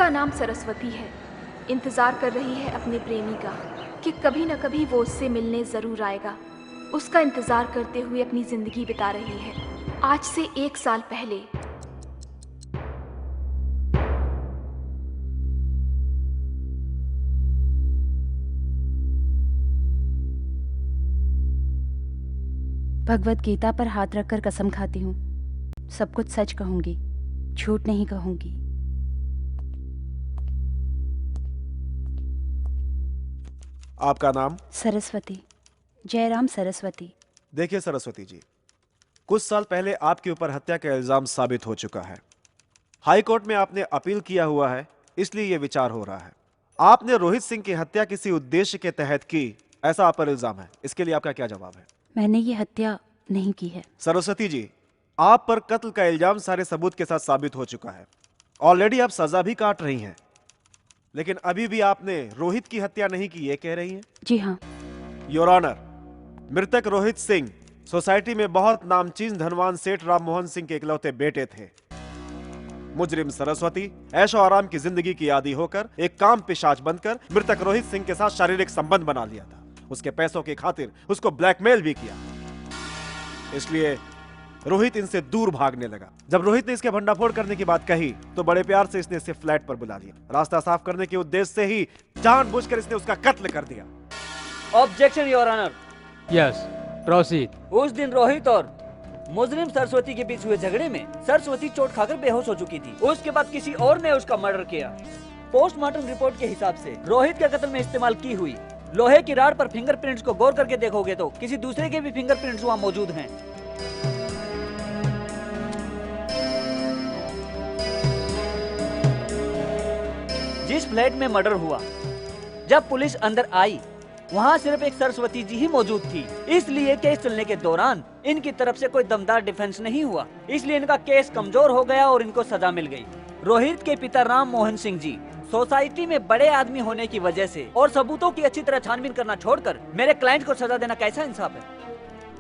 उसका नाम सरस्वती है। इंतज़ार कर रही है अपने प्रेमी का कि कभी न कभी वो उससे मिलने ज़रूर आएगा। उसका इंतज़ार करते हुए अपनी ज़िंदगी बिता रही है। आज से 1 साल पहले। भगवत गीता पर हाथ रखकर कसम खाती हूँ, सब कुछ सच कहूंगी, झूठ नहीं कहूंगी। आपका नाम? सरस्वती, जयराम सरस्वती। देखिए सरस्वती जी, कुछ साल पहले आपके ऊपर हत्या का इल्जाम साबित हो चुका है। हाई कोर्ट में आपने अपील किया हुआ है, इसलिए यह विचार हो रहा है। आपने रोहित सिंह की हत्या किसी उद्देश्य के तहत की, ऐसा आप पर इल्जाम है। इसके लिए आपका क्या जवाब है? मैंने ये हत्या नहीं की है। सरस्वती जी, आप पर कत्ल का इल्जाम सारे सबूत के साथ साबित हो चुका है। ऑलरेडी आप सजा भी काट रही हैं, लेकिन अभी भी आपने रोहित की हत्या नहीं की, ये कह रही हैं? जी हाँ। योर ऑनर, मृतक रोहित सिंह सोसाइटी में बहुत नामचीन धनवान सेठ राम मोहन सिंह के इकलौते बेटे थे। मुजरिम सरस्वती ऐशो आराम की जिंदगी की आदी होकर एक काम पिशाच बनकर मृतक रोहित सिंह के साथ शारीरिक संबंध बना लिया था। उसके पैसों की खातिर उसको ब्लैकमेल भी किया। इसलिए रोहित इनसे दूर भागने लगा। जब रोहित ने इसके भंडाफोड़ करने की बात कही तो बड़े प्यार से इसने इसे फ्लैट पर बुला लिया। रास्ता साफ करने के उद्देश्य से ही जानबूझकर इसने उसका कत्ल कर दिया। Objection your honour. Yes, proceed. उस दिन रोहित और मुजरिम सरस्वती के बीच हुए झगड़े में सरस्वती चोट खाकर बेहोश हो चुकी थी। उसके बाद किसी और ने उसका मर्डर किया। पोस्टमार्टम रिपोर्ट के हिसाब से रोहित के कत्ल में इस्तेमाल की हुई लोहे की राड पर फिंगरप्रिंट्स को गौर करके देखोगे तो किसी दूसरे के भी फिंगरप्रिंट्स वहाँ मौजूद हैं। जिस फ्लैट में मर्डर हुआ, जब पुलिस अंदर आई वहाँ सिर्फ एक सरस्वती जी ही मौजूद थी। इसलिए केस चलने के दौरान इनकी तरफ से कोई दमदार डिफेंस नहीं हुआ, इसलिए इनका केस कमजोर हो गया और इनको सजा मिल गई। रोहित के पिता राम मोहन सिंह जी सोसाइटी में बड़े आदमी होने की वजह से और सबूतों की अच्छी तरह छानबीन करना छोड़कर मेरे क्लाइंट को सजा देना कैसा इंसाफ है?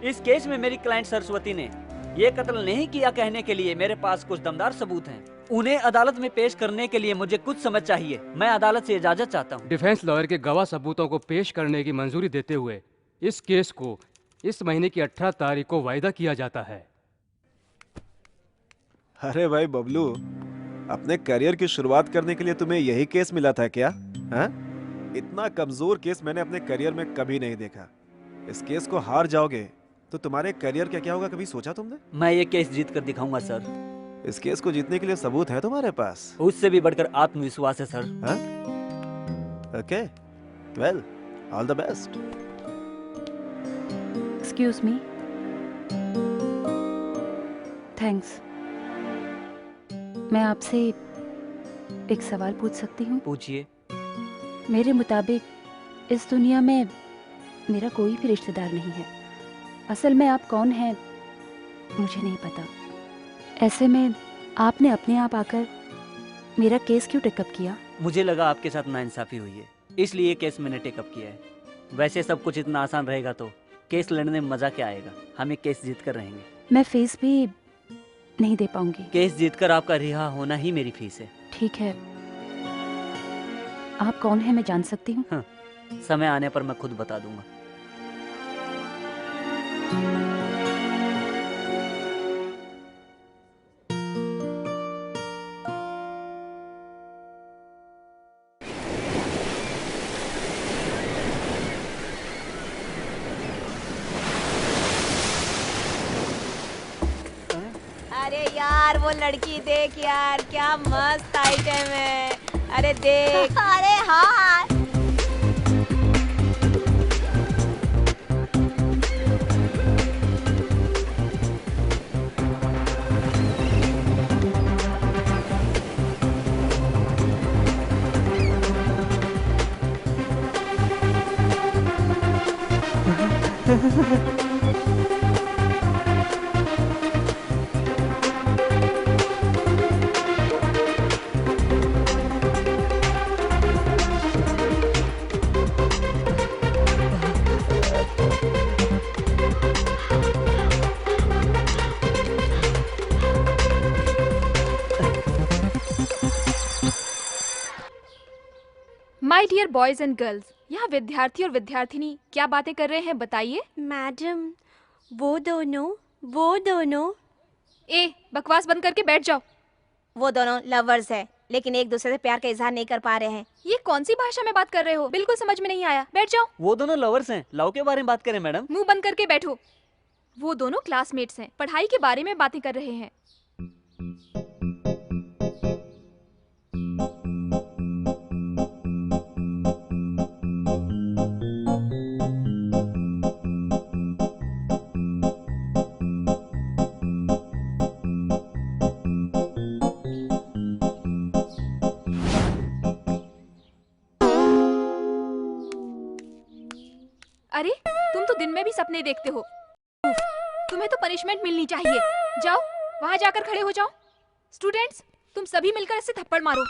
इस केस में मेरी क्लाइंट सरस्वती ने ये कत्ल नहीं किया कहने के लिए मेरे पास कुछ दमदार सबूत हैं। उन्हें अदालत में पेश करने के लिए मुझे कुछ समय चाहिए। मैं अदालत से इजाजत चाहता हूँ। डिफेंस लॉयर के गवाह सबूतों को पेश करने की मंजूरी देते हुए इस केस को इस महीने की 18 तारीख को वायदा किया जाता है। अरे भाई बबलू, अपने करियर की शुरुआत करने के लिए तुम्हें यही केस मिला था क्या? हाँ? इतना कमजोर केस मैंने अपने करियर में कभी नहीं देखा। इस केस को हार जाओगे तो तुम्हारे करियर का क्या होगा, कभी सोचा तुमने? मैं ये केस जीत कर दिखाऊंगा सर। इस केस को जीतने के लिए सबूत है तुम्हारे पास? उससे भी बढ़कर आत्मविश्वास है सर। हाँ? Okay, well, all the best. Excuse me. Thanks. मैं आपसे एक सवाल पूछ सकती हूँ? पूछिए। मेरे मुताबिक इस दुनिया में मेरा कोई भी रिश्तेदार नहीं है। असल में आप कौन हैं मुझे नहीं पता। ऐसे में आपने अपने आप आकर मेरा केस क्यों टेकअप किया? मुझे लगा आपके साथ नाइंसाफी हुई है, इसलिए ये केस मैंने टेकअप किया है। वैसे सब कुछ इतना आसान रहेगा तो केस लड़ने में मजा क्या आएगा। हम एक केस जीत कर रहेंगे। मैं फीस भी नहीं दे पाऊंगी। केस जीतकर आपका रिहा होना ही मेरी फीस है। ठीक है, आप कौन है मैं जान सकती हूँ? हाँ, समय आने पर मैं खुद बता दूंगा। अरे यार वो लड़की देख यार, क्या मस्त आइटम है। अरे देख। अरे हाँ। डियर बॉयज एंड गर्ल्स, यहाँ विद्यार्थी और विद्यार्थिनी क्या बातें कर रहे हैं बताइए। मैडम, वो दोनों ए, बकवास बंद करके बैठ जाओ। वो दोनों लवर्स है, लेकिन एक दूसरे से प्यार का इजहार नहीं कर पा रहे हैं। ये कौन सी भाषा में बात कर रहे हो? बिल्कुल समझ में नहीं आया। बैठ जाओ। वो दोनों लवर्स हैं, लव के बारे में बात करें मैडम। मुंह बंद करके बैठो। वो दोनों क्लासमेट्स हैं, पढ़ाई के बारे में बातें कर रहे हैं। अरे, तुम तो दिन में भी सपने देखते हो। उफ, तुम्हें तो पनिशमेंट मिलनी चाहिए। जाओ, वहां जाकर खड़े हो जाओ। स्टूडेंट्स, तुम सभी मिलकर इसे थप्पड़ मारो।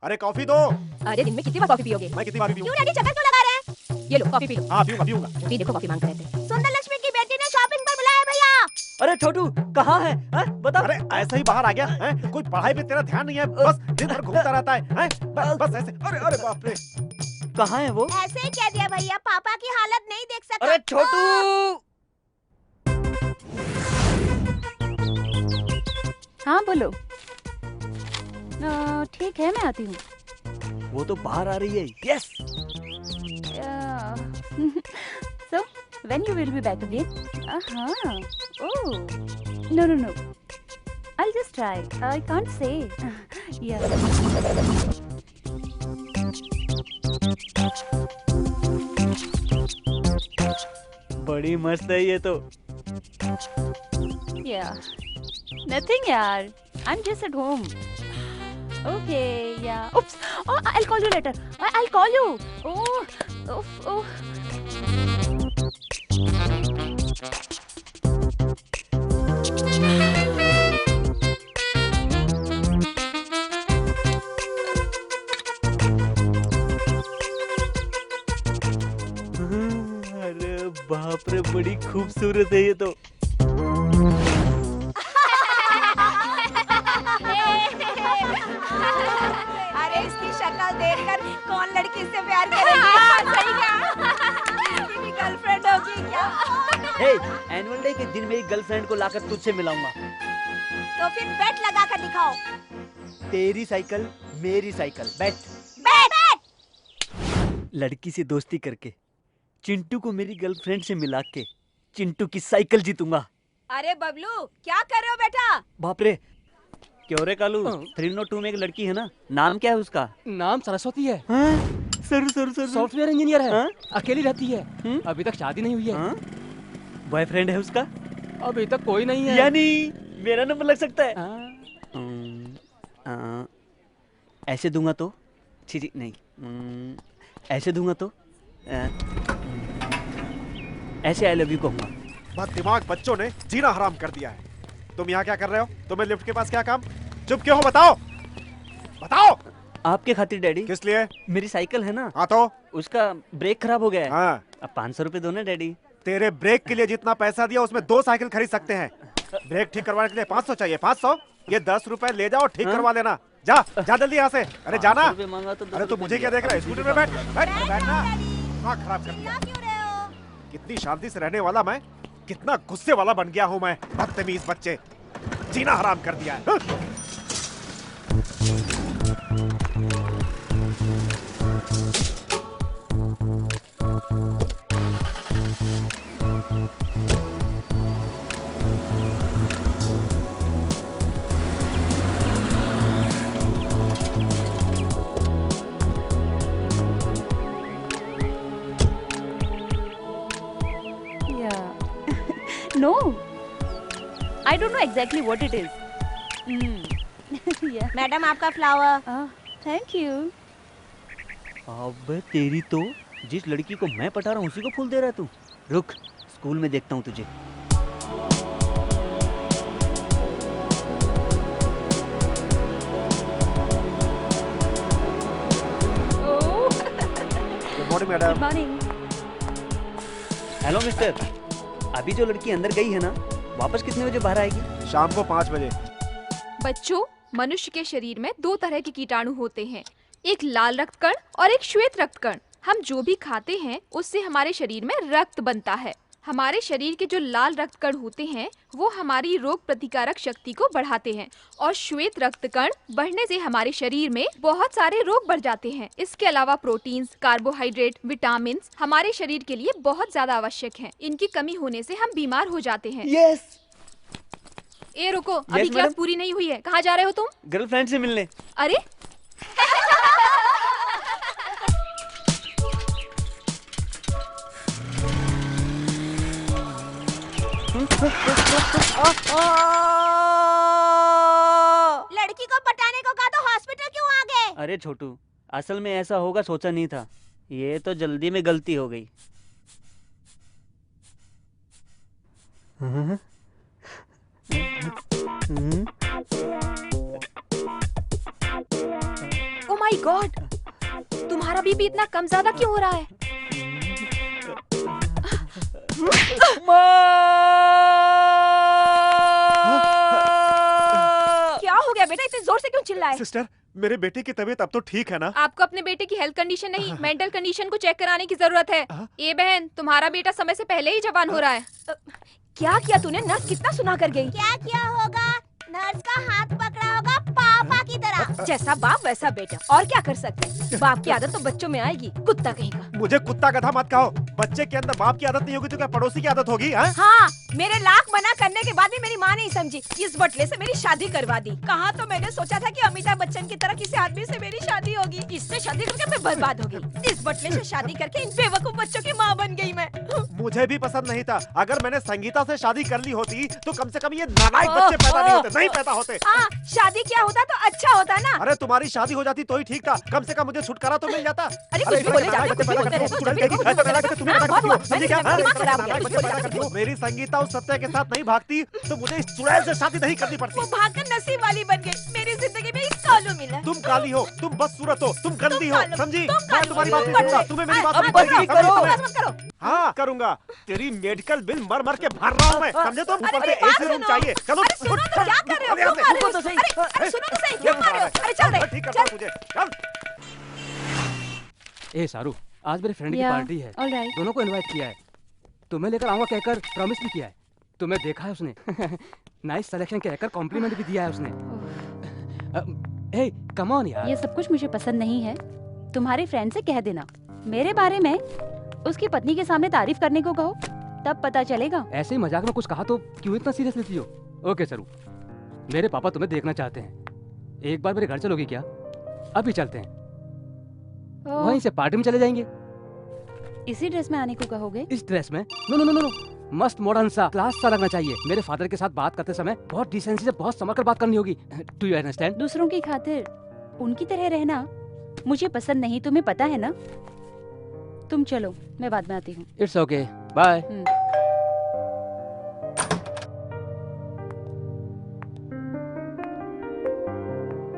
अरे कॉफी दो। अरे दिन में कितनी बार कॉफी पियोगे? मैं कितनी बार पीऊं? क्यों डैडी चक्कर क्यों लगा रहे हैं? ये लो कॉफी पी लो। हाँ पीऊंगा पीऊंगा। अभी देखो कॉफी मांगते रहते हैं। सुंदर लक्ष्मी की बेटी ने शॉपिंग पर बुलाया भैया। अरे छोटू कहाँ है? बता। अरे ऐसा ही बाहर आ गया है? कोई पढ़ाई पे तेरा ध्यान नहीं है, बस दिन भर घूमता रहता है? बस ऐसे। अरे अरे बाप रे। कहाँ है वो? ऐसे ही कह दिया भैया, पापा की हालत नहीं देख सकता। अरे छोटू। हाँ बोलो। ठीक है, मैं आती हूँ। वो तो बाहर आ रही है। Yes. So, when you will be back again? Oh, no. I'll just try. I can't say. Yeah. बड़ी मस्त है ये तो। Yeah. Nothing, yaar. I'm just at home. Okay, yeah. Oops. Oh, I'll call you later. I'll call you. Oh. अरे बाप रे, बड़ी खूबसूरत है ये तो। अरे इसकी शक्ल देखकर कौन लड़की इससे प्यार करेगी? सही कहा। इसकी गर्लफ्रेंड होगी क्या? हे, एनुअल डे के दिन मेरी गर्लफ्रेंड को लाकर तुझसे मिलाऊंगा। तो फिर बेट लगा कर दिखाओ। तेरी साइकिल मेरी साइकिल, बेट। लड़की से दोस्ती करके चिंटू को मेरी गर्लफ्रेंड से मिला के चिंटू की साइकिल जीतूंगा। अरे बबलू, क्या कर रहे हो बेटा? बाप रे, क्यों रे कालू? 302 में एक लड़की है ना, नाम क्या है उसका? नाम सरस्वती है। सर सॉफ्टवेयर इंजीनियर है। हाँ? अकेली रहती है। अभी तक शादी नहीं हुई है। बॉयफ्रेंड है उसका? अभी तक कोई नहीं है। यानी मेरा नंबर लग सकता है। ऐसे दूंगा तो? छी नहीं। ऐसे दूंगा तो? ऐसे आई लव यू कहूंगा। बददिमाग बच्चों ने जीना हराम कर दिया है। तुम यहाँ क्या कर रहे हो? तुम्हें लिफ्ट के पास क्या काम? चुप क्यों हो? बताओ। आपके खातिर डैडी। किस लिए? मेरी साइकिल है ना। हाँ तो? उसका ब्रेक खराब हो गया है। हाँ। अब 500 रुपए दो ना डैडी। तेरे ब्रेक के लिए जितना पैसा दिया उसमें 2 साइकिल खरीद सकते हैं। ब्रेक ठीक करवाने के लिए 500 चाहिए। 500? ये 10 रुपए ले जाओ, ठीक करवा लेना। जा जा जल्दी यहाँ से। अरे जाना। अरे तू मुझे क्या देख रहा है? स्कूटर में बैठ बैठना। दिमाग खराब कर दिया। क्यों रहे हो? कितनी शांति से रहने वाला मैं, कितना गुस्से वाला बन गया हूँ मैं। बदतमीज बच्चे, जीना हराम कर दिया है। No, I don't know exactly what it is. Yeah. Madam आपका फ्लावर। Thank you. अबे तेरी तो, जिस लड़की को मैं पटा रहा हूँ उसी को फूल दे रहा है तू। रुक, स्कूल में देखता हूँ तुझे। Good morning madam. Good morning. Hello mister, अभी जो लड़की अंदर गई है ना, वापस कितने बजे बाहर आएगी? शाम को 5 बजे। बच्चों, मनुष्य के शरीर में 2 तरह के कीटाणु होते हैं, एक लाल रक्त कण और एक श्वेत रक्त कण। हम जो भी खाते हैं उससे हमारे शरीर में रक्त बनता है। हमारे शरीर के जो लाल रक्त कण होते हैं वो हमारी रोग प्रतिकारक शक्ति को बढ़ाते हैं और श्वेत रक्त कण बढ़ने से हमारे शरीर में बहुत सारे रोग बढ़ जाते हैं। इसके अलावा प्रोटीन्स, कार्बोहाइड्रेट, विटामिन हमारे शरीर के लिए बहुत ज्यादा आवश्यक हैं। इनकी कमी होने से हम बीमार हो जाते हैं। यस। ए रुको, अभी क्लास मैडम। पूरी नहीं हुई है। कहाँ जा रहे हो तुम? गर्लफ्रेंड से मिलने। अरे लड़की को पटाने को कहा तो हॉस्पिटल क्यों आ गए? अरे छोटू, असल में ऐसा होगा सोचा नहीं था। ये तो जल्दी में गलती हो गई। ओ माय गॉड, तुम्हारा बीपी इतना कम ज्यादा क्यों हो रहा है? क्या हो गया बेटा, इतने जोर से क्यों चिल्लाए? सिस्टर, मेरे बेटे की तबीयत अब तो ठीक है ना? आपको अपने बेटे की हेल्थ कंडीशन नहीं, मेंटल कंडीशन को चेक कराने की जरूरत है। ए बहन, तुम्हारा बेटा समय से पहले ही जवान हो रहा है। क्या किया तूने? नर्स कितना सुना कर गई। क्या किया होगा? नर्स का हाथ पकड़ा होगा पापा की तरह। जैसा बाप वैसा बेटा, और क्या कर सकते हैं? बाप की आदत तो बच्चों में आएगी, कुत्ता कहीं का। मुझे कुत्ता गधा मत कहो। बच्चे के अंदर बाप की आदत नहीं होगी तो क्या पड़ोसी की आदत होगी? हाँ, मेरे लाख मना करने के बाद भी मेरी माँ नहीं समझी, इस बटले से मेरी शादी करवा दी। कहा तो मैंने सोचा था कि अमिताभ बच्चन की तरह किसी आदमी से मेरी शादी होगी। इससे शादी करके मैं बर्बाद हो गई। इस बटले से शादी करके इन बेवकूफ बच्चों की माँ बन गई मैं। मुझे भी पसंद नहीं था। अगर मैंने संगीता से शादी कर ली होती तो कम से कम ये नालायक बच्चे पैदा नहीं होते, नहीं पैदा होते। हाँ, शादी क्या होता तो अच्छा होता ना। अरे तुम्हारी शादी हो जाती तो ही ठीक था, कम से कम मुझे छुटकारा तो मिल जाता। अरे कुछ भी बोले जाते हो, कुछ भी बोलते रहते हो। मेरी संगीता उस सत्य के साथ नहीं भागती तो मुझे इस चुड़ैल से शादी नहीं करनी पड़ती। वो भागकर नसीब वाली बन गई। मेरी जिंदगी में एक कालू मिला। तुम काली हो, तुम बदसूरत हो, तुम गंदी हो, कालू, समझी? तुम मैं कालू, तुम्हारी बात नहीं तुम करूंगा, कालू। तुम्हें मेरी बात अब नहीं बस पड़ेगी, करो, समझी बस तुम्हें? मत करो। हाँ करूंगा। तेरी मेडिकल बिल मर मर के भर रहा हूँ मैं, समझे? तुम ऊपर से मेरी बात एसी रूम सुनो। चाहिए। चलो अरे सुनो तो, क्या कर रहे हो? क्यों मार रहे हो? अरे सुनो तो सही, क्यों मार रहे हो? अरे चल रहे, ठीक करता हूँ तुझे, चल। ए सारू, आज मेरे फ्रेंड की Yeah, पार्टी है। all right. दोनों को इनवाइट किया है। तुम्हें लेकर आऊंगा कहकर प्रॉमिस भी किया है। तुम्हें देखा है उसने। नाइस सिलेक्शन कहकर कॉम्प्लीमेंट भी दिया है उसने। हे कम ऑन यार। ये सब कुछ मुझे पसंद नहीं है। तुम्हारे फ्रेंड से कह देना मेरे बारे में उसकी पत्नी के सामने तारीफ करने को कहो, तब पता चलेगा। ऐसे ही मजाक में कुछ कहा तो क्यों इतना सीरियस लेती हो? ओके सरू, मेरे पापा तुम्हें देखना चाहते हैं। एक बार मेरे घर चलोगी क्या? अभी चलते हैं, ओह, वहीं से पार्टी में चले जाएंगे। इसी ड्रेस में आने को कहोगे? इस ड्रेस में? नो नो नो नो, मस्त मॉडर्न सा, क्लास सा लगना चाहिए। मेरे फादर के साथ बात करते समय बहुत डिसेंसी से, बहुत संभल कर बात करनी होगी। Do you understand? दूसरों की खातिर उनकी तरह रहना मुझे पसंद नहीं, तुम्हें पता है ना। तुम चलो, मैं बाद में आती हूँ। It's okay, bye.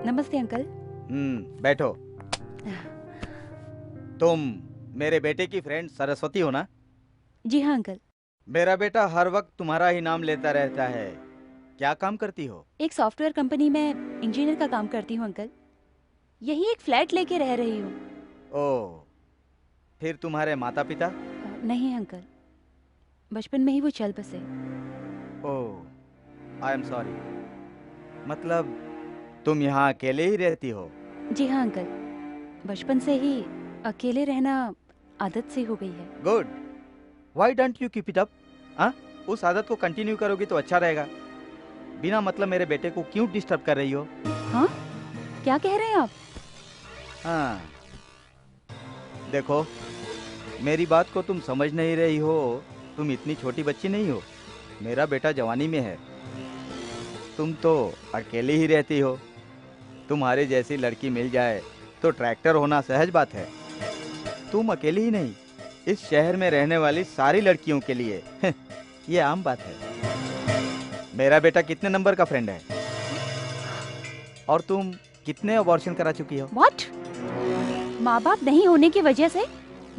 नमस्ते अंकल। बैठो। तुम मेरे बेटे की फ्रेंड सरस्वती हो ना? जी हाँ अंकल। मेरा बेटा हर वक्त तुम्हारा ही नाम लेता रहता है। क्या काम करती हो? एक सॉफ्टवेयर कंपनी में इंजीनियर का काम करती हूँ अंकल। यही एक फ्लैट लेके रह रही हूँ। ओह, फिर तुम्हारे माता पिता? नहीं अंकल, बचपन में ही वो चल बसे। ओह, आई एम सॉरी। मतलब तुम यहाँ अकेले ही रहती हो? जी हाँ अंकल, बचपन से ही अकेले रहना आदत सी हो गई है। Good, why don't you keep it up? हाँ, उस आदत को कंटिन्यू करोगी तो अच्छा रहेगा। बिना मतलब मेरे बेटे को क्यों डिस्टर्ब कर रही हो? हाँ, क्या कह रहे हैं आप? हाँ, देखो, मेरी बात को तुम समझ नहीं रही हो। तुम इतनी छोटी बच्ची नहीं हो। मेरा बेटा जवानी में है, तुम तो अकेली ही रहती हो। तुम्हारे जैसी लड़की मिल जाए तो ट्रैक्टर होना सहज बात है। तुम अकेली ही नहीं, इस शहर में रहने वाली सारी लड़कियों के लिए ये आम बात है। मेरा बेटा कितने नंबर का फ्रेंड है? और तुम कितने अबॉर्शन करा चुकी हो? What? माँ बाप नहीं होने की वजह से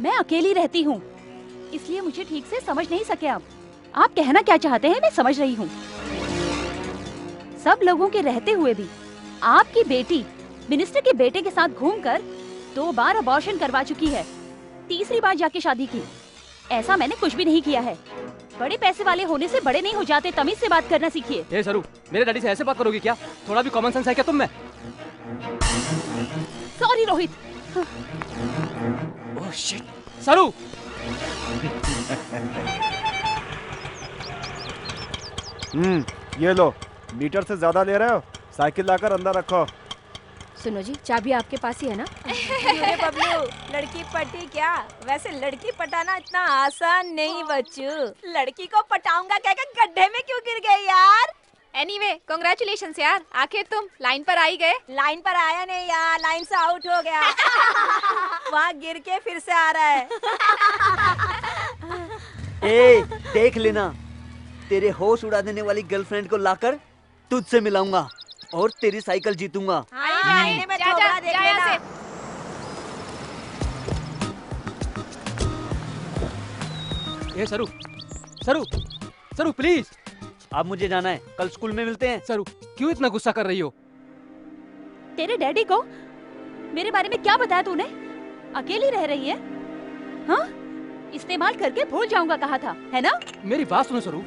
मैं अकेली रहती हूँ, इसलिए मुझे ठीक से समझ नहीं सके आप। आप कहना क्या चाहते हैं मैं समझ रही हूँ। सब लोगों के रहते हुए भी आपकी बेटी मिनिस्टर के बेटे के साथ घूमकर 2 बार अबॉर्शन करवा चुकी है, 3री बार जाके शादी की। ऐसा मैंने कुछ भी नहीं किया है। बड़े पैसे वाले होने से बड़े नहीं हो जाते, तमीज से बात करना सीखिए। ए सरू, मेरे डैडी से ऐसे बात करोगी क्या? थोड़ा भी कॉमन सेंस है क्या तुम में? सॉरी रोहित। ओह शिट, सरू! ये लो, मीटर से ज्यादा ले रहे हो? साइकिल लाकर अंदर रखो। सुनो जी, चाबी आपके पास ही है ना? अरे बबलू, लड़की पटी क्या? वैसे लड़की पटाना इतना आसान नहीं बच्चू। लड़की को पटाऊंगा कहकर गड्ढे में क्यों गिर गई यार? एनीवे, कांग्रेचुलेशंस यार, आखिर तुम लाइन पर आ ही गए। लाइन पर आया नहीं यार, लाइन से आउट हो गया। वहाँ गिर के फिर से आ रहा है। ए, देख लेना, तेरे होश उड़ा देने वाली गर्लफ्रेंड को लाकर तुझसे मिलाऊंगा और तेरी साइकिल जीतूंगा। आईने में थोड़ा देख लेना। ए सरू, सरू, सरू प्लीज। अब मुझे जाना है, कल स्कूल में मिलते हैं। सरू, क्यों इतना गुस्सा कर रही हो? तेरे डैडी को मेरे बारे में क्या बताया तूने? अकेली रह रही है? हाँ, इस्तेमाल करके भूल जाऊंगा कहा था, है ना? मेरी बात सुनो सरू।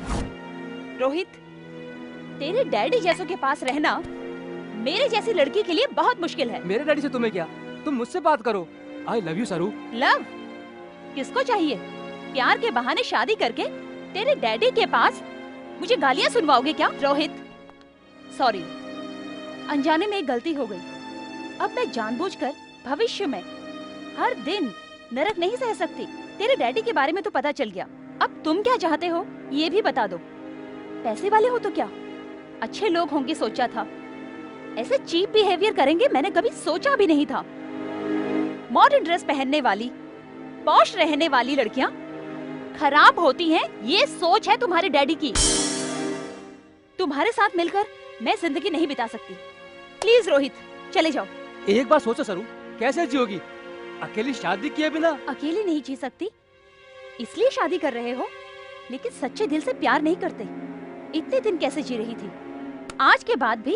रोहित, तेरे डैडी जैसों के पास रहना मेरे जैसी लड़की के लिए बहुत मुश्किल है। मेरे डैडी से तुम्हें क्या? तुम मुझसे बात करो। आई लव यू सरू। लव किसको चाहिए? प्यार के बहाने शादी करके तेरे डैडी के पास मुझे गालियां सुनवाओगे क्या? रोहित, सॉरी, अनजाने में एक गलती हो गई। अब मैं जानबूझकर भविष्य में हर दिन नरक नहीं सह सकती। तेरे डैडी के बारे में तो पता चल गया, अब तुम क्या चाहते हो ये भी बता दो। पैसे वाले हो तो क्या अच्छे लोग होंगे सोचा था, ऐसे चीप बिहेवियर करेंगे मैंने कभी सोचा भी नहीं था। मॉडर्न ड्रेस पहनने वाली, पॉश रहने वाली लड़कियां खराब होती हैं, ये सोच है तुम्हारे डैडी की। तुम्हारे साथ मिलकर मैं जिंदगी नहीं बिता सकती। प्लीज रोहित, चले जाओ। एक बार सोचो सरू, कैसे जियोगी अकेली शादी किए बिना? अकेली नहीं जी सकती, इसलिए शादी कर रहे हो, लेकिन सच्चे दिल से प्यार नहीं करते। इतने दिन कैसे जी रही थी? आज के बाद भी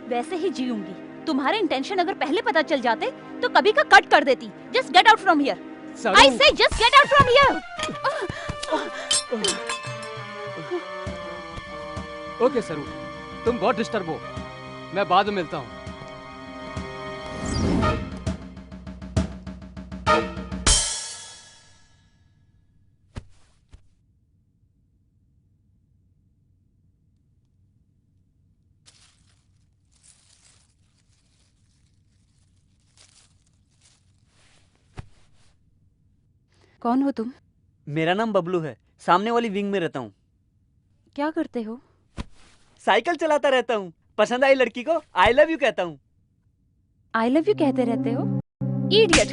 वैसे ही जीऊंगी। तुम्हारे इंटेंशन अगर पहले पता चल जाते तो कभी का कट कर देती। Just get out from here. I said just get out from here. Okay Saru, तुम बहुत डिस्टर्ब हो, मैं बाद में मिलता हूँ। कौन हो तुम? मेरा नाम बबलू है, सामने वाली विंग में रहता हूँ। क्या करते हो? साइकिल चलाता रहता हूँ। पसंद आई लड़की को आई लव यू कहता हूँ। आई लव यू कहते रहते हो? इडियट।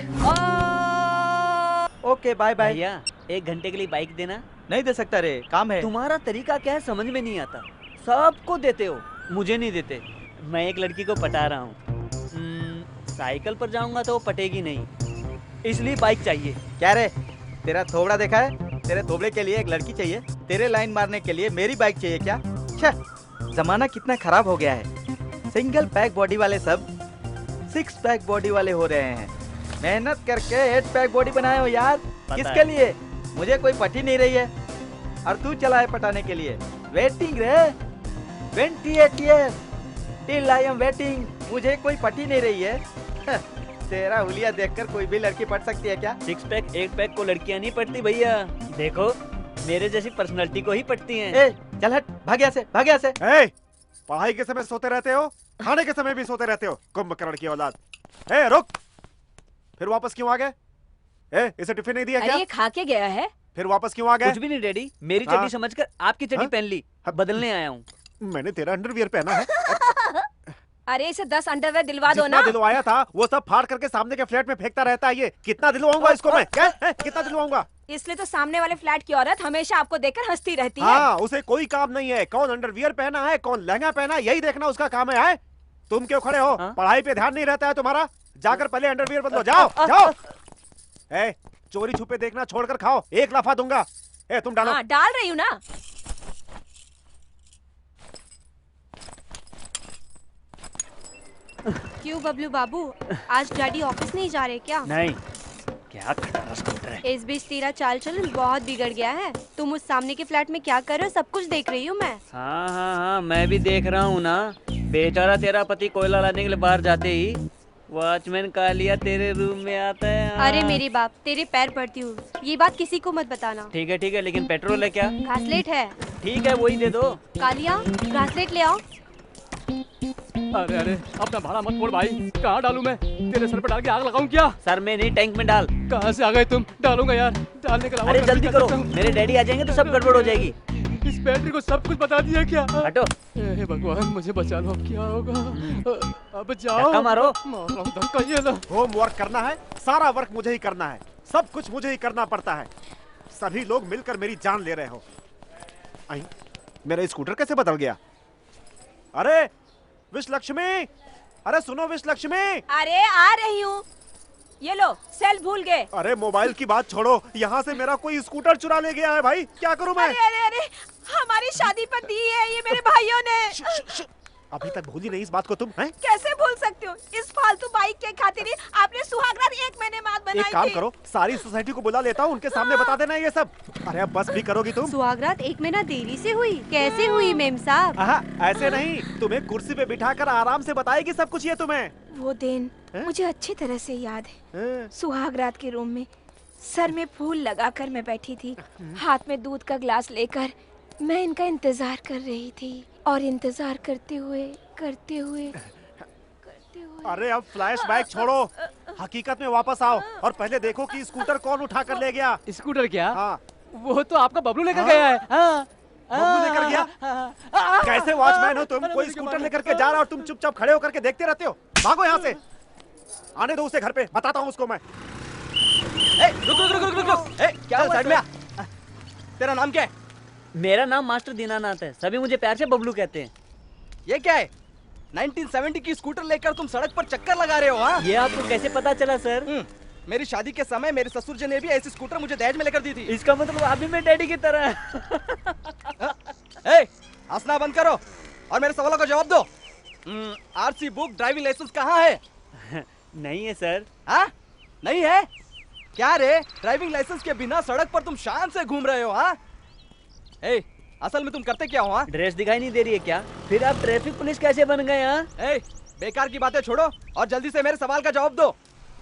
Okay bye bye. भैया, 1 घंटे के लिए बाइक देना। नहीं दे सकता रे, काम है। तुम्हारा तरीका क्या है समझ में नहीं आता। सबको देते हो, मुझे नहीं देते। मैं एक लड़की को पटा रहा हूँ। साइकिल पर जाऊंगा तो वो पटेगी नहीं, इसलिए बाइक चाहिए। क्या रे, तेरा थोबड़ा देखा है? तेरे थोबड़े के लिए एक लड़की चाहिए, तेरे लाइन मारने के लिए मेरी बाइक चाहिए क्या? जमाना कितना खराब हो गया है। सिंगल पैक बॉडी वाले सब 6 पैक बॉडी वाले हो रहे हैं। मेहनत करके 8 पैक बॉडी बनाए हो यार। किसके लिए? मुझे कोई पटी नहीं रही है और तू चला है पटाने के लिए। वेटिंग रे 28 years till I am waiting। मुझे कोई पटी नहीं रही है। तेरा हुलिया देखकर कोई भी लड़की पट सकती है क्या? 6 पैक 8 पैक को लड़कियां नहीं पटती भैया। देखो मेरे जैसी पर्सनालिटी को ही पटती हैं। ए, चल हट, भाग यहाँ से, भाग यहाँ से। ए, पढ़ाई के समय सोते रहते हो, खाने के समय भी सोते रहते हो, कुंभकर्ण की औलाद। ए, रुक, फिर वापस क्यों आ गए? ए, इसे टिफिन नहीं दिया अरे क्या? ये खा के गया है। फिर वापस क्यों आ गए? कुछ भी नहीं डैडी, मेरी हाँ? चड्डी समझकर आपकी चड्डी हाँ? पहन ली, बदलने आया हूँ। मैंने तेरा अंडरवियर पहना है। अरे इसे 10 अंडरवेयर दिलवा दो जितना ना। दिलवाया था वो सब फाड़ करके सामने के फ्लैट में फेंकता रहता है। ये कितना दिलवाऊंगा इसको मैं? क्या है? कितना दिलवाऊंगा? इसलिए तो सामने वाले फ्लैट की औरत हमेशा आपको देखकर हंसती रहती है। हाँ, उसे कोई काम नहीं है कौन अंडरवियर पहना है, कौन लहंगा पहना है, यही देखना उसका काम है। तुम क्यों खड़े हो? हाँ? पढ़ाई पे ध्यान नहीं रहता है तुम्हारा? जाकर पहले अंडरवियर बदलो, जाओ जाओ। ए, चोरी छुपे देखना छोड़कर खाओ, एक लफा दूंगा। ए, तुम डालो। हाँ, डाल रही हूँ ना। क्यों बबलू बाबू, आज डैडी ऑफिस नहीं जा रहे क्या? नहीं, क्या खटारा स्कूटर है। इस बीच तेरा चाल चलन बहुत बिगड़ गया है। तुम उस सामने के फ्लैट में क्या कर रहे हो सब कुछ देख रही हूँ मैं। हाँ, मैं भी देख रहा हूँ ना। बेचारा तेरा पति कोयला लाने के लिए बाहर जाते ही वॉचमैन कालिया तेरे रूम में आता है। हाँ। अरे मेरे बाप, तेरे पैर पड़ती हूँ, ये बात किसी को मत बताना। ठीक है, लेकिन पेट्रोल है क्या? घासलेट है। ठीक है, वही दे दो। कालिया, घासलेट ले आओ। अरे अरे, अपना भाड़ा मत फोड़ भाई। कहाँ डालूं मैं? तेरे सर पे डाल के आग लगाऊं क्या? सर में नहीं, टैंक में डाल। कहाँ से आ गए तुम? डालूंगा यार, डालने के अलावा अरे मैं जल्दी क्या करो, कर सकता हूं? मेरे डैडी आ जाएंगे तो सब गड़बड़ हो जाएगी। इस बैटरी को सब कुछ बता दिया क्या? हटो। हे भगवान, मुझे बचा लो, अब क्या होगा? अब जाओ। धक्का मारो। मार रहा हूं धक्का, ये लो। होमवर्क करना है, सारा वर्क मुझे ही करना है, सब कुछ मुझे ही करना पड़ता है। सभी लोग मिलकर मेरी जान ले रहे हो। आई, मेरा स्कूटर कैसे बदल गया? अरे विश लक्ष्मी, अरे सुनो विश लक्ष्मी। अरे आ रही हूँ। ये लो, सेल भूल गए। अरे मोबाइल की बात छोड़ो, यहाँ से मेरा कोई स्कूटर चुरा ले गया है भाई, क्या करूं मैं? अरे हमारी शादी पर दी है ये मेरे भाइयों ने। अभी तक भूली नहीं इस बात को तुम हैं? कैसे भूल सकती हूँ? इस फालतू बाइक के खातिर ही आपने सुहागरात 1 महीने बाद बनाई थी। एक काम करो, सारी सोसाइटी को बुला लेता हूँ, उनके सामने बता देना ये सब। अरे अब बस भी करोगी तुम? सुहागरात 1 महीना देरी से हुई? कैसे हुई मेम साहब? ऐसे नहीं, तुम्हें कुर्सी पे बिठाकर आराम से बताएगी सब कुछ ये तुम्हें। वो दिन हैं? मुझे अच्छी तरह से याद है। हैं? सुहागरात के रूम में सर में फूल लगाकर मैं बैठी थी, हाथ में दूध का ग्लास लेकर मैं इनका इंतजार कर रही थी और इंतजार करते हुए अरे अब फ्लैशबैक छोड़ो, हकीकत में वापस आओ और पहले देखो कि स्कूटर कौन उठा कर ले गया। स्कूटर क्या? हाँ, वो तो आपका बबलू लेकर हाँ? गया है। हाँ। बबलू लेकर गया? कैसे वॉचमैन हो तुम? अरे कोई मुझे स्कूटर मारो। लेकर के जा रहा है और तुम चुपचाप खड़े होकर के देखते रहते हो। भागो यहाँ से, आने दो उसे घर पे, बताता हूँ उसको मैं। रुक। क्या हुआ साइड में आ। तेरा नाम क्या है? मेरा नाम मास्टर दीनानाथ है, सभी मुझे प्यार से बबलू कहते हैं। ये क्या है? 1970 की स्कूटर लेकर तुम सड़क पर चक्कर लगा रहे हो? हाँ, ये आपको कैसे पता चला सर? मेरी शादी के समय मेरे ससुर जी ने भी ऐसी स्कूटर मुझे दहेज में लेकर दी थी। इसका मतलब आप भी मेरे डैडी की तरह हैं। ए, हंसना बंद करो और मेरे सवालों का जवाब दो। आरसी बुक, ड्राइविंग लाइसेंस कहाँ है? नहीं है सर। हाँ? नहीं है? क्या रे, ड्राइविंग लाइसेंस के बिना सड़क पर तुम शान से घूम रहे हो? हाँ? ए, असल में तुम करते क्या हो? हाँ? ड्रेस दिखाई नहीं दे रही है क्या? फिर आप ट्रैफिक पुलिस कैसे बन गए? हाँ? ए, बेकार की बातें छोड़ो और जल्दी से मेरे सवाल का जवाब दो।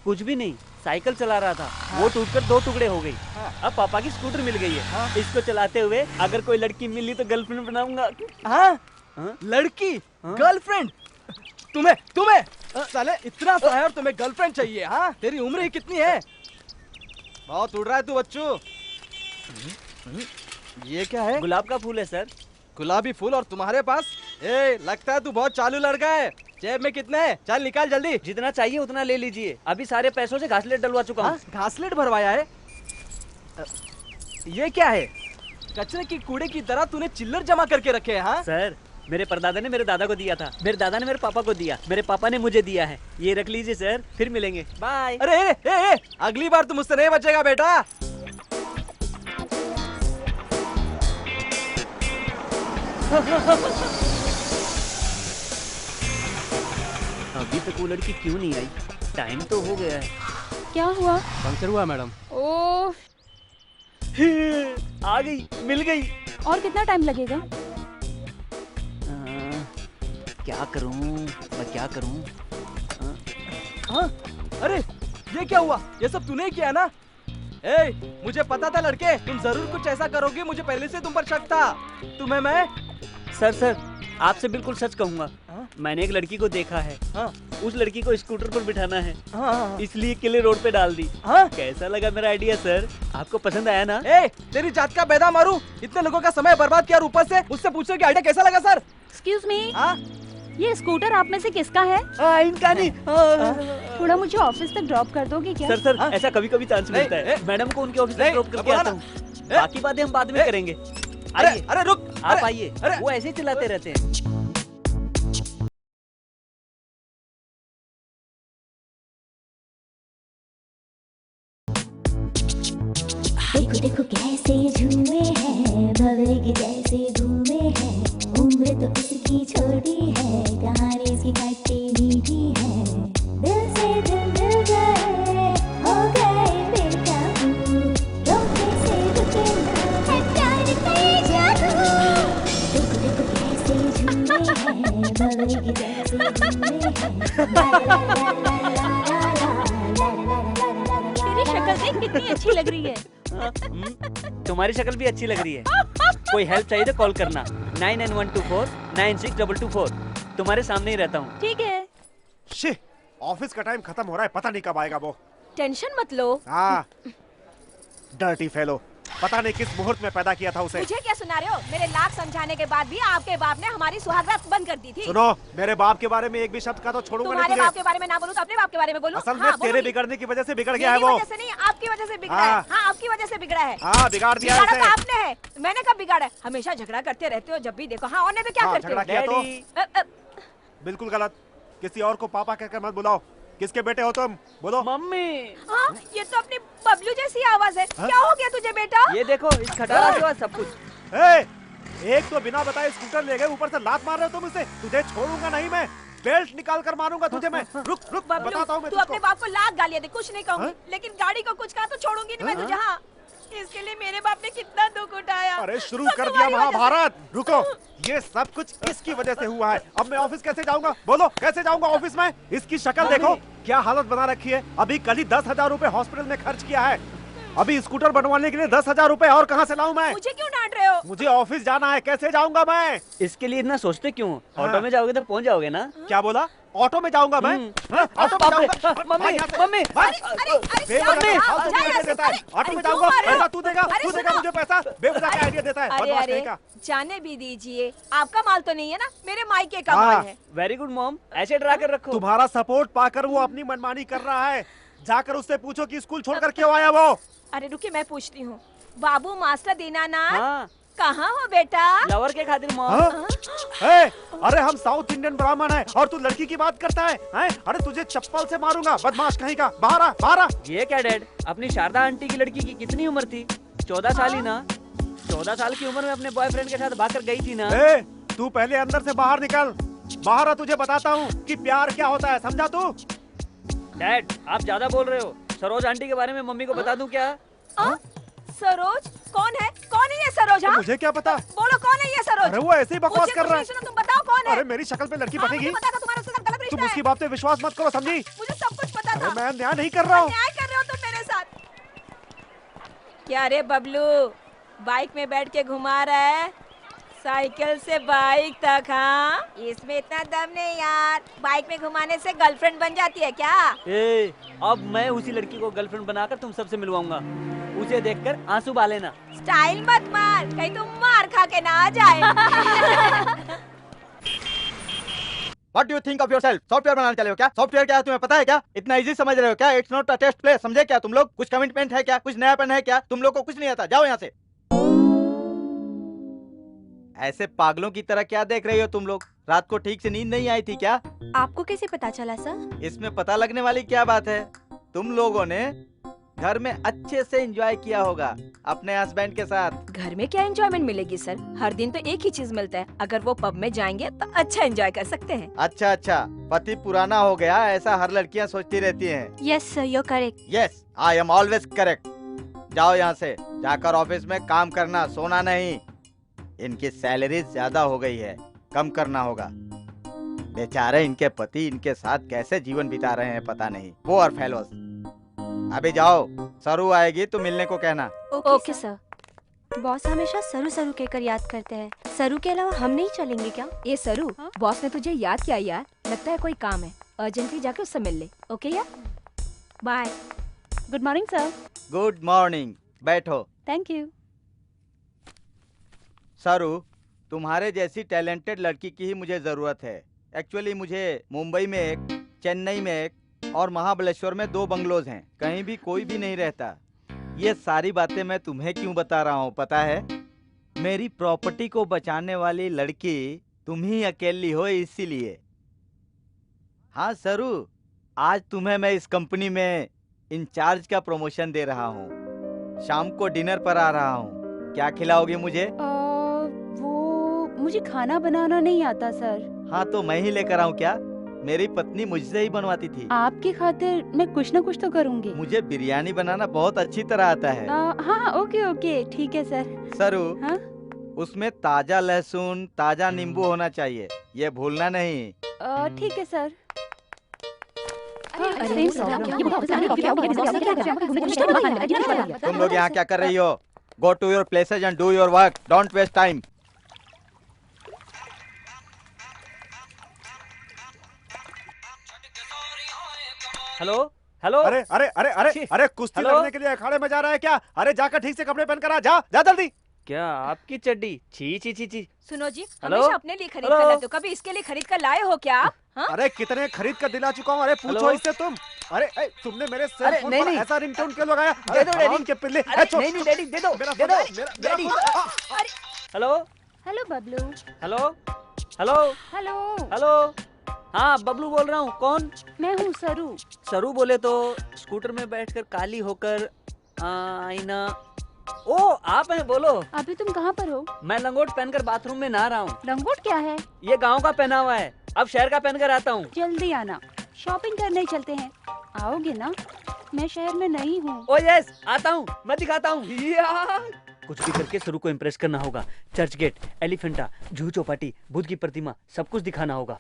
कुछ भी नहीं, साइकिल चला रहा था, वो टूटकर 2 टुकड़े हो गई। अब पापा की स्कूटर मिल गई है, इसको चलाते हुए अगर कोई लड़की मिली तो गर्लफ्रेंड बनाऊंगा। हाँ? हाँ? लड़की? गर्लफ्रेंड? तुम्हें साले इतना सा है और तुम्हें गर्लफ्रेंड चाहिए? हाँ? तेरी उम्र ही कितनी है? बहुत उड़ रहा है तू बच्चू। ये क्या है? गुलाब का फूल है सर। गुलाबी फूल और तुम्हारे पास? ए, लगता है तू बहुत चालू लड़का है। जेब में कितने हैं? चल निकाल जल्दी। जितना चाहिए उतना ले लीजिए, अभी सारे पैसों से घासलेट डलवा चुका हूँ। घासलेट भरवाया है? ये क्या है? कचरे की कूड़े की तरह तूने चिल्लर जमा करके रखे हैं? हाँ? सर, मेरे परदादा ने मेरे दादा को दिया था, मेरे दादा ने मेरे पापा को दिया, मेरे पापा ने मुझे दिया है। ये रख लीजिए सर, फिर मिलेंगे, बाय। अरे ए, अगली बार तू मुझसे नहीं बचेगा बेटा। अभी तक वो लड़की क्यों नहीं आई? टाइम तो हो गया है। क्या हुआ? पंक्चर हुआ मैडम। ओह, आ गई, मिल गई। और कितना टाइम लगेगा? क्या करूं, मैं क्या करूं? हाँ? अरे ये क्या हुआ? ये सब तूने ही किया ना? ए, मुझे पता था लड़के, तुम जरूर कुछ ऐसा करोगे। मुझे पहले से तुम पर शक था। तुम्हें मैं सर आपसे बिल्कुल सच कहूंगा। मैंने एक लड़की को देखा है। हाँ। उस लड़की को स्कूटर पर बिठाना है। हाँ। इसलिए किले रोड पे डाल दी। हाँ? कैसा लगा मेरा आइडिया सर? आपको पसंद आया ना? ए, तेरी जात का बेदा मारू। इतने लोगों का समय बर्बाद किया और ऊपर से मुझसे पूछो कि आइडिया कैसा लगा सर? एक्सक्यूज मी, हाँ? ये स्कूटर आप में से किसका है? इनका नहीं। थोड़ा मुझे ऑफिस तक ड्रॉप कर दोगे क्या? सर हाँ? ऐसा कभी कभी चांस मिलता है। मैडम को उनके ऑफिस तक नहीं, ड्रॉप करके बोला आता ना। हूँ। बाकी बातें हम बाद में करेंगे। अरे आइए, अरे रुक, आप आइए। अरे। वो ऐसे ही चिल्लाते रहते हैं। देखो देखो कैसे झूमे हैं, भंवरे के जैसे घूमे हैं। उम्र तो उसकी छोटी है, कहानी इसकी खट्टी मीठी है। दिल से दिल मिल गए, हो गए बेकाबू। रोकने से रुके ना है प्यार का ये जादू। देखो देखो कैसे झूमे हैं, भंवरे के जैसे घूमे हैं। ला ला ला ला ला ला ला ला ला ला। तेरी शक्ल देख कितनी अच्छी लग रही है। तुम्हारी शक्ल भी अच्छी लग रही है। कोई हेल्प चाहिए तो कॉल करना 9912496224। तुम्हारे सामने ही रहता हूँ। ठीक है। शी, ऑफिस का टाइम खत्म हो रहा है, पता नहीं कब आएगा वो। टेंशन मत लो। हाँ, डर्टी फेलो, पता नहीं किस मुहूर्त में पैदा किया था उसे। मुझे क्या सुना रहे हो? मेरे लाख समझाने के बाद भी आपके बाप ने हमारी सुहागरात बंद कर दी थी। सुनो, मेरे बाप के बारे में एक भी शब्द का तो छोड़ूंगा नहीं तुम्हारे तुझे। बाप के बारे में ना बोलूं तो अपने बाप के बारे में बोलूं? असल में हाँ, तेरे बोलूंगी। बिगड़ने की वजह से बिगड़ गया है मेरी वो। वजह से नहीं, आपकी वजह से बिगड़ा हाँ। है। हाँ, आपकी वजह से बिगड़ा है। हाँ, बिगाड़ दिया बिगाड़ा है तो उसे। आपने है, मैंने कब बिगाड़ा है? हमेशा झगड़ा करते रहते हो जब भी देखो। हाँ, और नहीं तो क्या हाँ, करते झगड़ा हो? किया तो डैडी। बिल्कुल गलत। किसी और को पापा कहकर मत बुलाओ। किसके बेटे हो तुम? बोलो। मम्मी, हाँ, ये तो अपनी बबलू जैसी आवाज है। हाँ? क्या हो गया तुझे बेटा? ये देखो, इस खटारा के बाद सब कुछ। एक तो बिना बताए स्कूटर ले गए, ऊपर से लात मार रहे हो तुम इसे। तुझे छोड़ूंगा नहीं मैं, बेल्ट निकाल कर मारूंगा तुझे मैं। रुक रुक, बबलू, बताता हूँ मैं तू अपने तुझको। बाप को लाख गालियां दे, कुछ नहीं कहूंगी, हाँ? लेकिन गाड़ी को कुछ कहा तो छोड़ूंगी नहीं मैं तुझे। हाँ, इसके लिए मेरे बाप ने कितना दुख उठाया। अरे शुरू सब कर दिया तुम्हारी वजह से। महाभारत। रुको, ये सब कुछ इसकी वजह से हुआ है। अब मैं ऑफिस कैसे जाऊंगा? बोलो, कैसे जाऊंगा ऑफिस में? इसकी शक्ल देखो, क्या हालत बना रखी है। अभी कल ही 10,000 रुपए हॉस्पिटल में खर्च किया है। अभी स्कूटर बनवाने के लिए 10,000 रुपए और कहाँ से लाऊं मैं? मुझे क्यों डांट रहे हो? मुझे ऑफिस जाना है, कैसे जाऊंगा मैं? इसके लिए इतना सोचते क्यों? हाँ। ऑटो में जाओगे तो पहुंच जाओगे ना। क्या बोला? ऑटो में जाऊंगा मैं? हाँ, ऑटो में जाऊंगा। मम्मी, भाई यहाँ से- मम्मी। भाई, अरे बेवजह अरे का फालतू जा आइडिया यहाँ से। देता है। अरे, ऑटो में क्यों जाऊंगा, मार रहे हो? पैसा तू देगा, अरे तू देगा सुनो। मुझे पैसा। बेवजह का आइडिया देता है, अरे बदमाश अरे, नहीं का। जाने भी दीजिए, आपका माल तो नहीं है ना, मेरे मायके का हाँ। माल है। वेरी गुड मॉम, ऐसे डरा कर रखो। तुम्हारा सपोर्ट पाकर वो अपनी मनमानी कर रहा है। जाकर उससे पूछो कि स्कूल छोड़कर क्यों आया वो। अरे रुकिए, मैं पूछती हूँ। बाबू मास्टर दीनानाथ, हाँ, कहाँ हो बेटा? लवर के खातिर मॉम। हाँ? ए, अरे हम साउथ इंडियन ब्राह्मण हैं और तू लड़की की बात करता है, हैं? अरे तुझे चप्पल से मारूंगा, बदमाश कहीं का। बाहर आ, बाहर आ। ये क्या डैड, अपनी शारदा आंटी की लड़की की कितनी उम्र थी? 14 साल ही ना। 14 साल की उम्र में अपने बॉयफ्रेंड के साथ भागकर गई थी ना। ए, तू पहले अंदर से बाहर निकल। बाहर आ, तुझे बताता हूँ कि प्यार क्या होता है, समझा तू? डैड, आप ज्यादा बोल रहे हो। सरोज आंटी के बारे में मम्मी को बता दूं क्या? सरोज? कौन है? कौन है ये सरोज? हाँ? मुझे क्या पता? बोलो कौन है ये सरोज? अरे वो ऐसे ही बकवास मुझे कर कुछ रहा नहीं है। सुना, तुम बताओ कौन है? अरे मेरी शक्ल पे लड़की हाँ, बनेगी। मुझे पता था तुम्हारा उसके साथ गलत तुम रिश्ता उसकी है। बात पे विश्वास मत करो, समझी? मुझे सब कुछ पता अरे था। मैं अन्याय नहीं कर रहा हूँ। अन्याय कर रहे हो तुम मेरे साथ। क्या रे बबलू, बाइक में बैठ के घुमा रहा है? साइकिल से बाइक तक? हाँ, इसमें इतना दम नहीं यार। बाइक में घुमाने से गर्लफ्रेंड बन जाती है क्या? ए, अब मैं उसी लड़की को गर्लफ्रेंड बनाकर तुम सबसे मिलवाऊंगा। उसे देखकर आंसू बहा लेना। स्टाइल मत मार, कहीं तुम मार खा के ना आ जाए। What do you think of yourself? Software बनाने चले हो क्या? सॉफ्टवेयर क्या है तुम्हें पता है क्या? इतना इजी समझ रहे हो क्या? It's not a test play, समझे क्या तुम लोग? कुछ कमिटमेंट है क्या? कुछ नयापन है क्या? तुम लोग को कुछ नहीं आता, जाओ यहाँ से। ऐसे पागलों की तरह क्या देख रही हो तुम लोग? रात को ठीक से नींद नहीं आई थी क्या? आपको कैसे पता चला सर? इसमें पता लगने वाली क्या बात है? तुम लोगों ने घर में अच्छे से एंजॉय किया होगा अपने हस्बैंड के साथ। घर में क्या एंजॉयमेंट मिलेगी सर, हर दिन तो एक ही चीज मिलता है। अगर वो पब में जाएंगे तो अच्छा एंजॉय कर सकते हैं। अच्छा अच्छा, पति पुराना हो गया ऐसा हर लड़कियां सोचती रहती हैं। Yes sir, you correct. Yes, I am always correct. जाओ यहाँ से, जाकर ऑफिस में काम करना, सोना नहीं। इनकी सैलरी ज्यादा हो गई है, कम करना होगा। बेचारे इनके पति इनके साथ कैसे जीवन बिता रहे हैं पता नहीं। वो और फेलोस। अभी जाओ, सरू आएगी तो मिलने को कहना। Okay sir. बॉस हमेशा सरू सरू कहकर याद करते हैं। सरू के अलावा हम नहीं चलेंगे क्या? ये सरू, बॉस ने तुझे याद किया यार, लगता है कोई काम है, अर्जेंटली जाके उससे मिल ले। ओके यार, bye. Good morning sir. Good morning, बैठो। Thank you. सरू, तुम्हारे जैसी टैलेंटेड लड़की की ही मुझे जरूरत है। एक्चुअली मुझे मुंबई में एक, चेन्नई में एक और महाबलेश्वर में 2 बंगलोज हैं। कहीं भी कोई भी नहीं रहता। ये सारी बातें मैं तुम्हें क्यों बता रहा हूँ पता है? मेरी प्रॉपर्टी को बचाने वाली लड़की तुम ही अकेली हो, इसीलिए। हाँ सरू, आज तुम्हें मैं इस कंपनी में इंचार्ज का प्रमोशन दे रहा हूँ। शाम को डिनर पर आ रहा हूँ, क्या खिलाओगे मुझे? मुझे खाना बनाना नहीं आता सर। हाँ तो मैं ही लेकर आऊँ क्या? मेरी पत्नी मुझसे ही बनवाती थी। आपकी खातिर मैं कुछ न कुछ तो करूँगी। मुझे बिरयानी बनाना बहुत अच्छी तरह आता है। हाँ ओके ओके, ठीक है सर। सरू, हाँ? उसमें ताजा लहसुन, ताजा नींबू होना चाहिए, ये भूलना नहीं। ठीक है सर। तुम लोग यहाँ क्या कर रही हो? Go to your places and do your work, don't waste time. Hello hello. अरे अरे अरे अरे अरे, कुश्ती लड़ने के लिए अखाड़े में जा रहा है क्या? अरे जाकर ठीक से कपड़े पहन कर आ, जा जा जल्दी। क्या आपकी चड्डी? छी छी छी छी। सुनो जी, हेलो? हमेशा अपने लिए खरीद कर लाते हो, कभी इसके लिए खरीद कर लाए हो क्या आप? हाँ? अरे कितने खरीद कर दिला चुका हूँ। अरे पूछो इससे तुम। अरे तुमने मेरे सेल फोन पर ऐसा रिंगटोन क्यों लगाया? दे दो डैडी के पिल्ले। नहीं नहीं डैडी, दे दो दे दो daddy. Hello hello Bablu. Hello hello hello. Hello. हाँ बबलू बोल रहा हूँ। कौन? मैं हूँ सरू। सरू बोले तो स्कूटर में बैठकर काली होकर आईना। ओ आप हैं, बोलो। अभी तुम कहाँ पर हो? मैं लंगोट पहनकर बाथरूम में नहा रहा हूँ। लंगोट क्या है? ये गांव का पहना हुआ है, अब शहर का पहनकर आता हूँ। जल्दी आना, शॉपिंग करने चलते हैं। आओगे ना? मैं शहर में नहीं हूँ। ओ यस, आता हूँ, मैं दिखाता हूँ। कुछ भी करके सरू को इम्प्रेस करना होगा। चर्च गेट, एलिफेंटा, जूहू चौपाटी, बुद्ध की प्रतिमा, सब कुछ दिखाना होगा।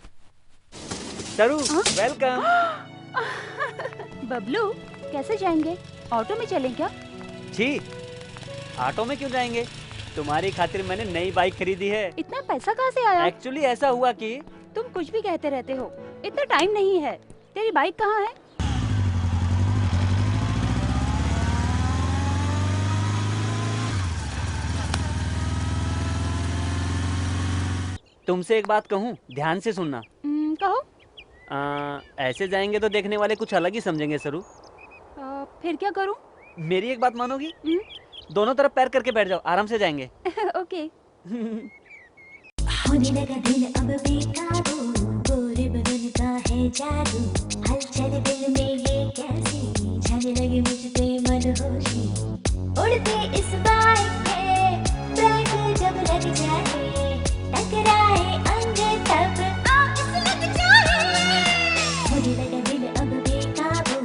सरू वेलकम। बबलू कैसे जाएंगे? ऑटो में चलें क्या? जी, ऑटो में क्यों जाएंगे? तुम्हारी खातिर मैंने नई बाइक खरीदी है। इतना पैसा कहाँ से आया? एक्चुअली ऐसा हुआ कि तुम कुछ भी कहते रहते हो, इतना टाइम नहीं है। तेरी बाइक कहाँ है? तुमसे एक बात कहूँ, ध्यान से सुनना। कहो। ऐसे जाएंगे तो देखने वाले कुछ अलग ही समझेंगे सरू। फिर क्या करूँ? मेरी एक बात मानोगी? दोनों तरफ पैर करके बैठ जाओ, आराम से जाएंगे। ओके। होने लगा दिल अब बेकाबू, गोरे बदन का है जादू, हलचल दिल में ये कैसी, छाने लगी मुझ पे मनहोशी, उड़ते इस बाइक पे ब्रेक जब लग जाए, टकराए अंग तब आग लग जाए। होने लगा दिल अब बेकाबू,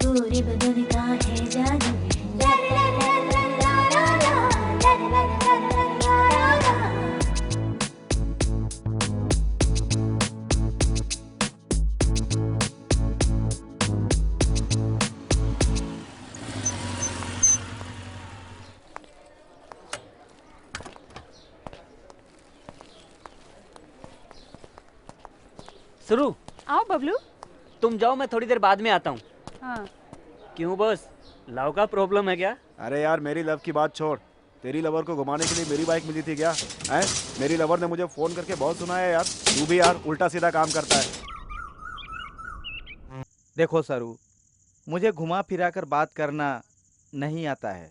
गोरे बदन का है जादू, ला ला ला ला ला ला ला ला ला ला ला। सरू। आओ बबलू। तुम जाओ, मैं थोड़ी देर बाद में आता हूँ। हाँ। क्यों बॉस, लव का प्रॉब्लम है क्या? अरे यार मेरी लव की बात छोड़, तेरी लवर को घुमाने के लिए मेरी बाइक मिली थी क्या? हैं? मेरी लवर ने मुझे फोन करके बहुत सुनाया यार। तू भी यार उल्टा सीधा काम करता है। देखो सरू, मुझे घुमा फिरा कर बात करना नहीं आता है।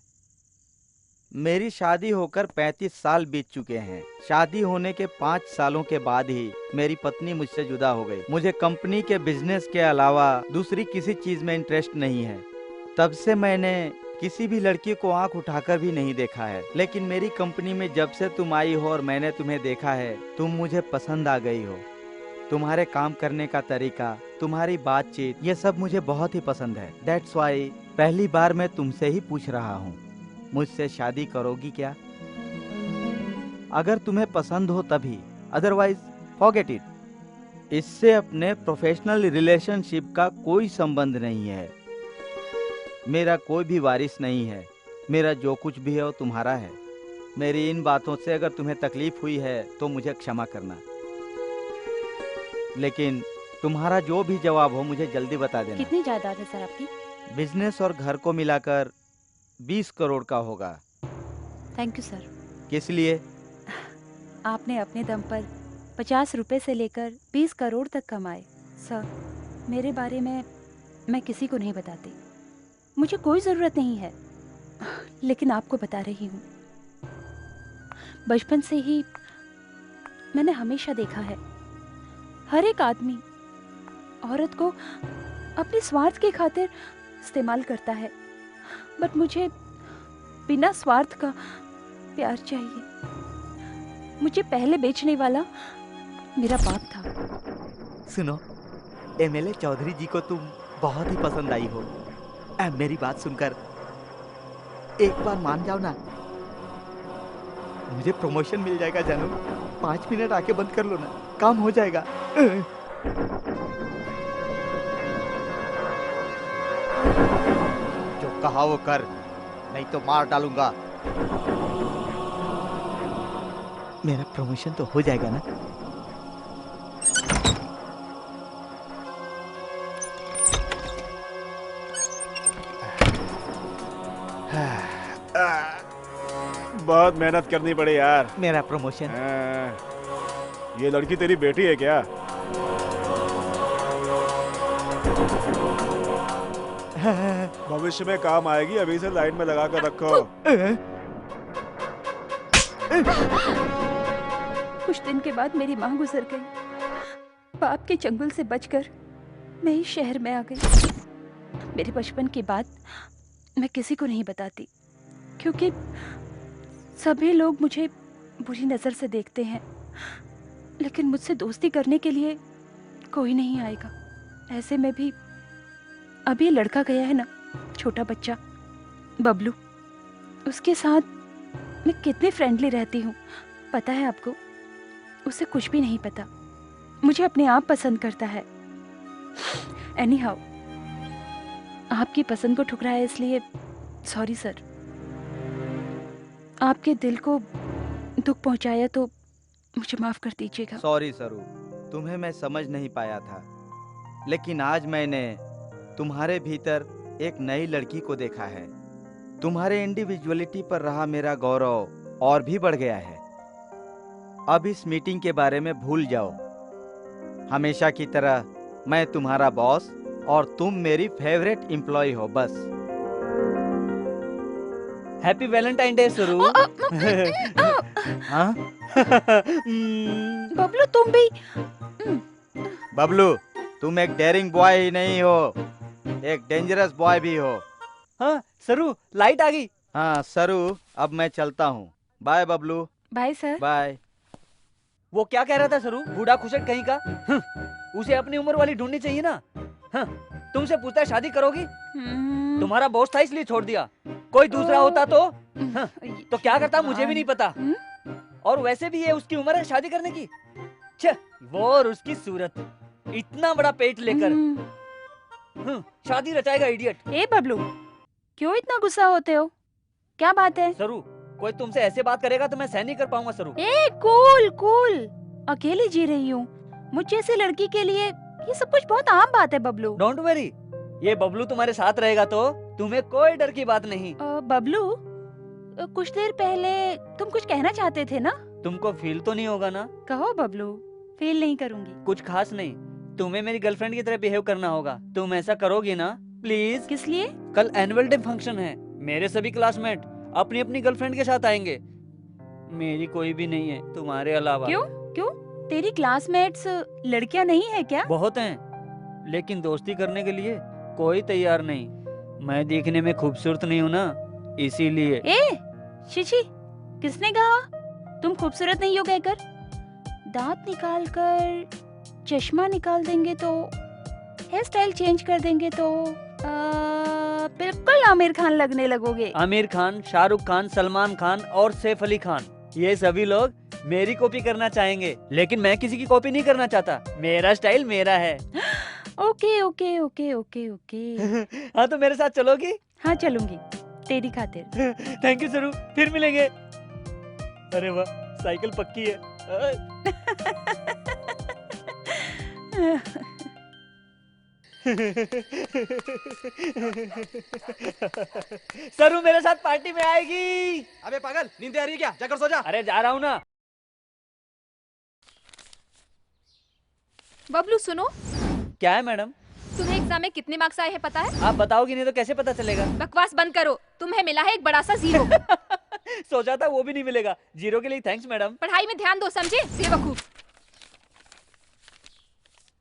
मेरी शादी होकर 35 साल बीत चुके हैं। शादी होने के 5 सालों के बाद ही मेरी पत्नी मुझसे जुदा हो गई। मुझे कंपनी के बिजनेस के अलावा दूसरी किसी चीज में इंटरेस्ट नहीं है। तब से मैंने किसी भी लड़की को आंख उठाकर भी नहीं देखा है, लेकिन मेरी कंपनी में जब से तुम आई हो और मैंने तुम्हें देखा है, तुम मुझे पसंद आ गई हो। तुम्हारे काम करने का तरीका, तुम्हारी बातचीत, ये सब मुझे बहुत ही पसंद है। दैट्स वाई पहली बार मैं तुमसे ही पूछ रहा हूँ, मुझसे शादी करोगी क्या? अगर तुम्हें पसंद हो तभी, अदरवाइज फॉरगेट इट। इससे अपने प्रोफेशनल रिलेशनशिप का कोई संबंध नहीं है। मेरा कोई भी वारिस नहीं है। मेरा जो कुछ भी है वो तुम्हारा है। मेरी इन बातों से अगर तुम्हें तकलीफ हुई है तो मुझे क्षमा करना, लेकिन तुम्हारा जो भी जवाब हो मुझे जल्दी बता देना। कितनी जायदाद है सर आपकी? बिजनेस और घर को मिलाकर 20 करोड़ का होगा। Thank you sir. किस लिए? आपने अपने दम पर 50 रुपए से लेकर 20 करोड़ तक कमाए। सर, मेरे बारे में मैं किसी को नहीं बताती, मुझे कोई ज़रूरत नहीं है, लेकिन आपको बता रही हूँ। बचपन से ही मैंने हमेशा देखा है, हर एक आदमी औरत को अपने स्वार्थ की खातिर इस्तेमाल करता है, बट मुझे बिना स्वार्थ का प्यार चाहिए। मुझे पहले बेचने वाला मेरा बाप था। सुनो, एमएलए चौधरी जी को तुम बहुत ही पसंद आई हो। मेरी बात सुनकर एक बार मान जाओ ना, मुझे प्रमोशन मिल जाएगा जानू। 5 मिनट आके बंद कर लो ना, काम हो जाएगा। जो कहा वो कर, नहीं तो मार डालूंगा। मेरा प्रमोशन तो हो जाएगा ना? बहुत मेहनत करनी पड़ी यार। मेरा प्रमोशन। ये लड़की तेरी बेटी है क्या? भविष्य में काम आएगी, अभी से लाइन में लगा कर रखो। कुछ दिन के बाद मेरी माँ गुजर गई। बाप के चंगुल से बचकर मैं इस शहर में आ गई। मेरे बचपन की बात मैं किसी को नहीं बताती, क्योंकि सभी लोग मुझे बुरी नज़र से देखते हैं, लेकिन मुझसे दोस्ती करने के लिए कोई नहीं आएगा। ऐसे में भी अभी लड़का गया है ना, छोटा बच्चा बबलू, उसके साथ मैं कितनी फ्रेंडली रहती हूँ पता है आपको? उसे कुछ भी नहीं पता, मुझे अपने आप पसंद करता है। एनीहाउ, आपकी पसंद को ठुकराया इसलिए सॉरी सर। आपके दिल को दुख पहुंचाया तो मुझे माफ कर दीजिएगा। सॉरी सरू, तुम्हें मैं समझ नहीं पाया था, लेकिन आज मैंने तुम्हारे भीतर एक नई लड़की को देखा है। तुम्हारे इंडिविजुअलिटी पर रहा मेरा गौरव और भी बढ़ गया है। अब इस मीटिंग के बारे में भूल जाओ। हमेशा की तरह मैं तुम्हारा बॉस और तुम मेरी फेवरेट एम्प्लॉय हो, बस। हैप्पी वैलेंटाइन डे सरू। हाँ? बबलू तुम भी। बबलू, तुम एक डेयरिंग बॉय ही नहीं हो, एक डेंजरस बॉय भी हो। हाँ सरू, लाइट आ गई। हाँ सरू, अब मैं चलता हूँ। Bye Bablu. Bye sir. Bye. वो क्या कह रहा था सरू, बूढ़ा खुशट कहीं का? उसे अपनी उम्र वाली ढूंढनी चाहिए ना। तुमसे पूछता है शादी करोगी? तुम्हारा बॉस था इसलिए छोड़ दिया, कोई दूसरा होता तो क्या करता मुझे भी नहीं पता। और वैसे भी ये उसकी उम्र है शादी करने की। वो और उसकी सूरत, इतना बड़ा पेट लेकर शादी रचाएगा इडियट। ए बबलू, क्यों इतना गुस्सा होते हो? क्या बात है? सरू, कोई तुमसे ऐसे बात करेगा तो मैं सहन नहीं कर पाऊंगा सरू। ए कूल कूल, अकेली जी रही हूँ। मुझ जैसी लड़की के लिए ये सब कुछ बहुत आम बात है बबलू। डोंट वरी, ये बबलू तुम्हारे साथ रहेगा तो तुम्हें कोई डर की बात नहीं। बबलू, कुछ देर पहले तुम कुछ कहना चाहते थे ना? तुमको फील तो नहीं होगा ना? कहो बबलू, फील नहीं करूंगी। कुछ खास नहीं, तुम्हें मेरी गर्लफ्रेंड की तरह बिहेव करना होगा। तुम ऐसा करोगी ना प्लीज? किस लिए? कल एनुअल डे फंक्शन है, मेरे सभी क्लासमेट अपनी अपनी गर्लफ्रेंड के साथ आएंगे। मेरी कोई भी नहीं है तुम्हारे अलावा। क्यों क्यों? तेरी क्लासमेट्स लड़कियां नहीं है क्या? बहुत हैं, लेकिन दोस्ती करने के लिए कोई तैयार नहीं। मैं देखने में खूबसूरत नहीं हूँ ना, इसीलिए। ए शिशी, किसने कहा तुम खूबसूरत नहीं हो कहकर? दांत निकाल कर चश्मा निकाल देंगे तो, हेयर स्टाइल चेंज कर देंगे तो बिल्कुल आमिर खान लगने लगोगे। आमिर खान, शाहरुख खान, सलमान खान और सैफ अली खान, ये सभी लोग मेरी कॉपी करना चाहेंगे, लेकिन मैं किसी की कॉपी नहीं करना चाहता। मेरा स्टाइल मेरा है। Okay okay okay okay okay. हाँ तो मेरे साथ चलोगी? हाँ चलूंगी, तेरी खातिर। थैंक यू सरू, फिर मिलेंगे। अरे वाह, साइकिल पक्की है। सरू मेरे साथ पार्टी में आएगी। अबे पागल, नींद आ रही है क्या? जाकर सो जा। अरे जा रहा हूँ ना। बबलू सुनो, क्या है मैडम? तुम्हें एग्जाम में कितने मार्क्स आए हैं पता है? आप बताओगी नहीं तो कैसे पता चलेगा? बकवास बंद करो, तुम्हें मिला है एक बड़ा सा 0। सोचा था वो भी नहीं मिलेगा। 0 के लिए थैंक्स मैडम। पढ़ाई में ध्यान दो, समझे बेवकूफ।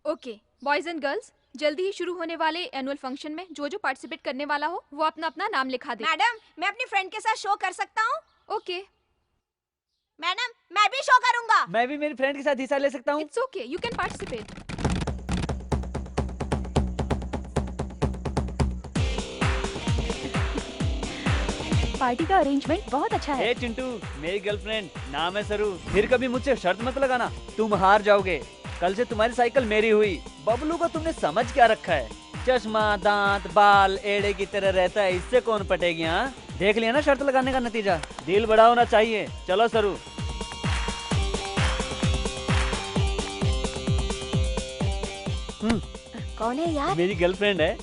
ओके बॉयज एंड गर्ल्स, जल्दी ही शुरू होने वाले एनुअल फंक्शन में जो जो पार्टिसिपेट करने वाला हो वो अपना अपना नाम लिखा दे। मैडम, मैं अपनी फ्रेंड के साथ शो कर सकता हूँ? ओके मैडम, मैं भी शो करूंगा। मैं भी मेरी फ्रेंड के साथ हिस्सा ले सकता हूँ? It's okay, you can participate. Party का अरेंजमेंट बहुत अच्छा है। हे चिंटू, मेरी गर्लफ्रेंड, नाम है सरू। फिर कभी मुझसे शर्त मत लगाना, तुम हार जाओगे। कल से तुम्हारी साइकिल मेरी हुई। बबलू को तुमने समझ क्या रखा है? चश्मा, दांत, बाल एड़े की तरह रहता है, इससे कौन पटेगी? हाँ देख लिया ना शर्त लगाने का नतीजा। दिल बड़ा होना चाहिए। चलो सरू। कौन है यार? मेरी गर्लफ्रेंड है।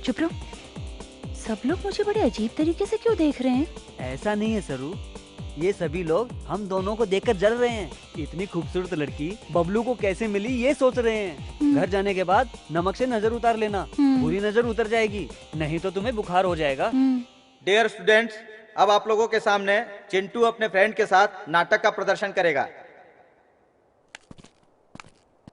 चुप रहो, सब लोग मुझे बड़े अजीब तरीके से क्यों देख रहे हैं? ऐसा नहीं है सरू, ये सभी लोग हम दोनों को देखकर जल रहे हैं। इतनी खूबसूरत लड़की बबलू को कैसे मिली ये सोच रहे हैं। घर जाने के बाद नमक से नजर उतार लेना, बुरी नजर उतर जाएगी, नहीं तो तुम्हें बुखार हो जाएगा। डियर स्टूडेंट्स, अब आप लोगों के सामने चिंटू अपने फ्रेंड के साथ नाटक का प्रदर्शन करेगा।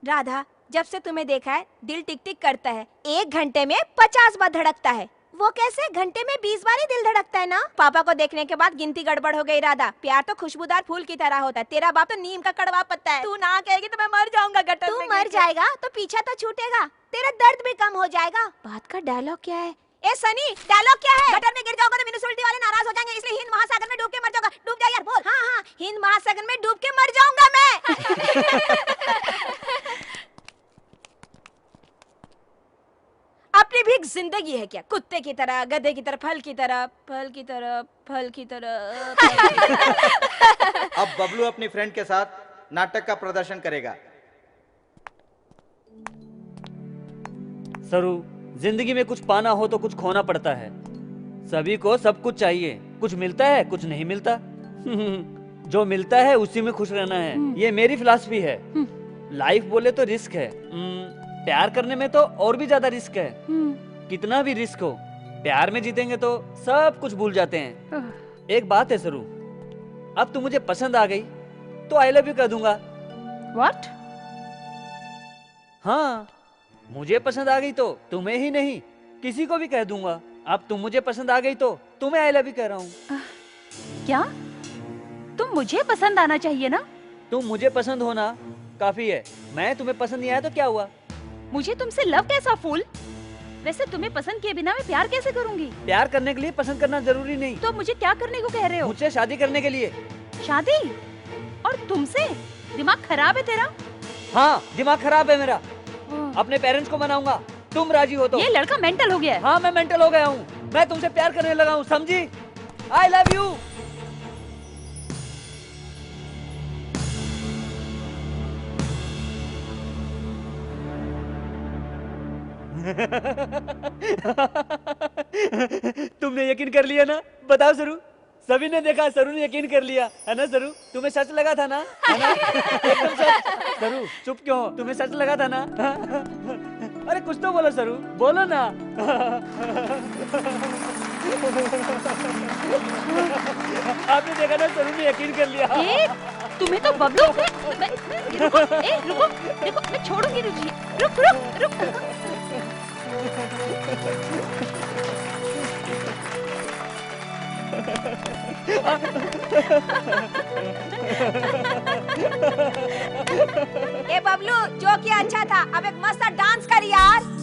राधा, जब से तुम्हें देखा है दिल टिक टिक करता है। 1 घंटे में 50 बार धड़कता है। वो कैसे? घंटे में 20 बार ही दिल धड़कता है ना? पापा को देखने के बाद गिनती गड़बड़ हो गई। राधा, प्यार तो खुशबूदार फूल की तरह होता है। तेरा बाप तो नीम का कड़वा पत्ता है। तू ना कहेगी तो मैं मर जाऊंगा गटर में। तू मर जाएगा तो पीछा तो छूटेगा, तेरा दर्द भी कम हो जाएगा। बात का डायलॉग क्या है? ए सनी, डायलॉग क्या है? गटर में गिर जाओगा तो म्युनिसिपैलिटी वाले नाराज हो जाएंगे, इसलिए हिंद महासागर में डूब के मर जाऊंगा। डूब जा यार, बोल। हाँ हाँ, हिंद महासागर में डूब के मर जाऊंगा मैं। अपनी भी एक जिंदगी है क्या? कुत्ते की तरह, गधे की तरह, फल की तरह, फल की तरह, फल की तरह। अब बबलू अपनी फ्रेंड के साथ नाटक का प्रदर्शन करेगा। सरू, जिंदगी में कुछ पाना हो तो कुछ खोना पड़ता है। सभी को सब कुछ चाहिए, कुछ मिलता है कुछ नहीं मिलता। जो मिलता है उसी में खुश रहना है, ये मेरी फिलॉसफी है। लाइफ बोले तो रिस्क है, प्यार करने में तो और भी ज्यादा रिस्क है। कितना भी रिस्क हो, प्यार में जीतेंगे तो सब कुछ भूल जाते हैं। एक बात है सरू, अब तू मुझे पसंद आ गई तो आई लव यू कह दूंगा। What? हाँ, मुझे पसंद आ गई तो तुम्हें ही नहीं किसी को भी कह दूंगा। अब तुम मुझे पसंद आ गई तो तुम्हें आई लव यू कह रहा हूँ। क्या? तुम मुझे पसंद आना चाहिए ना? तुम मुझे पसंद होना काफी है, मैं तुम्हें पसंद नहीं आया तो क्या हुआ? मुझे तुमसे लव कैसा फूल? वैसे तुम्हें पसंद किए बिना मैं प्यार कैसे करूंगी? प्यार करने के लिए पसंद करना जरूरी नहीं। तो मुझे क्या करने को कह रहे हो? मुझसे शादी करने के लिए। शादी? और तुमसे? दिमाग खराब है तेरा? हाँ, दिमाग खराब है मेरा। अपने पेरेंट्स को मनाऊंगा, तुम राजी हो तो। ये लड़का मेंटल हो गया है। हाँ, मैं मेंटल हो गया हूँ। मैं तुमसे प्यार करने लगा हूँ, समझी? आई लव यू। तुमने यकीन कर लिया ना? बताओ सरू, सभी ने देखा, सरू ने यकीन कर लिया है ना? सरू, तुम्हें सच लगा था ना? है ना? एकदम सच। सरू चुप क्यों हो? तुम्हें सच लगा था ना? अरे कुछ तो बोलो सरू, बोलो ना। आपने देखा ना, सरू ने यकीन कर लिया। तुम्हें तो बबलू रुको, रुको, देखो मैं छोड़ूंगी। रुक रुक रुक। ए बबलू, जो किया अच्छा था, अब एक मस्त डांस कर यार।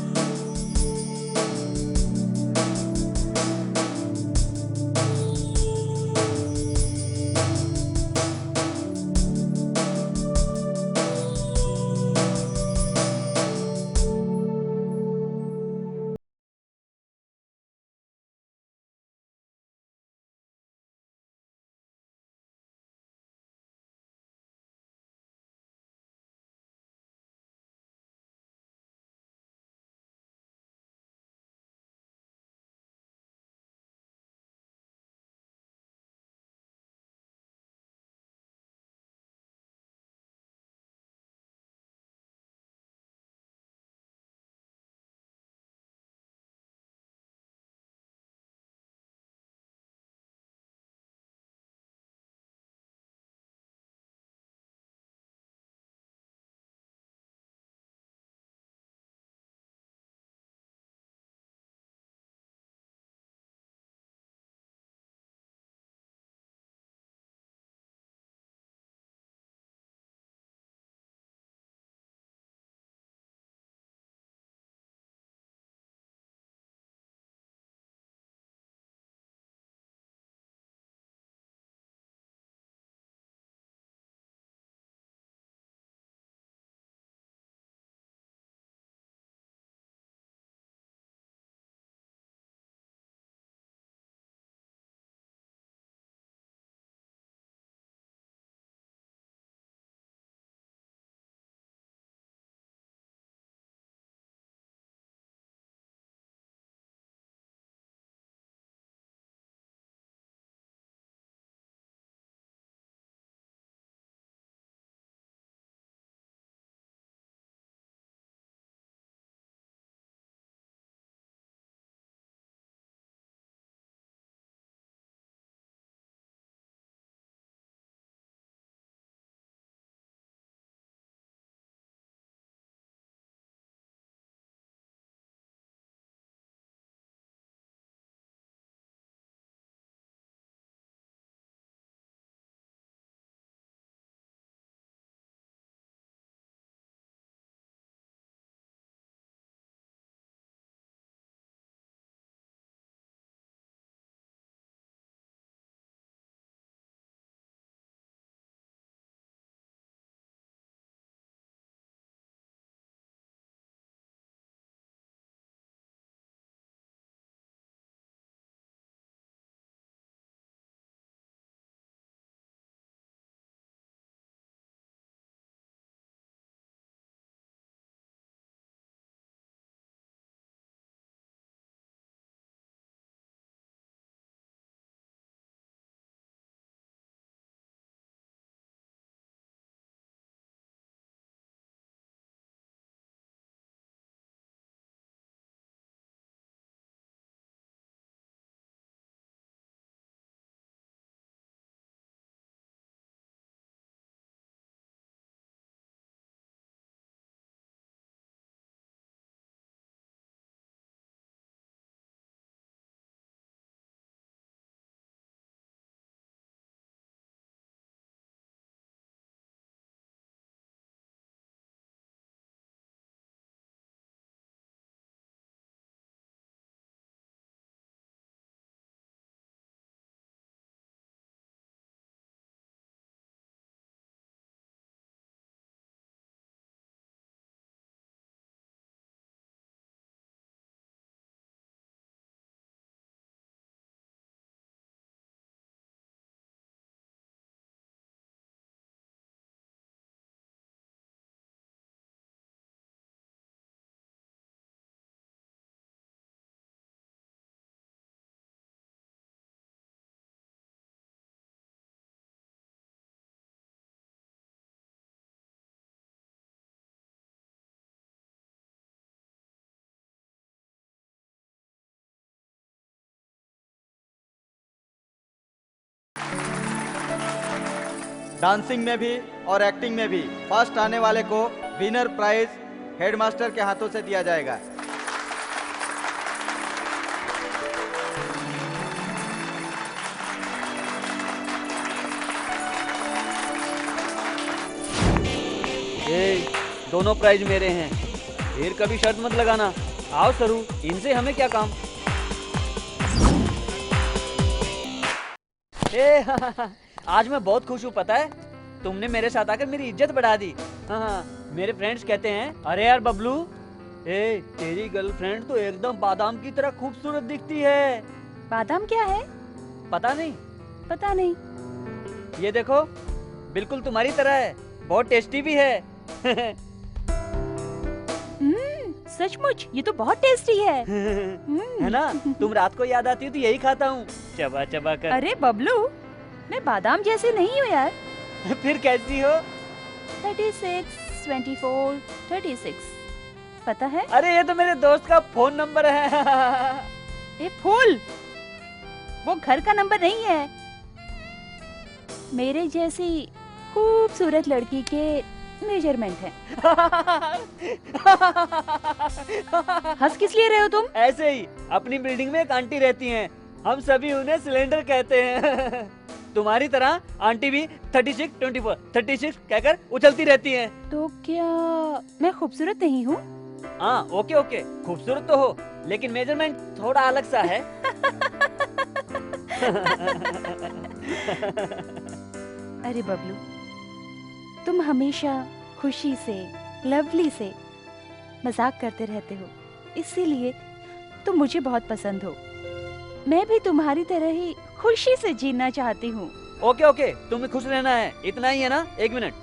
डांसिंग में भी और एक्टिंग में भी फर्स्ट आने वाले को विनर प्राइज हेडमास्टर के हाथों से दिया जाएगा। दोनों प्राइज मेरे हैं। फिर कभी शर्त मत लगाना। आओ सरू, इनसे हमें क्या काम। आज मैं बहुत खुश हूँ, पता है? तुमने मेरे साथ आकर मेरी इज्जत बढ़ा दी। हाँ, मेरे फ्रेंड्स कहते हैं, अरे यार बबलू, तेरी गर्लफ्रेंड तो एकदम बादाम की तरह खूबसूरत दिखती है। बादाम क्या है? पता नहीं। पता नहीं। ये देखो, बिल्कुल तुम्हारी तरह है, बहुत टेस्टी भी है। सचमुच ये तो बहुत टेस्टी है। है ना? तुम रात को याद आती हो तो यही खाता हूँ, चबा चबा कर। अरे बबलू, मैं बादाम जैसी नहीं हूँ यार। फिर कैसी हो? 36, 24, 36, पता है? अरे ये तो मेरे दोस्त का फोन नंबर है। ये फूल, वो घर का नंबर नहीं है। मेरे जैसी खूबसूरत लड़की के मेजरमेंट है। हंस किस लिए रहे हो तुम? ऐसे ही, अपनी बिल्डिंग में एक आंटी रहती हैं, हम सभी उन्हें सिलेंडर कहते हैं। तुम्हारी तरह आंटी भी 36, 24, 36 कहकर उछलती रहती हैं। तो क्या मैं खूबसूरत नहीं हूँ? हाँ, ओके ओके, खूबसूरत तो हो, लेकिन मेजरमेंट थोड़ा अलग सा है। अरे बबलू, तुम हमेशा खुशी से, लवली से मजाक करते रहते हो, इसीलिए तुम मुझे बहुत पसंद हो। मैं भी तुम्हारी तरह ही खुशी से जीना चाहती हूँ। ओके ओके, तुम्हें खुश रहना है, इतना ही है ना? 1 मिनट,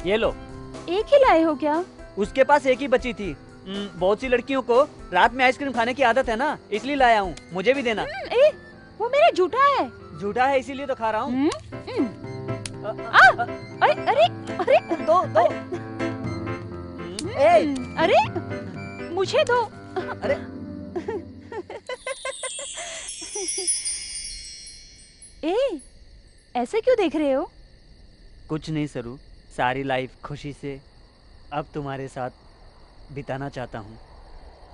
ये लो। एक ही लाए हो क्या? उसके पास एक ही बची थी। बहुत सी लड़कियों को रात में आइसक्रीम खाने की आदत है ना, इसलिए लाया हूँ, मुझे भी देना। वो मेरा जूठा है। झूठा है इसीलिए तो खा रहा हूँ। अरे अरे अरे, दो दो। अरे मुझे दो। अरे ऐसे क्यों देख रहे हो? कुछ नहीं सरू, सारी लाइफ खुशी से अब तुम्हारे साथ बिताना चाहता हूँ,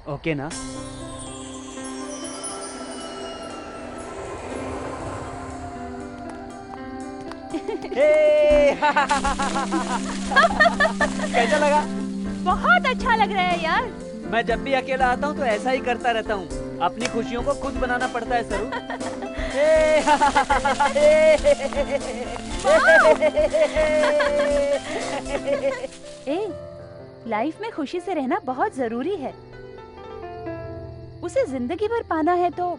ओके ना? कैसा लगा? बहुत अच्छा लग रहा है यार। मैं जब भी अकेला आता हूँ तो ऐसा ही करता रहता हूँ, अपनी खुशियों को खुद बनाना पड़ता है सरू। लाइफ में खुशी से रहना बहुत जरूरी है। उसे जिंदगी भर पाना है तो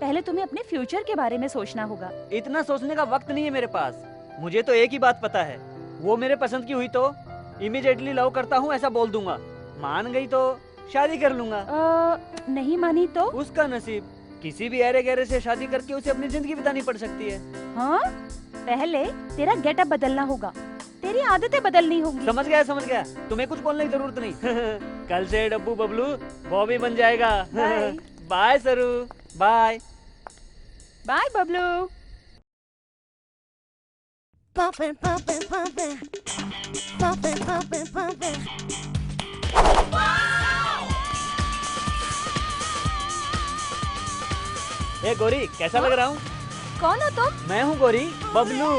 पहले तुम्हें अपने फ्यूचर के बारे में सोचना होगा। इतना सोचने का वक्त नहीं है मेरे पास। मुझे तो एक ही बात पता है, वो मेरे पसंद की हुई तो इमीडिएटली लव करता हूँ ऐसा बोल दूंगा, मान गई तो शादी कर लूंगा। नहीं मानी तो उसका नसीब। किसी भी अरे गहरे से शादी करके उसे अपनी जिंदगी बितानी पड़ सकती है। हाँ, पहले तेरा गेटअप बदलना होगा, तेरी आदतें बदलनी होंगी। समझ गया समझ गया, तुम्हें कुछ बोलने की जरूरत नहीं। कल से डब्बू बबलू बॉबी बन जाएगा। Bye Saru, bye bye Bablu. Pumping, pumping, pumping, pumping, pumping, pumping. ए गोरी, कैसा लग रहा हूँ? कौन हो तुम? मैं हूँ गोरी, बबलू।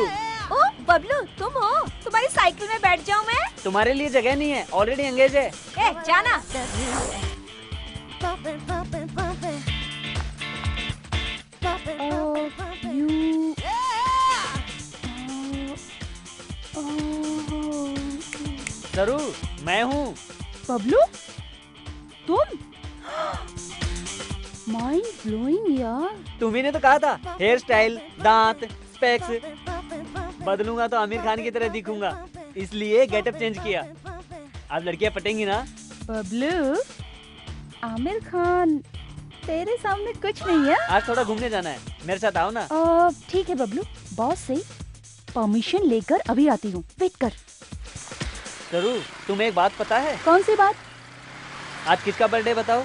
ओ बबलू, तुम हो? तुम्हारी साइकिल में बैठ जाऊँ मैं? तुम्हारे लिए जगह नहीं है, ऑलरेडी एंगेज है। ए जाना। Pumping, pumping, pumping. Pumping, pumping, pumping. सरू, मैं हूँ। बबलू, तुम? माइंड ब्लोइंग यार। तुम्ही ने तो कहा था हेयर स्टाइल, दांत, स्पेक्स बदलूंगा तो आमिर खान की तरह दिखूंगा, इसलिए गेटअप चेंज किया। अब लड़कियां पटेंगी ना? बबलू, आमिर खान तेरे सामने कुछ नहीं है। आज थोड़ा घूमने जाना है, मेरे साथ आओ ना। ठीक है बबलू, बॉस से परमिशन लेकर अभी आती हूँ, वेट कर। सरू, तुम्हें एक बात पता है? कौन सी बात? आज किसका बर्थडे बताओ?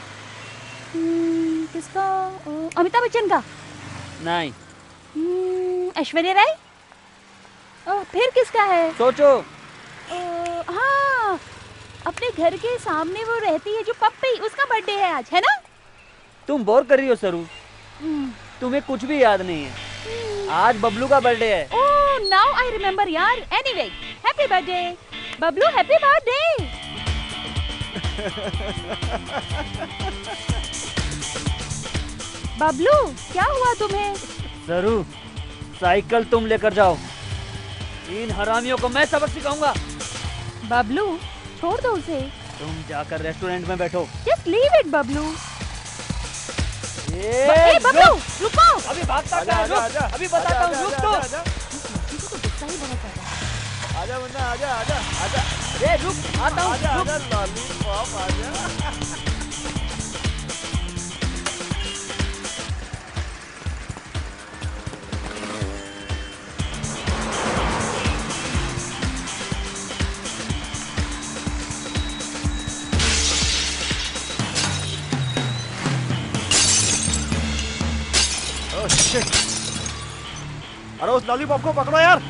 किसका? अमिताभ बच्चन का? नहीं। ऐश्वर्या राय? फिर किसका है? सोचो। हाँ, अपने घर के सामने वो रहती है जो पप्पी, उसका बर्थडे है आज, है ना? तुम बोर कर रही हो सरू, तुम्हें कुछ भी याद नहीं है। आज बबलू का बर्थडे है। ओह, नाउ आई रिमेम्बर यार। Anyway, happy birthday Bablu, happy birthday. Bablu क्या हुआ तुम्हें? जरूर, साइकिल तुम लेकर जाओ, इन हरामियों को मैं सबक सिखाऊंगा। बबलू छोड़ दो उसे। तुम जाकर रेस्टोरेंट में बैठो। Just leave it Bablu. ए, बबलू रुको। अभी भागता क्या है? रुक, अभी बताता हूँ, रुक तो। आजा वरना आजा आजा आजा। ए रुक, आता हूँ, आजा रुक। आजा लॉलीपॉप आजा। अरे उस लॉलीपॉप को पकड़ो यार।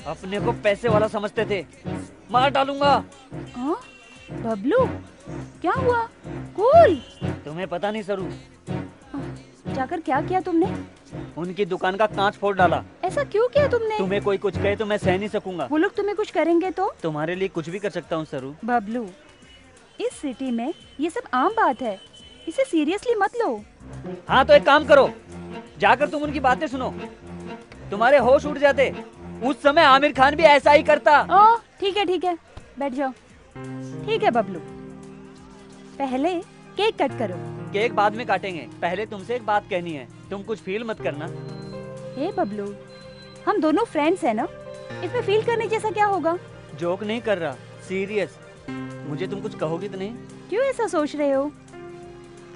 अपने को पैसे वाला समझते थे, मार डालूंगा। हाँ? बबलू क्या हुआ? कूल। तुम्हें पता नहीं सरू, जाकर क्या किया तुमने? उनकी दुकान का कांच फोड़ डाला। ऐसा क्यों किया तुमने? तुम्हें कोई कुछ कहे तो मैं सह नहीं सकूंगा। वो लोग तुम्हें कुछ करेंगे तो? तुम्हारे लिए कुछ भी कर सकता हूँ सरू। बबलू इस सिटी में ये सब आम बात है, इसे सीरियसली मत लो। हाँ तो एक काम करो, जाकर तुम उनकी बातें सुनो, तुम्हारे होश उड़ जाते। उस समय आमिर खान भी ऐसा ही करता। ओह ठीक है, बैठ जाओ। ठीक है बबलू, पहले केक कट करो। केक बाद में काटेंगे, पहले तुमसे एक बात कहनी है, तुम कुछ फील मत करना। हे बबलू, हम दोनों फ्रेंड्स हैं ना, इसमें फील करने जैसा क्या होगा? जोक नहीं कर रहा, सीरियस। मुझे तुम कुछ कहोगी तो नहीं? क्यों ऐसा सोच रहे हो?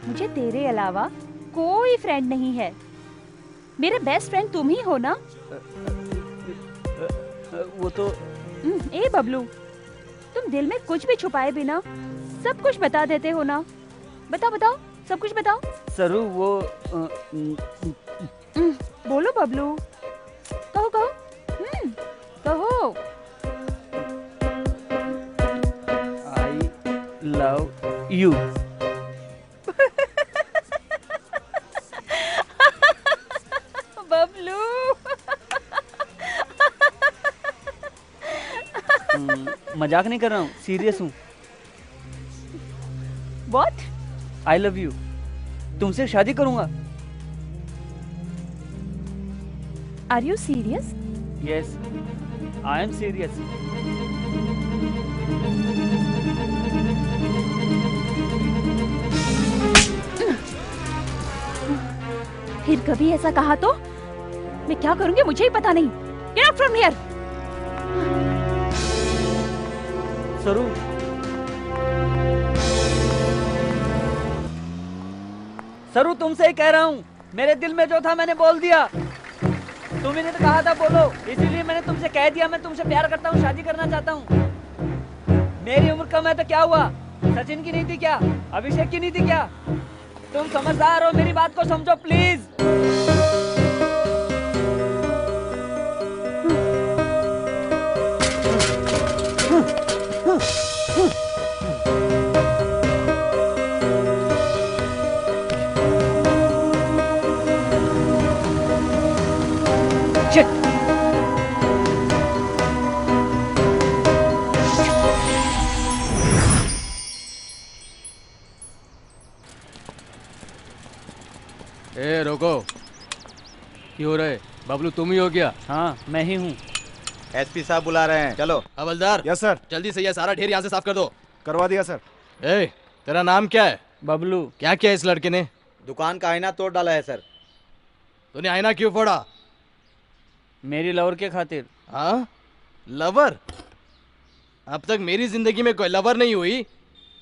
मुझे तेरे अलावा कोई फ्रेंड नहीं है, मेरे बेस्ट फ्रेंड तुम ही हो ना। वो तो ए बबलू, तुम दिल में कुछ भी छुपाए बिना सब कुछ बता देते हो ना। बताओ, सब कुछ बताओ। सरू वो बोलो बबलू, कहो कहो। आई लव यू। बबलू मजाक नहीं कर रहा हूँ, सीरियस हूँ। What? आई लव यू, तुमसे शादी करूंगा। Are you serious? Yes, I am serious. फिर कभी ऐसा कहा तो मैं क्या करूंगी मुझे ही पता नहीं। Get out from here! सरू, सरू तुमसे ही कह रहा हूँ, मेरे दिल में जो था मैंने बोल दिया। तुमने तो कहा था बोलो, इसीलिए मैंने तुमसे कह दिया मैं तुमसे प्यार करता हूँ, शादी करना चाहता हूँ। मेरी उम्र कम है तो क्या हुआ? सचिन की नहीं थी क्या? अभिषेक की नहीं थी क्या? तुम समझदार हो, मेरी बात को समझो प्लीज। ए रोको, क्यों हो रहे? बबलू तुम ही हो क्या? हाँ मैं ही हूँ। एसपी साहब बुला रहे हैं, चलो। हवलदार, यस सर। जल्दी से ये सारा ढेर यहाँ से साफ कर दो। करवा दिया सर। ए, तेरा नाम क्या है? बबलू। क्या किया इस लड़के ने? दुकान का आईना तोड़ डाला है सर। तूने आईना क्यों फोड़ा? मेरी लवर के खातिर। हाँ, लवर? अब तक मेरी जिंदगी में कोई लवर नहीं हुई,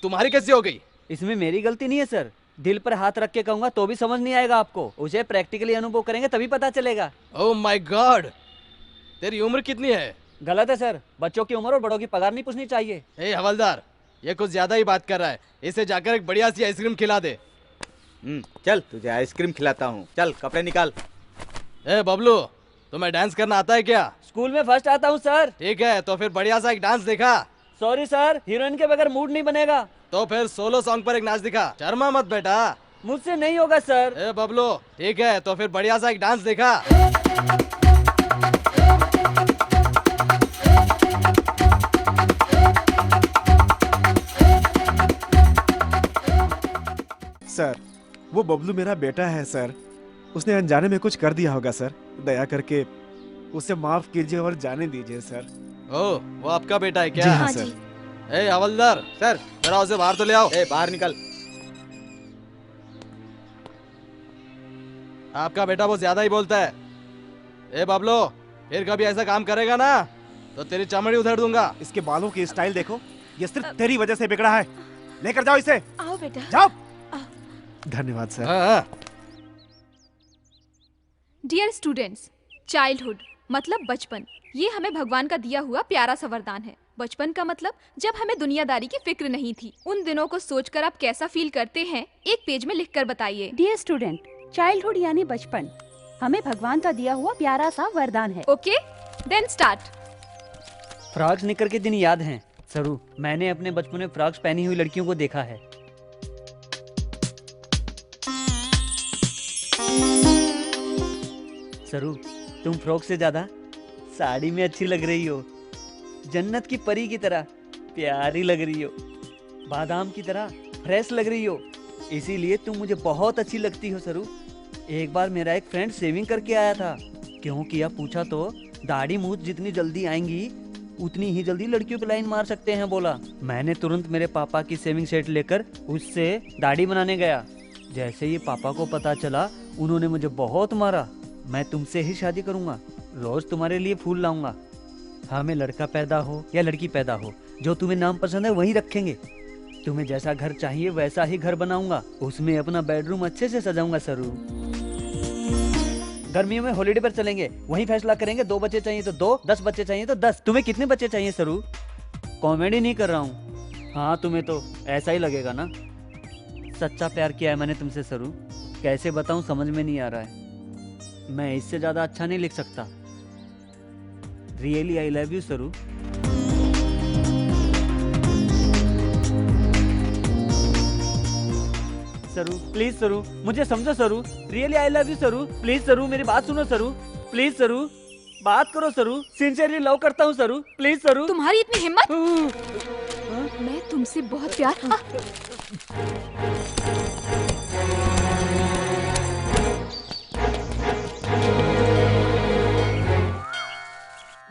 तुम्हारी कैसे हो गई? इसमें मेरी गलती नहीं है सर, दिल पर हाथ रख के कहूंगा तो भी समझ नहीं आएगा आपको, उसे प्रैक्टिकली अनुभव करेंगे तभी पता चलेगा। ओह माय गॉड, तेरी उम्र कितनी है? गलत है सर, बच्चों की उम्र और बड़ों की पगार नहीं पूछनी चाहिए। ए हवलदार, ये कुछ ज्यादा ही बात कर रहा है, इसे जाकर एक बढ़िया सी आइसक्रीम खिला दे। चल तुझे आइसक्रीम खिलाता हूँ, चल कपड़े निकाल। ए बबलू, तुम्हें डांस करना आता है क्या? स्कूल में फर्स्ट आता हूँ सर। ठीक है, तो फिर बढ़िया सा एक डांस दिखा। सॉरी सर, हीरोइन के बगैर मूड नहीं बनेगा। तो फिर सोलो सॉन्ग पर एक नाच दिखा। शर्मा मत बेटा, मुझसे नहीं होगा सर। ए बबलू, ठीक है तो फिर बढ़िया सा एक डांस देखा। सर, वो बबलू मेरा बेटा है सर। उसने अनजाने में कुछ कर दिया होगा सर। दया करके उसे माफ कीजिए और जाने दीजिए सर। ओ, वो आपका बेटा है क्या? जी हाँ सर। ए हवलदार, सर जरा उसे बाहर तो ले आओ। ए बाहर निकल। आपका बेटा बहुत ज्यादा ही बोलता है। ए बबलू, फिर कभी ऐसा काम करेगा ना तो तेरी चमड़ी उधेड़ दूंगा। इसके बालों की स्टाइल देखो, ये सिर्फ तेरी वजह से बिगड़ा है। लेकर जाओ इसे। आओ बेटा। जाओ। धन्यवाद सर। हाँ। डियर स्टूडेंट्स, चाइल्डहुड मतलब बचपन, ये हमें भगवान का दिया हुआ प्यारा सा वरदान है। बचपन का मतलब जब हमें दुनियादारी की फिक्र नहीं थी। उन दिनों को सोचकर आप कैसा फील करते हैं, एक पेज में लिखकर बताइए। डियर स्टूडेंट, चाइल्डहुड यानी बचपन हमें भगवान का दिया हुआ प्यारा सा वरदान है। Okay, then start. फ्रॉक्स निकर के दिन याद हैं सरू। मैंने अपने बचपन में फ्रॉक्स पहनी हुई लड़कियों को देखा है। सरू, तुम फ्रॉक से ज्यादा साड़ी में अच्छी लग रही हो। जन्नत की परी की तरह प्यारी लग रही हो। बादाम की तरह फ्रेश लग रही हो। इसीलिए तुम मुझे बहुत अच्छी लगती हो सरू। एक बार मेरा एक फ्रेंड सेविंग करके आया था। क्यों किया पूछा तो दाढ़ी मूछ जितनी जल्दी आएंगी उतनी ही जल्दी लड़कियों पे लाइन मार सकते हैं बोला। मैंने तुरंत मेरे पापा की सेविंग सेट लेकर उससे दाढ़ी बनाने गया। जैसे ही पापा को पता चला, उन्होंने मुझे बहुत मारा। मैं तुमसे ही शादी करूंगा, रोज तुम्हारे लिए फूल लाऊंगा। हमें लड़का पैदा हो या लड़की पैदा हो, जो तुम्हें नाम पसंद है वही रखेंगे। तुम्हें जैसा घर चाहिए वैसा ही घर बनाऊंगा। उसमें अपना बेडरूम अच्छे से सजाऊंगा सरू। गर्मियों में हॉलिडे पर चलेंगे, वहीं फैसला करेंगे 2 बच्चे चाहिए तो 2, 10 बच्चे चाहिए तो 10। तुम्हें कितने बच्चे चाहिए सरू? कॉमेडी नहीं कर रहा हूँ। हाँ, तुम्हें तो ऐसा ही लगेगा ना। सच्चा प्यार किया है मैंने तुमसे सरू। कैसे बताऊं, समझ में नहीं आ रहा है। मैं इससे ज्यादा अच्छा नहीं लिख सकता। रियली आई लव यू सरू। सरू प्लीज सरू, मुझे समझो सरू। रियली आई लव यू सरू। प्लीज सरू, मेरी बात सुनो सरू। प्लीज सरू, बात करो सरू। सिंसियरली लव करता हूँ सरू। प्लीज सरू। तुम्हारी इतनी हिम्मत? मैं तुमसे बहुत प्यार।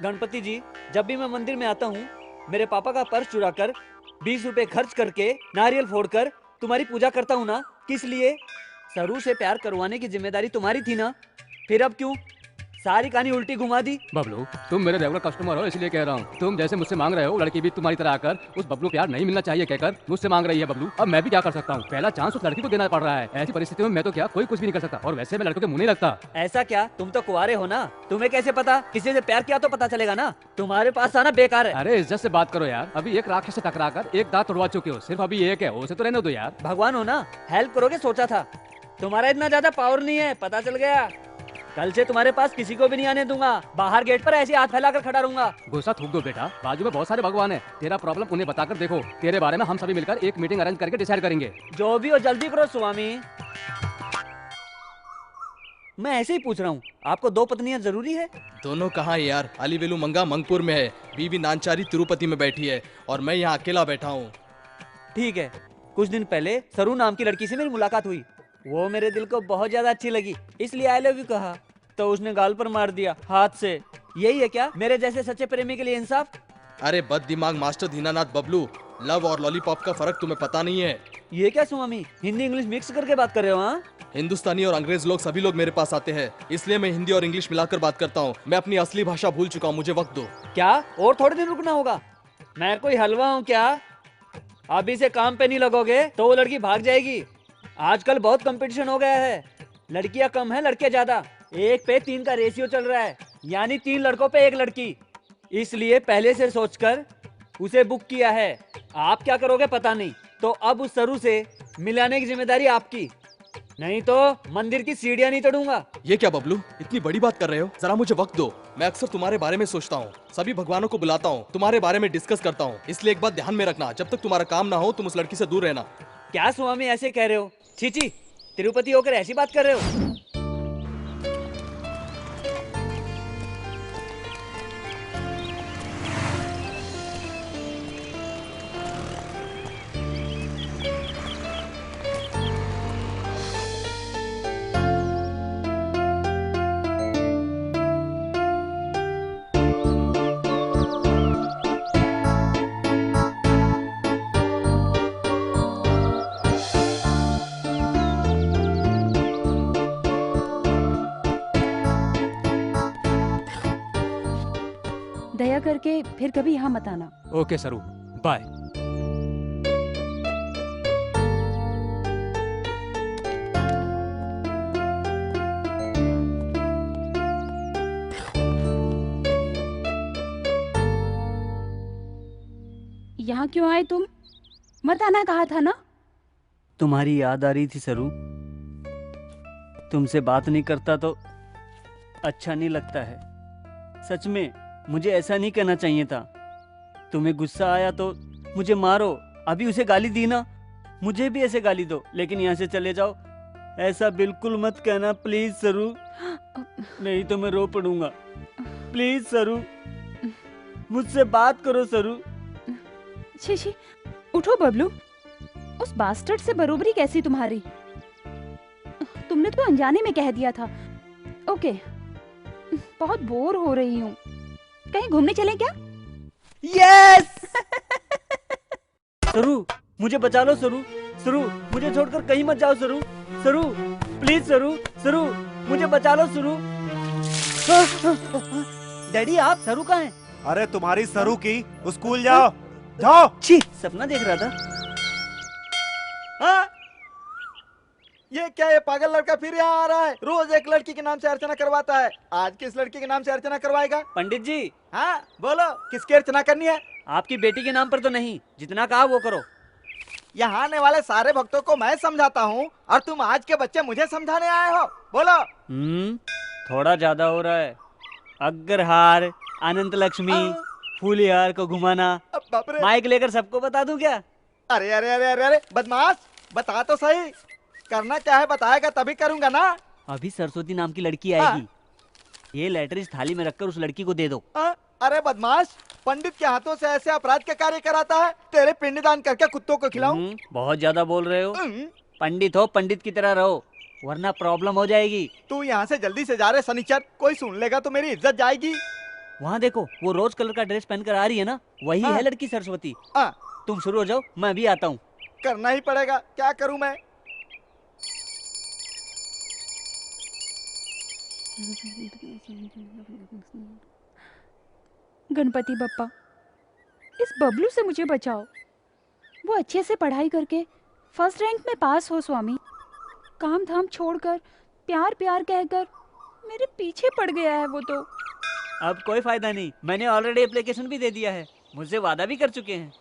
गणपति जी, जब भी मैं मंदिर में आता हूँ, मेरे पापा का पर्स चुराकर 20 रुपए खर्च करके नारियल फोड़कर तुम्हारी पूजा करता हूँ ना। किस लिए? सरू से प्यार करवाने की जिम्मेदारी तुम्हारी थी ना। फिर अब क्यों सारी कहानी उल्टी घुमा दी? बबलू, तुम मेरे रेगुलर कस्टमर हो, इसलिए कह रहा हूँ। तुम जैसे मुझसे मांग रहे हो, लड़की भी तुम्हारी तरह आकर उस बबलू प्यार नहीं मिलना चाहिए कहकर मुझसे मांग रही है बबलू। अब मैं भी क्या कर सकता हूँ? पहला चांस उस लड़की को देना पड़ रहा है। ऐसी परिस्थिति में मैं तो क्या कोई कुछ भी नहीं कर सकता। और वैसे मैं लड़कों के मुंह नहीं लगता। ऐसा क्या? तुम तो कुंवारे हो ना, तुम्हें कैसे पता? किसी से प्यार किया तो पता चलेगा ना। तुम्हारे पास आना बेकार है। अरे इज्जत से बात करो यार। अभी एक राक्षस से टकरा कर एक दांत तोड़वा चुके हो, सिर्फ अभी एक है, उसे तो रहने दो यार। भगवान हो ना, हेल्प करोगे सोचा था। तुम्हारा इतना ज्यादा पावर नहीं है, पता चल गया। कल से तुम्हारे पास किसी को भी नहीं आने दूंगा। बाहर गेट पर ऐसे हाथ फैलाकर खड़ा रहूंगा। गुस्सा थूक दो बेटा, बाजू में बहुत सारे भगवान है। तेरा प्रॉब्लम उन्हें बताकर देखो। तेरे बारे में हम सभी मिलकर एक मीटिंग अरेंज करके डिसाइड करेंगे। जो भी हो जल्दी करो स्वामी। मैं ऐसे ही पूछ रहा हूँ, आपको 2 पत्नियां जरूरी है? दोनों कहाँ है यार? अलीवेलु मंगा मंगपुर में है, बीवी नानचारी तिरुपति में बैठी है और मैं यहाँ अकेला बैठा हूँ। ठीक है, कुछ दिन पहले सरू नाम की लड़की से मेरी मुलाकात हुई। वो मेरे दिल को बहुत ज्यादा अच्छी लगी, इसलिए आई लव यू कहा तो उसने गाल पर मार दिया हाथ से। यही है क्या मेरे जैसे सच्चे प्रेमी के लिए इंसाफ? अरे बद दिमाग मास्टर दीनानाथ बबलू, लव और लॉलीपॉप का फर्क तुम्हें पता नहीं है। ये क्या स्वामी, हिंदी इंग्लिश मिक्स करके बात कर रहे हो? हाँ, हिंदुस्तानी और अंग्रेज लोग सभी लोग मेरे पास आते हैं, इसलिए मैं हिंदी और इंग्लिश मिलाकर बात करता हूँ। मैं अपनी असली भाषा भूल चुका हूँ, मुझे वक्त दो। क्या और थोड़े दिन रुकना होगा? मैं कोई हलवा हूँ क्या? अभी से काम पे नहीं लगोगे तो वो लड़की भाग जाएगी। आजकल बहुत कंपटीशन हो गया है, लड़कियां कम है लड़के ज्यादा। 1 पे 3 का रेशियो चल रहा है, यानी 3 लड़कों पे 1 लड़की। इसलिए पहले से सोचकर उसे बुक किया है। आप क्या करोगे पता नहीं, तो अब उस सरू से मिलाने की जिम्मेदारी आपकी, नहीं तो मंदिर की सीढ़ियां नहीं चढ़ूंगा। ये क्या बबलू, इतनी बड़ी बात कर रहे हो? जरा मुझे वक्त दो। मैं अक्सर तुम्हारे बारे में सोचता हूँ, सभी भगवानों को बुलाता हूँ, तुम्हारे बारे में डिस्कस करता हूँ। इसलिए एक बात ध्यान में रखना, जब तक तुम्हारा काम ना हो तुम उस लड़की से दूर रहना। क्या स्वामी ऐसे कह रहे हो? छीची, तिरुपति होकर ऐसी बात कर रहे हो? दया करके फिर कभी यहाँ मत आना। ओके सरू, बाय। यहाँ क्यों आए तुम? मत आना कहा था ना। तुम्हारी याद आ रही थी सरू। तुमसे बात नहीं करता तो अच्छा नहीं लगता है। सच में मुझे ऐसा नहीं कहना चाहिए था। तुम्हें गुस्सा आया तो मुझे मारो। अभी उसे गाली दी ना, मुझे भी ऐसे गाली दो, लेकिन यहाँ से चले जाओ। ऐसा बिल्कुल मत कहना प्लीज सरू, नहीं तो मैं रो पड़ूंगा। प्लीज सरू, मुझसे बात करो सरू। छी छी, उठो बबलू। उस बास्टर्ड से बरोबरी कैसी तुम्हारी? तुमने तो अनजाने में कह दिया था। ओके, बहुत बोर हो रही हूँ, कहीं घूमने चलें क्या? यस! सरू, मुझे बचा लो सरू। सरू, मुझे छोड़कर कहीं मत जाओ सरू। सरू, प्लीज सरू। सरू, मुझे बचा लो सरू। डैडी, आप सरू कहाँ हैं? अरे तुम्हारी सरू की, स्कूल जाओ जाओ। छी, सपना देख रहा था। हाँ? ये क्या, ये पागल लड़का फिर यहाँ आ रहा है? रोज एक लड़की के नाम से अर्चना करवाता है, आज किस लड़की के नाम से अर्चना करवाएगा? पंडित जी। हाँ बोलो, किसकी अर्चना करनी है? आपकी बेटी के नाम पर तो नहीं, जितना कहा वो करो। यहाँ आने वाले सारे भक्तों को मैं समझाता हूँ और तुम आज के बच्चे मुझे समझाने आए हो। बोलो। थोड़ा ज्यादा हो रहा है। अग्रहार, अनंत लक्ष्मी, फूलिहार को घुमाना, माइक लेकर सबको बता दूं क्या? अरे अरे अरे अरे अरे बदमाश, बता तो सही, करना क्या है बताएगा तभी करूंगा ना। अभी सरस्वती नाम की लड़की आएगी, ये लेटर इस थाली में रखकर उस लड़की को दे दो। अरे बदमाश, पंडित के हाथों से ऐसे अपराध के कार्य कराता है? तेरे पिंडदान करके कुत्तों को खिलाऊं? बहुत ज्यादा बोल रहे हो। पंडित हो, पंडित की तरह रहो, वरना प्रॉब्लम हो जाएगी। तू यहाँ से जल्दी से जा रहे सनीचर, कोई सुन लेगा तो मेरी इज्जत जाएगी। वहाँ देखो, वो रोज कलर का ड्रेस पहनकर आ रही है ना, वही है लड़की सरस्वती। तुम शुरू हो जाओ, मैं भी आता हूँ। करना ही पड़ेगा, क्या करूँ मैं? गणपति बप्पा, इस बबलू से मुझे बचाओ। वो अच्छे से पढ़ाई करके फर्स्ट रैंक में पास हो स्वामी। काम धाम छोड़कर प्यार प्यार कहकर मेरे पीछे पड़ गया है वो तो। अब कोई फायदा नहीं, मैंने ऑलरेडी एप्लीकेशन भी दे दिया है, मुझसे वादा भी कर चुके हैं।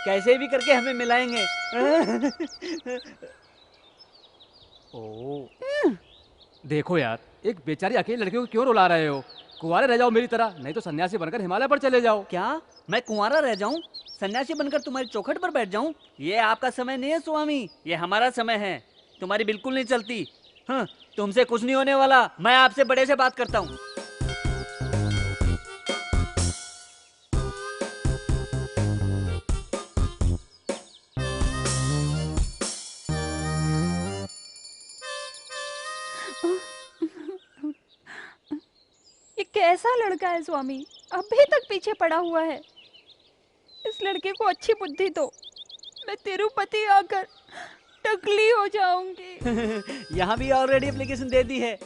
कैसे भी करके हमें मिलाएंगे। देखो यार, एक बेचारी अकेली लड़की को क्यों रुला रहे हो? कुंवारे रह जाओ मेरी तरह, नहीं तो सन्यासी बनकर हिमालय पर चले जाओ। क्या मैं कुंवारा रह जाऊं? सन्यासी बनकर तुम्हारी चौखट पर बैठ जाऊं? ये आपका समय नहीं है स्वामी, ये हमारा समय है। तुम्हारी बिल्कुल नहीं चलती। हाँ, तुमसे कुछ नहीं होने वाला। मैं आपसे बड़े से बात करता हूँ। ये कैसा लड़का है स्वामी, अभी तक पीछे पड़ा हुआ है। इस लड़के को अच्छी बुद्धि दो, मैं तिरुपति आकर टकली हो जाऊंगी। यहाँ भी ऑलरेडी एप्लीकेशन दे दी है।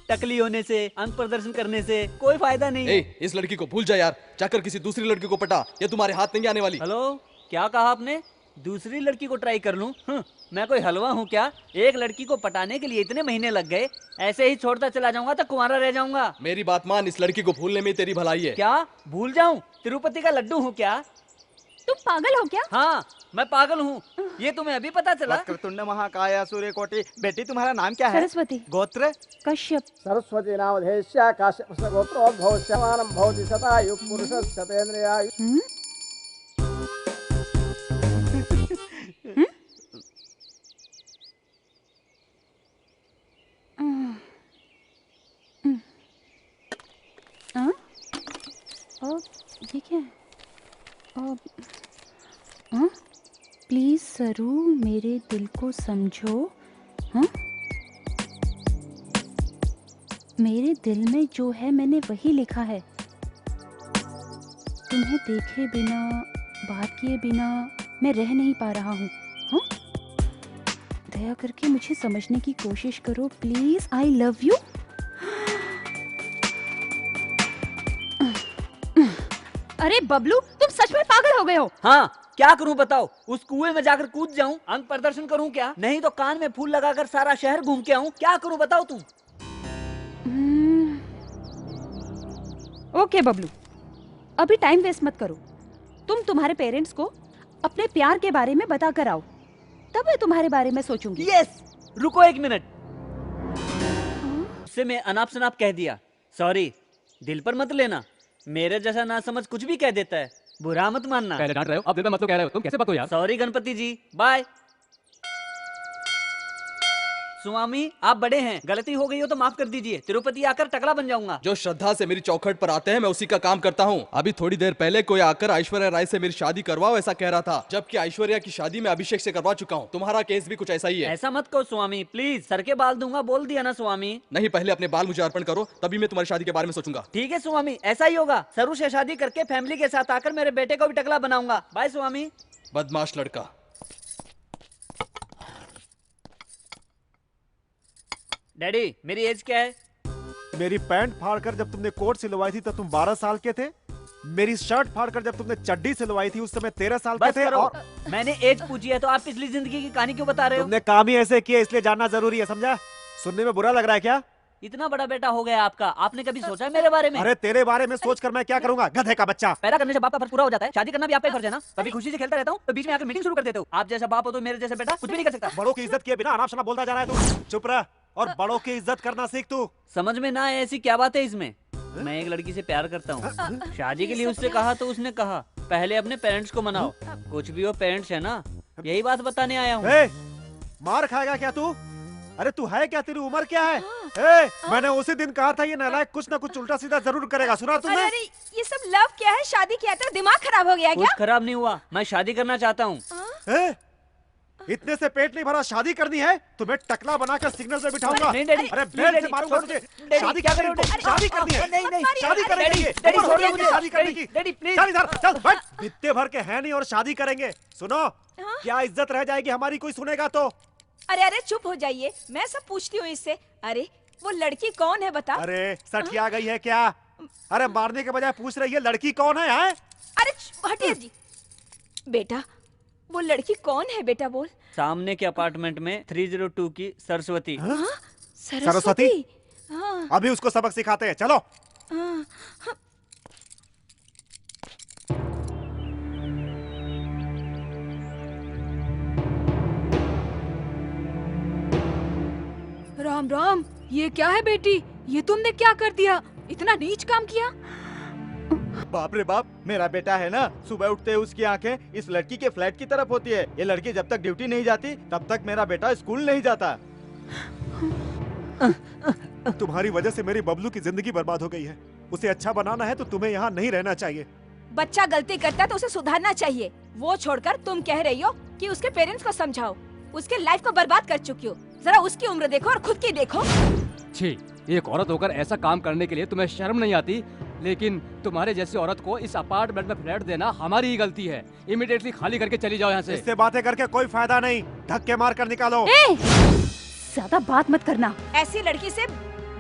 टकली होने से, अंक प्रदर्शन करने से कोई फायदा नहीं। इस लड़की को भूल जा यार, जाकर किसी दूसरी लड़की को पटा, ये तुम्हारे हाथ नहीं आने वाली। हेलो, क्या कहा आपने? दूसरी लड़की को ट्राई कर लूं? मैं कोई हलवा हूँ क्या? एक लड़की को पटाने के लिए इतने महीने लग गए। ऐसे ही छोड़ता चला जाऊंगा तो कुंवारा रह जाऊंगा। मेरी बात मान, इस लड़की को भूलने में तेरी भलाई है। क्या भूल जाऊं? तिरुपति का लड्डू हूँ क्या? तुम पागल हो क्या? हाँ, मैं पागल हूँ, ये तुम्हें अभी पता चला? वक्रतुंड महाकाय सूर्यकोटि। बेटी तुम्हारा नाम क्या है? सरस्वती। गोत्र? कश्यप। सरस्वती नामधेयस्य काश्यपस्य गोत्रोद्भवस्य समानं भवति शतायुः पुरुषः शतेन्द्रियायुः। हाँ? ये क्या है? हाँ? प्लीज सरू मेरे दिल को समझो। हाँ? मेरे दिल में जो है मैंने वही लिखा है। तुम्हें देखे बिना, बात किए बिना मैं रह नहीं पा रहा हूँ। हाँ? दया करके मुझे समझने की कोशिश करो प्लीज। I love you. अरे बबलू, तुम सच में पागल हो गए हो। हाँ, क्या करूं बताओ? उस कुएं में जाकर कूद जाऊं, अंग प्रदर्शन करूं क्या? नहीं तो कान में फूल लगाकर सारा शहर घूम के आऊं? क्या करूं बताओ तुम? ओके बबलू, अभी टाइम वेस्ट मत करो। तुम तुम्हारे पेरेंट्स को अपने प्यार के बारे में बता कर आओ, तब मैं तुम्हारे बारे में सोचूंगी। यस, रुको एक मिनट। उससे मैं अनाप शनाप कह दिया। सॉरी, दिल पर मत लेना। मेरे जैसा ना समझ कुछ भी कह देता है, बुरा मत मानना। पहले डांट रहे हो, अब दिल में मतलब कह रहे हो। तुम कैसे पतो यार? सॉरी गणपति जी, बाय। स्वामी, आप बड़े हैं, गलती हो गई हो तो माफ कर दीजिए। तिरुपति आकर टकला बन जाऊंगा। जो श्रद्धा से मेरी चौखट पर आते हैं मैं उसी का काम करता हूँ। अभी थोड़ी देर पहले कोई आकर ऐश्वर्या राय से मेरी शादी करवाओ ऐसा कह रहा था, जबकि ऐश्वर्या की शादी मैं अभिषेक से करवा चुका हूँ। तुम्हारा केस भी कुछ ऐसा ही है। ऐसा मत कहो स्वामी, प्लीज। सर के बाल दूंगा, बोल दिया ना स्वामी। नहीं, पहले अपने बाल मुझे अर्पण करो, तभी मैं तुम्हारी शादी के बारे में सोचूंगा। ठीक है स्वामी, ऐसा ही होगा। सरू से शादी करके फैमिली के साथ आकर मेरे बेटे को भी टकला बनाऊंगा। बाय स्वामी। बदमाश लड़का। डैडी, मेरी एज क्या है? मेरी पैंट फाड़कर जब तुमने कोट सिलवाई थी तब तुम 12 साल के थे। मेरी शर्ट फाड़कर जब तुमने चड्डी सिलवाई थी उस समय 13 साल के थे। और मैंने एज पूछी है तो आप पिछली जिंदगी की कहानी क्यों बता रहे हो? तुमने काम ही ऐसे किए इसलिए जानना जरूरी है, समझा? सुनने में बुरा लग रहा है क्या? इतना बड़ा बेटा हो गया आपका, आपने कभी सोचा है मेरे बारे में? अरे तेरे बारे में सोचकर मैं क्या करूंगा, गधे का बच्चा। पैदा करने से बाप का फर्ज पूरा हो जाता है, शादी करना भी आपका फर्ज है ना। कभी खुशी से खेलता रहता हूँ तो बीच में आकर मीटिंग शुरू कर देते हो। आप जैसा बाप हो तो मेरे जैसा बेटा कुछ भी नहीं कर सकता। बड़ों की इज्जत किए बिना अनाप शनाप बोलता जा रहा है तू। चुप रह और बड़ों की इज्जत करना सीख तू। समझ में ना आए ऐसी क्या बात है इसमें? मैं एक लड़की से प्यार करता हूँ, शादी के लिए उससे कहा तो उसने कहा पहले अपने पेरेंट्स को मनाओ। कुछ भी वो पेरेंट्स है ना, यही बात बताने आया हूँ। मार खाएगा क्या तू? अरे तू है क्या? तेरी उम्र क्या है? मैंने उसी दिन कहा था ये नालायक कुछ ना कुछ उल्टा सीधा जरूर करेगा। सुना तुमने? अरे ये सब लव क्या है? शादी किया था, दिमाग खराब हो गया क्या? कुछ खराब नहीं हुआ, मैं शादी करना चाहता हूँ। इतने से पेट नहीं भरा, शादी करनी है? तुम्हें टकला बनाकर सिग्नल पे बिठाऊंगा। नहीं डैडी, अरे बेल से मारूंगा तुझे। शादी क्या करोगे? शादी करनी है? नहीं नहीं, शादी करेंगे। शादी करने की। Daddy please. चल इधर, चल बैठ। इतने भर के हैं नहीं और शादी करेंगे। सुनो, क्या इज्जत रह जाएगी हमारी कोई सुनेगा तो? अरे अरे चुप हो जाइए, मैं सब पूछती हूँ इससे। अरे वो लड़की कौन है बता? अरे सठिया गई है क्या? अरे मारने के बजाय पूछ रही है लड़की कौन है? अरे हटिए जी। बेटा वो लड़की कौन है बेटा, बोल। सामने के अपार्टमेंट में 302 की सरस्वती। सरस्वती? अभी उसको सबक सिखाते हैं, चलो। राम राम, ये क्या है बेटी? ये तुमने क्या कर दिया? इतना नीच काम किया? बाप रे बाप, मेरा बेटा है ना, सुबह उठते उसकी आंखें इस लड़की के फ्लैट की तरफ होती है। ये लड़की जब तक ड्यूटी नहीं जाती तब तक मेरा बेटा स्कूल नहीं जाता। तुम्हारी वजह से मेरी बबलू की जिंदगी बर्बाद हो गई है। उसे अच्छा बनाना है तो तुम्हें यहाँ नहीं रहना चाहिए। बच्चा गलती करता है तो उसे सुधारना चाहिए। वो छोड़कर तुम कह रही हो कि उसके पेरेंट्स को समझाओ। उसके लाइफ को बर्बाद कर चुकी हो। जरा उसकी उम्र देखो और खुद की देखो। छी, एक औरत होकर ऐसा काम करने के लिए तुम्हें शर्म नहीं आती? लेकिन तुम्हारे जैसी औरत को इस अपार्टमेंट में फ्लैट देना हमारी ही गलती है। इमीडिएटली खाली करके चली जाओ यहाँ से। इससे बातें करके कोई फायदा नहीं, धक्के मार कर निकालो। ज्यादा बात मत करना। ऐसी लड़की से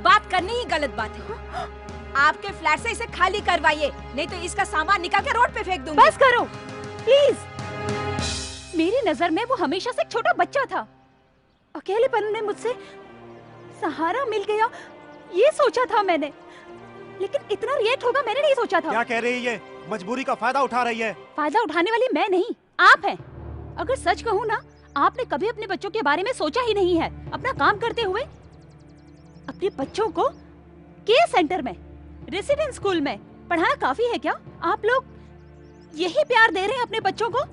बात करनी ही गलत बात है। आपके फ्लैट से इसे खाली करवाइए, नहीं तो इसका सामान निकाल के रोड पे फेंक दूंगी। बस करो प्लीज। मेरी नजर में वो हमेशा से एक छोटा बच्चा था। अकेलेपन में मुझसे सहारा मिल गया, ये सोचा था मैंने, लेकिन इतना रिएक्ट होगा मैंने नहीं सोचा था। क्या कह रही है? मजबूरी का फायदा उठा रही है। फायदा उठाने वाली मैं नहीं, आप हैं। अगर सच कहूँ ना, आपने कभी अपने बच्चों के बारे में सोचा ही नहीं है। अपना काम करते हुए अपने बच्चों को केयर सेंटर में, रेसिडेंस स्कूल में पढ़ाना काफी है क्या? आप लोग यही प्यार दे रहे हैं अपने बच्चों को?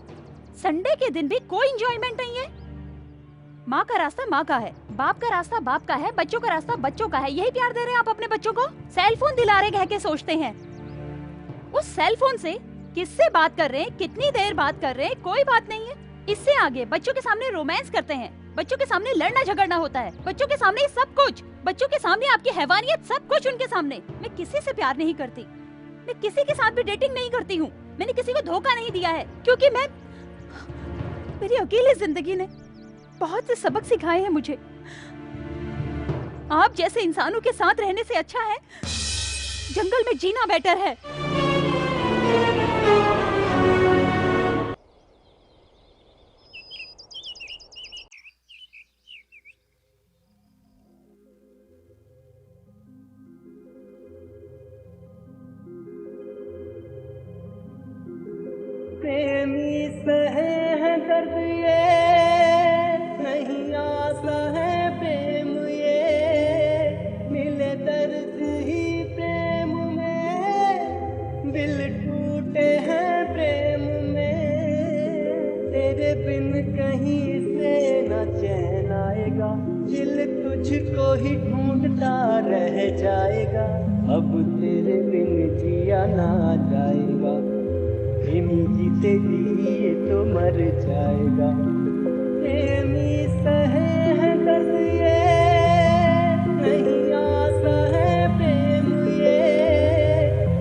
संडे के दिन भी कोई एंजॉयमेंट नहीं है। माँ का रास्ता माँ का है, बाप का रास्ता बाप का है, बच्चों का रास्ता बच्चों का है। यही प्यार दे रहे हैं आप अपने बच्चों को? सेल फोन दिला रहे कह के सोचते हैं। उस सेल फोन से किससे बात कर रहे हैं, कितनी देर बात कर रहे हैं, कोई बात नहीं है। इससे आगे बच्चों के सामने रोमांस करते हैं, बच्चों के सामने लड़ना झगड़ना होता है, बच्चों के सामने सब कुछ, बच्चों के सामने आपकी हैवानियत, सब कुछ उनके सामने। मैं किसी से प्यार नहीं करती, मैं किसी के साथ भी डेटिंग नहीं करती हूँ। मैंने किसी को धोखा नहीं दिया है, क्योंकि मेरी अकेली जिंदगी ने बहुत से सबक सिखाए हैं मुझे। आप जैसे इंसानों के साथ रहने से अच्छा है जंगल में जीना बेटर है। प्रेमी सहे है दर्द ये नहीं आसा है प्रेम ये, मिले दर्द ही प्रेम में, दिल टूटे हैं प्रेम में, तेरे बिन कहीं से न चैन आएगा, दिल तुझको ही ढूंढता रह जाएगा, अब तेरे बिन जिया ना जाएगा, प्रेमी जीते लिए तो मर जाएगा। प्रेमी सहे है दर्द ये नहीं आसा है प्रेम ये,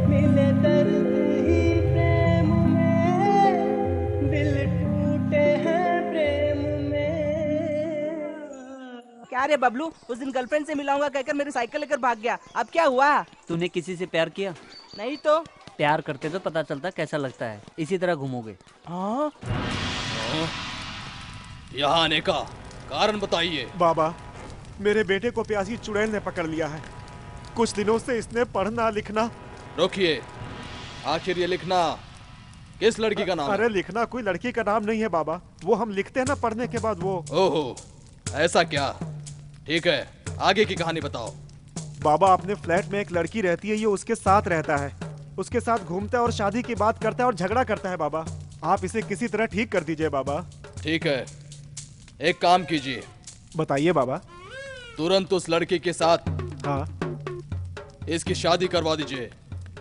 मिले दर्द ही प्रेम में, दिल टूटे हैं प्रेम में। क्या रे बबलू, उस दिन गर्लफ्रेंड से मिलाऊंगा कहकर मेरी साइकिल लेकर भाग गया, अब क्या हुआ? तूने किसी से प्यार किया? नहीं तो। प्यार करते तो पता चलता कैसा लगता है, इसी तरह घूमोगे। हाँ? यहाँ आने का कारण बताइए। बाबा, मेरे बेटे को प्यासी चुड़ैल ने पकड़ लिया है। कुछ दिनों से इसने पढ़ना लिखना। रोकिए, आखिर ये लिखना किस लड़की का नाम है? अरे लिखना कोई लड़की का नाम नहीं है बाबा, वो हम लिखते हैं ना पढ़ने के बाद वो। ओहो, ऐसा क्या? ठीक है, आगे की कहानी बताओ। बाबा, अपने फ्लैट में एक लड़की रहती है, ये उसके साथ रहता है, उसके साथ घूमता है और शादी की बात करता है और झगड़ा करता है। बाबा, आप इसे किसी तरह ठीक कर दीजिए बाबा। ठीक है, एक काम कीजिए। बताइए बाबा। तुरंत उस लड़की के साथ इसकी शादी करवा दीजिए,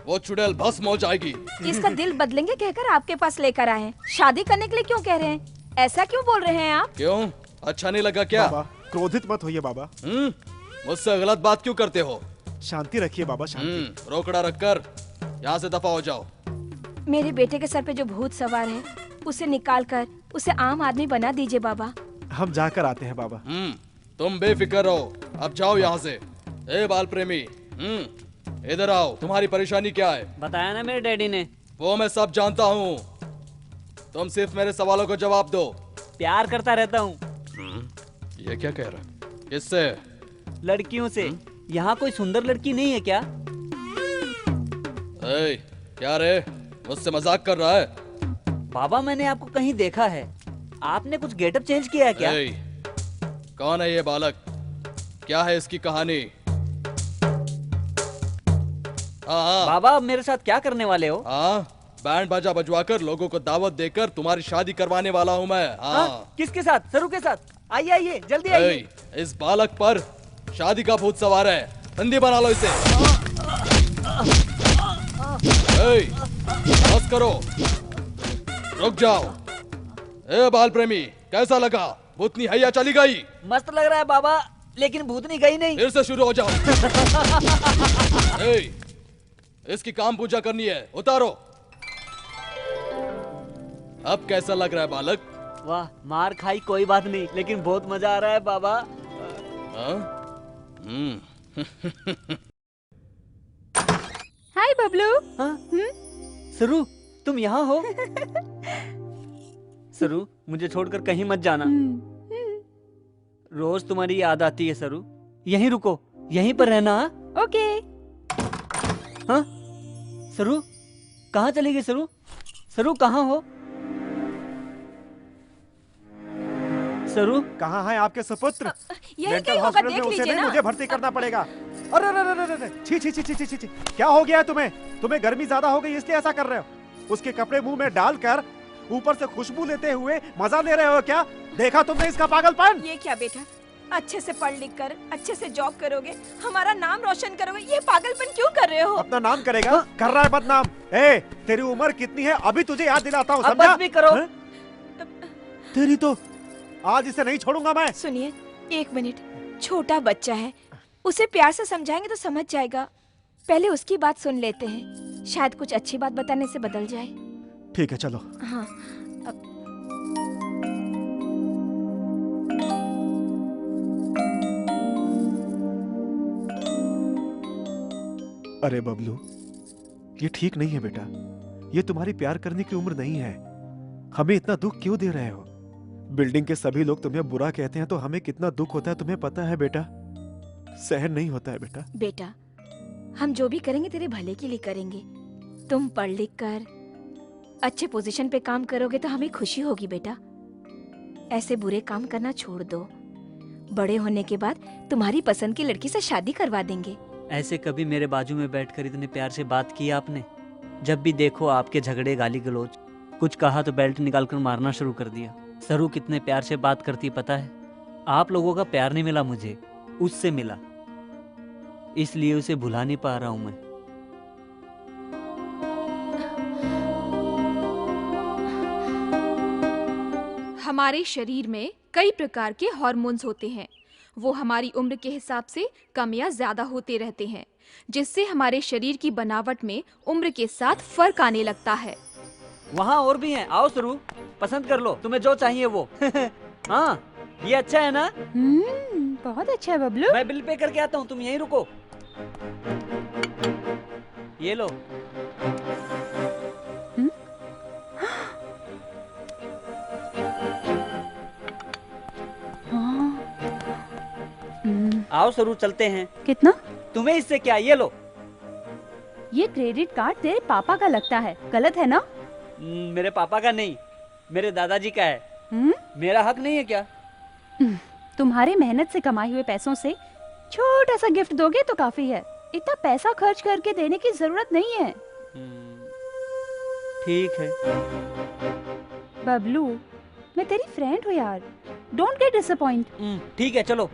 वो चुड़ैल भस्म हो जाएगी। इसका दिल बदलेंगे कहकर आपके पास लेकर आए हैं, शादी करने के लिए क्यों कह रहे हैं? ऐसा क्यों बोल रहे हैं आप? क्यों, अच्छा नहीं लगा क्या? बाबा, क्रोधित मत होइए बाबा। मुझसे गलत बात क्यों करते हो? शांति रखिए बाबा, शांति। रोकड़ा रखकर यहाँ से दफा हो जाओ। मेरे बेटे के सर पे जो भूत सवार है उसे निकाल कर उसे आम आदमी बना दीजिए बाबा। हम जाकर आते हैं बाबा। तुम बेफिक्र रहो, अब जाओ यहाँ से। ए बाल प्रेमी, इधर आओ। तुम्हारी परेशानी क्या है? बताया ना मेरे डैडी ने। वो मैं सब जानता हूँ, तुम सिर्फ मेरे सवालों को जवाब दो। प्यार करता रहता हूँ। ये क्या कह रहा है? किससे? लड़कियों से। यहाँ कोई सुंदर लड़की नहीं है क्या? क्या रे, मुझसे मजाक कर रहा है? बाबा, मैंने आपको कहीं देखा है, आपने कुछ गेटअप चेंज किया है क्या? कौन है ये बालक? क्या है इसकी कहानी? हाँ बाबा, अब मेरे साथ क्या करने वाले हो? हाँ, बैंड बाजा बजवाकर लोगों को दावत देकर तुम्हारी शादी करवाने वाला हूँ मैं। हाँ। किसके साथ? सरू के साथ? आइए आइए, जल्दी आइए। इस बालक पर शादी का भूत सवार है, बंदी बना लो इसे। बस करो, रुक जाओ। ए बाल प्रेमी, कैसा लगा? भूतनी हैया चली गई? मस्त लग रहा है बाबा, लेकिन भूतनी गई नहीं। फिर से शुरू हो जाओ। इसकी काम पूजा करनी है, उतारो। अब कैसा लग रहा है बालक? वाह, मार खाई कोई बात नहीं, लेकिन बहुत मजा आ रहा है बाबा। हाय बबलू। सरू, तुम यहाँ हो? सरू, मुझे छोड़कर कहीं मत जाना। रोज तुम्हारी याद आती है सरू। यहीं रुको, यहीं पर रहना। ओके। हाँ? सरू, कहाँ चली गई सरू? सरू, कहाँ हो? सरू, कहाँ है आपके सुपुत्र? यही कहीं होगा, देख लीजिए ना। मुझे भर्ती करना पड़ेगा। अरे अरे, छी छी छी छी छी छी, क्या हो गया है तुम्हें? तुम्हें गर्मी ज्यादा हो गई इसलिए ऐसा कर रहे हो? उसके कपड़े मुंह में डालकर ऊपर से खुशबू लेते हुए मजा ले रहे हो क्या? देखा तुमने इसका पागलपन? ये क्या बेटा, अच्छे से पढ़ लिख कर अच्छे से जॉब करोगे, हमारा नाम रोशन करोगे, ये पागलपन क्यों कर रहे हो? अपना नाम करेगा? कर रहा है बदनाम। ए, तेरी उम्र कितनी है अभी तुझे याद दिलाता हूँ, अब समझा? बस भी करो। तेरी तो आज इसे नहीं छोड़ूंगा मैं। सुनिए, 1 मिनट, छोटा बच्चा है, उसे प्यार से समझाएंगे तो समझ जाएगा। पहले उसकी बात सुन लेते हैं, शायद कुछ अच्छी बात बताने से बदल जाए। ठीक है चलो। हाँ। अरे बबलू, ये ठीक नहीं है बेटा। ये तुम्हारी प्यार करने की उम्र नहीं है। हमें इतना दुख क्यों दे रहे हो? बिल्डिंग के सभी लोग तुम्हें बुरा कहते हैं तो हमें कितना दुख होता है तुम्हें पता है बेटा? सहन नहीं होता है बेटा। बेटा, हम जो भी करेंगे तेरे भले के लिए करेंगे। तुम पढ़ लिख कर अच्छे पोजीशन पे काम करोगे तो हमें खुशी होगी बेटा। ऐसे बुरे काम करना छोड़ दो। बड़े होने के बाद तुम्हारी पसंद की लड़की से शादी करवा देंगे। ऐसे कभी मेरे बाजू में बैठकर इतने प्यार से बात की आपने? जब भी देखो आपके झगड़े, गाली गलौज, कुछ कहा तो बेल्ट निकालकर मारना शुरू कर दिया। सरू कितने प्यार से बात करती पता है? आप लोगों का प्यार नहीं मिला मुझे, उससे मिला, इसलिए उसे भुला नहीं पा रहा हूं मैं। हमारे शरीर में कई प्रकार के हार्मोन्स होते हैं। वो हमारी उम्र के हिसाब से कम या ज्यादा होते रहते हैं, जिससे हमारे शरीर की बनावट में उम्र के साथ फर्क आने लगता है। वहाँ और भी हैं, आओ सरू, पसंद कर लो तुम्हें जो चाहिए वो। हाँ, ये अच्छा है ना? बहुत अच्छा है बबलू। मैं बिल पे करके आता हूँ, तुम यहीं रुको। ये लो। आओ सरू, चलते हैं। कितना? तुम्हें इससे क्या, ये लो। ये क्रेडिट कार्ड तेरे पापा का लगता है, गलत है ना? मेरे पापा का नहीं, मेरे दादाजी का है। मेरा हक नहीं है क्या? तुम्हारे मेहनत से कमाए हुए पैसों से छोटा सा गिफ्ट दोगे तो काफी है। इतना पैसा खर्च करके देने की जरूरत नहीं है। ठीक है बबलू, मैं तेरी फ्रेंड हूँ यार, डोंट गेट डिसअपॉइंट। ठीक है चलो।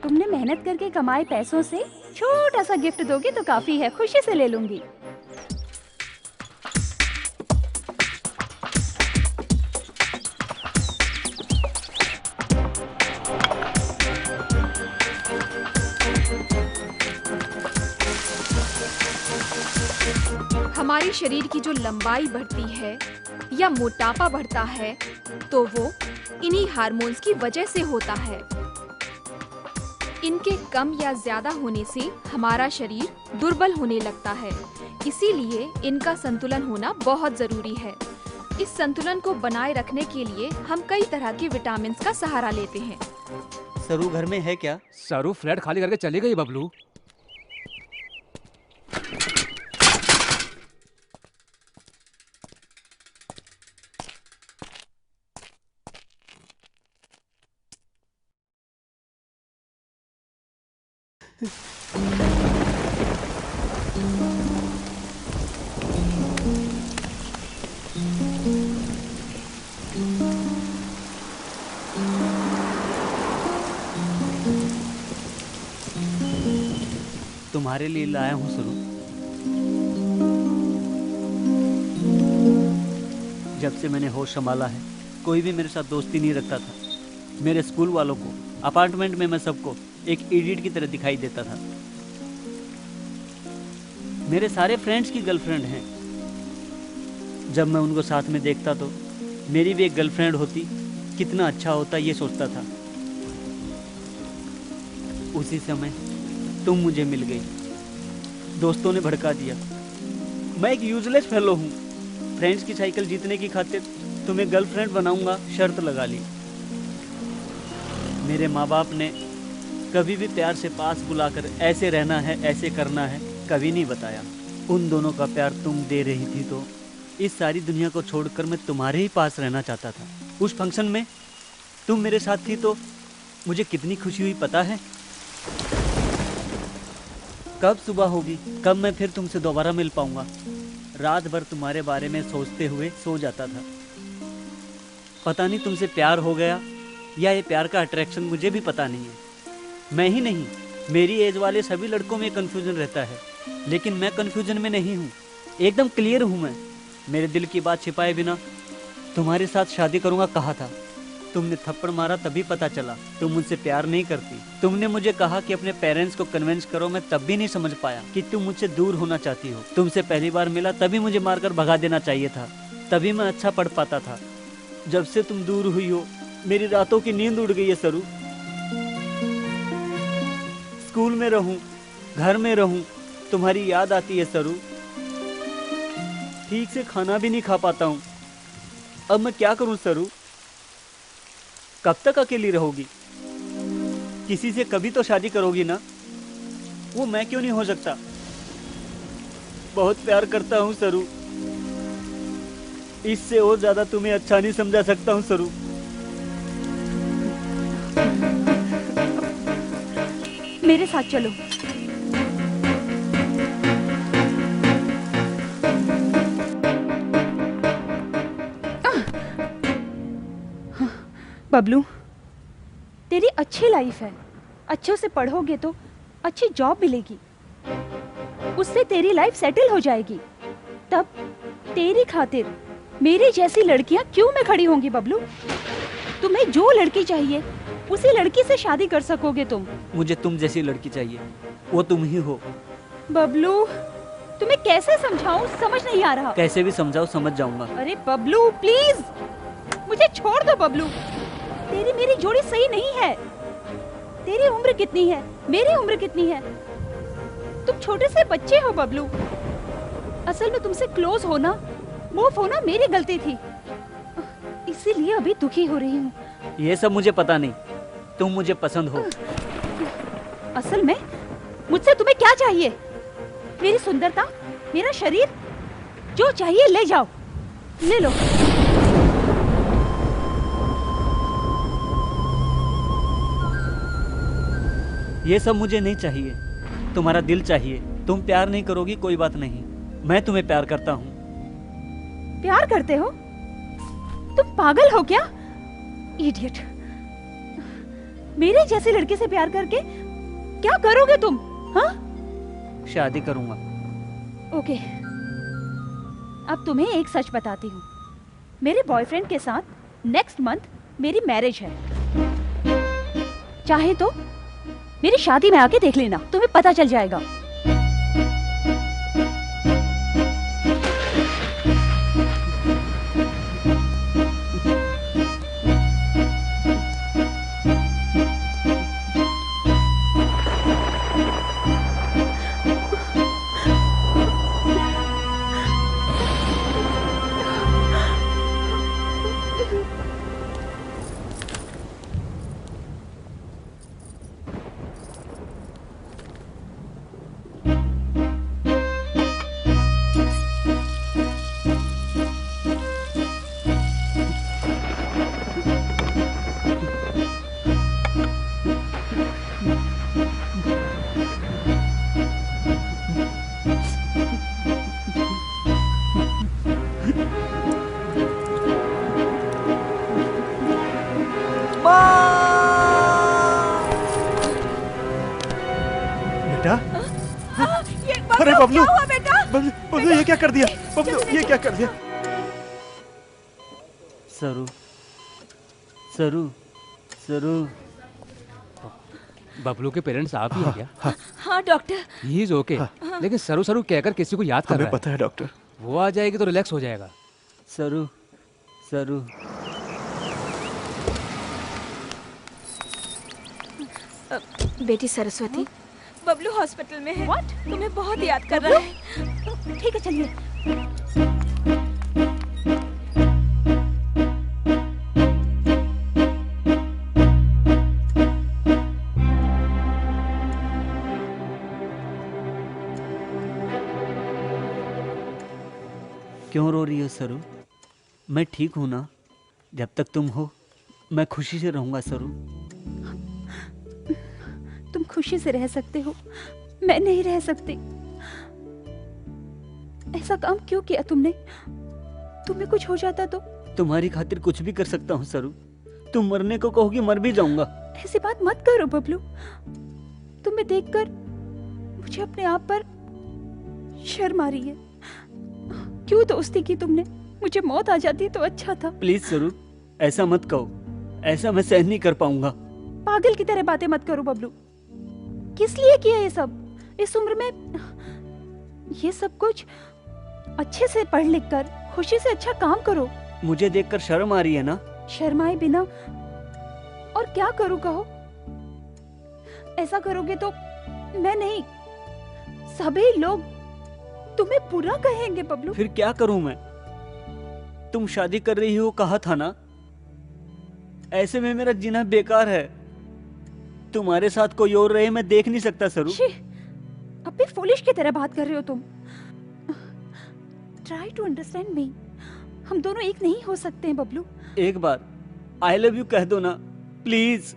तुमने मेहनत करके कमाए पैसों से छोटा सा गिफ्ट दोगे तो काफी है, खुशी से ले लूंगी। हमारे शरीर की जो लंबाई बढ़ती है या मोटापा बढ़ता है तो वो इन्हीं हार्मोन्स की वजह से होता है। इनके कम या ज्यादा होने से हमारा शरीर दुर्बल होने लगता है, इसीलिए इनका संतुलन होना बहुत जरूरी है। इस संतुलन को बनाए रखने के लिए हम कई तरह के विटामिन का सहारा लेते हैं। सरू घर में है क्या? सरू फ्लैट खाली करके चली गई बबलू। तुम्हारे लिए लाया हूँ सरू। जब से मैंने होश संभाला है, कोई भी मेरे साथ दोस्ती नहीं रखता था। मेरे स्कूल वालों को, अपार्टमेंट में मैं सबको एक इडियट की तरह दिखाई देता था। मेरे सारे फ्रेंड्स की गर्लफ्रेंड हैं। जब मैं उनको साथ में देखता तो मेरी भी एक गर्लफ्रेंड होती, कितना अच्छा होता ये सोचता था। उसी समय तुम मुझे मिल गई। दोस्तों ने भड़का दिया। मैं एक यूजलेस फेलो हूँ। फ्रेंड्स की साइकिल जीतने की खातिर तुम्हें गर्लफ्रेंड बनाऊंगा शर्त लगा ली। मेरे माँ बाप ने कभी भी प्यार से पास बुलाकर ऐसे रहना है, ऐसे करना है, कभी नहीं बताया। उन दोनों का प्यार तुम दे रही थी तो इस सारी दुनिया को छोड़कर मैं तुम्हारे ही पास रहना चाहता था। उस फंक्शन में तुम मेरे साथ थी तो मुझे कितनी खुशी हुई पता है? कब सुबह होगी, कब मैं फिर तुमसे दोबारा मिल पाऊंगा? रात भर तुम्हारे बारे में सोचते हुए सो जाता था। पता नहीं तुमसे प्यार हो गया या ये प्यार का अट्रैक्शन, मुझे भी पता नहीं है। मैं ही नहीं, मेरी एज वाले सभी लड़कों में कन्फ्यूजन रहता है, लेकिन मैं कन्फ्यूजन में नहीं हूँ, एकदम क्लियर हूँ मैं। मेरे दिल की बात छिपाए बिना तुम्हारे साथ शादी करूँगा कहा था। तुमने थप्पड़ मारा तभी पता चला तुम मुझसे प्यार नहीं करती। तुमने मुझे कहा कि अपने पेरेंट्स को कन्विंस करो, मैं तब भी नहीं समझ पाया कि तुम मुझसे दूर होना चाहती हो। तुमसे पहली बार मिला तभी मुझे मारकर भगा देना चाहिए था, तभी मैं अच्छा पढ़ पाता था। जब से तुम दूर हुई हो मेरी रातों की नींद उड़ गई है सरू। स्कूल में रहूं, घर में रहूं, तुम्हारी याद आती है सरू। ठीक से खाना भी नहीं खा पाता हूं। अब मैं क्या करूं सरू? कब तक अकेली रहोगी? किसी से कभी तो शादी करोगी ना? वो मैं क्यों नहीं हो सकता? बहुत प्यार करता हूं सरू। इससे और ज्यादा तुम्हें अच्छा नहीं समझा सकता हूं सरू। मेरे साथ चलो। बबलू, तेरी अच्छी लाइफ है, अच्छे से पढ़ोगे तो अच्छी जॉब मिलेगी, उससे तेरी लाइफ सेटल हो जाएगी। तब तेरी खातिर मेरी जैसी लड़कियां क्यों में खड़ी होंगी बबलू? तुम्हें जो लड़की चाहिए उसी लड़की से शादी कर सकोगे तुम। मुझे तुम जैसी लड़की चाहिए, वो तुम ही हो। बबलू, तुम्हें कैसे समझाऊं, समझ नहीं आ रहा। कैसे भी समझाओ, समझ जाऊंगा। अरे बबलू प्लीज, मुझे छोड़ दो बबलू। तेरी मेरी जोड़ी सही नहीं है। तेरी उम्र कितनी है, मेरी उम्र कितनी है? तुम छोटे से बच्चे हो बबलू। असल में तुमसे क्लोज होना, मूव होना मेरी गलती थी, इसीलिए अभी दुखी हो रही हूँ। ये सब मुझे पता नहीं, तुम मुझे पसंद हो। असल में मुझसे तुम्हें क्या चाहिए? मेरी सुंदरता, मेरा शरीर, जो चाहिए ले जाओ, ले लो। ये सब मुझे नहीं चाहिए, तुम्हारा दिल चाहिए। तुम प्यार नहीं करोगी कोई बात नहीं, मैं तुम्हें प्यार करता हूँ। प्यार करते हो? तुम पागल हो क्या? इडियट। मेरे जैसी लड़की से प्यार करके क्या करोगे तुम? हाँ? शादी करूंगा। ओके, अब तुम्हें एक सच बताती हूँ। मेरे बॉयफ्रेंड के साथ नेक्स्ट मंथ मेरी मैरिज है। चाहे तो मेरी शादी में आके देख लेना, तुम्हें पता चल जाएगा। अरे बबलू, बबलू ये क्या कर दिया? बबलू ये क्या कर दिया? सरू, सरू, सरू। बबलू के पेरेंट्स आप ही हैं क्या? हाँ डॉक्टर। ही इज ओके, लेकिन सरू सरू कहकर किसी को याद कर रहा है। हमें पता है डॉक्टर। वो आ जाएगी तो रिलैक्स हो जाएगा। सरू, सरू। बेटी सरस्वती, बबलू हॉस्पिटल में है। What? तुम्हें बहुत याद कर रहा है। ठीक है चलिए। क्यों रो रही हो सरू? मैं ठीक हूं ना? जब तक तुम हो मैं खुशी से रहूंगा सरू। तुम खुशी से रह सकते हो, मैं नहीं रह सकती। ऐसा काम क्यों किया तुमने? तुम्हें कुछ हो जाता तो? तुम्हारी खातिर कुछ भी कर सकता हूँ सरू। तुम मरने को कहोगी, मर भी जाऊंगा। ऐसी बात मत करो बबलू। तुम्हें देखकर मुझे अपने आप पर शर्म आ रही है। क्यों दोस्ती की तुमने? मुझे मौत आ जाती तो अच्छा था। प्लीज सरू, ऐसा मत कहो। ऐसा मैं सहन नहीं कर पाऊंगा। पागल की तरह बातें मत करो बबलू। किस लिए किया ये सब? इस उम्र में ये सब कुछ? अच्छे से पढ़ लिख कर खुशी से अच्छा काम करो। मुझे देखकर शर्म आ रही है ना? शर्माए बिना और क्या करूं कहो? ऐसा करोगे तो मैं नहीं, सभी लोग तुम्हें बुरा कहेंगे बबलू। फिर क्या करूं मैं? तुम शादी कर रही हो कहा था ना? ऐसे में मेरा जीना बेकार है। तुम्हारे साथ कोई और रहे मैं देख नहीं सकता सरू। अब भी फूलिश की तरह बात कर रहे हो तुम। Try to understand me. हम दोनों एक नहीं हो सकते हैं बबलू। एक बार आई लव यू कह दो ना प्लीज।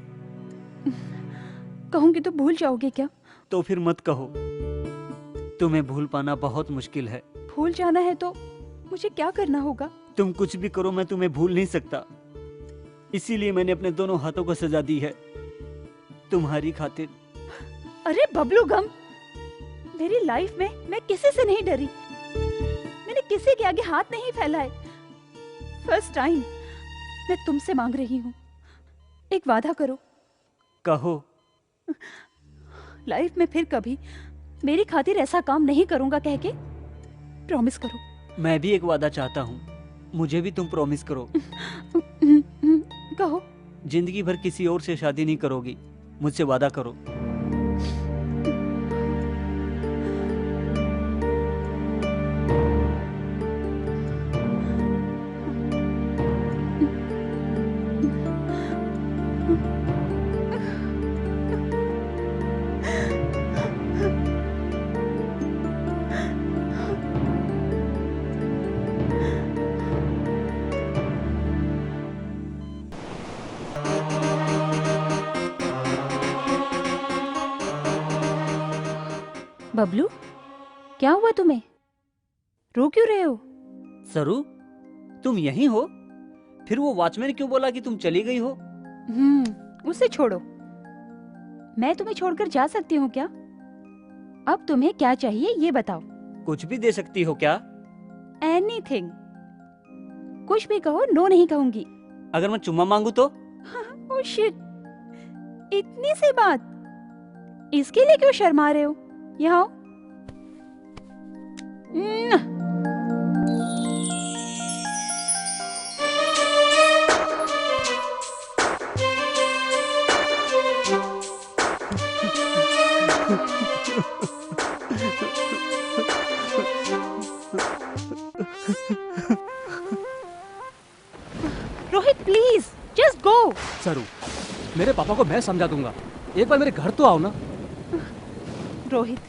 कहूंगी तो भूल जाओगे क्या? तो फिर मत कहो। तुम्हें भूल पाना बहुत मुश्किल है। भूल जाना है तो मुझे क्या करना होगा? तुम कुछ भी करो, मैं तुम्हें भूल नहीं सकता। इसीलिए मैंने अपने दोनों हाथों को सजा दी है तुम्हारी खातिर। अरे बबलू गम, मेरी लाइफ में मैं किसी से नहीं डरी। मैंने किसी के आगे हाथ नहीं फैलाए। फर्स्ट टाइम मैं तुमसे मांग रही हूँ, एक वादा करो। कहो। लाइफ में फिर कभी मेरी खातिर ऐसा काम नहीं करूंगा कह के प्रॉमिस करो। मैं भी एक वादा चाहता हूँ, मुझे भी तुम प्रॉमिस करो। कहो। जिंदगी भर किसी और से शादी नहीं करोगी, मुझसे वादा करो। बबलू, क्या हुआ तुम्हें? रो क्यों रहे हो? सरू, तुम यहीं हो? फिर वो वॉचमैन क्यों बोला कि तुम चली गई हो? उसे छोड़ो। मैं तुम्हें छोड़कर जा सकती हूँ क्या? अब तुम्हें क्या चाहिए ये बताओ। कुछ भी दे सकती हो क्या? एनीथिंग। कुछ भी कहो, नो नहीं कहूंगी। अगर मैं चुम्मा मांगू तो? ओह शिट, इतनी सी बात, इसके लिए क्यों शर्मा रहे हो? यहाँ आओ। Rohit please just go. सरू, मेरे पापा को मैं समझा दूंगा। एक बार मेरे घर तो आओ ना। रोहित,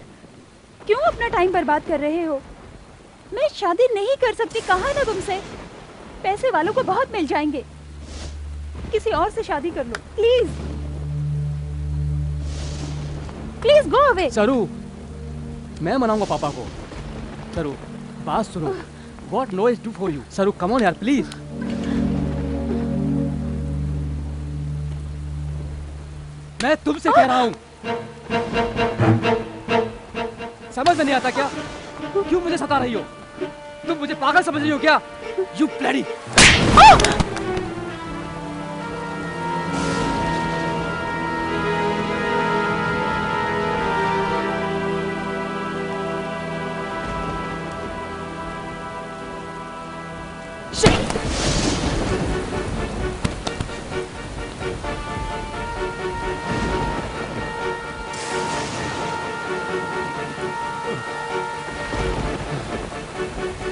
क्यों अपना टाइम बर्बाद कर रहे हो? मैं शादी नहीं कर सकती, कहा ना तुमसे। पैसे वालों को बहुत मिल जाएंगे, किसी और से शादी कर लो प्लीज। Please go away. सरू, मैं मनाऊंगा पापा को। सरू, बात सुनो। What no is do for you? सरू, come on यार प्लीज। मैं तुमसे कह रहा हूँ, समझ में नहीं आता क्या? क्यों मुझे सता रही हो? तुम मुझे पागल समझ रही हो क्या? You bloody!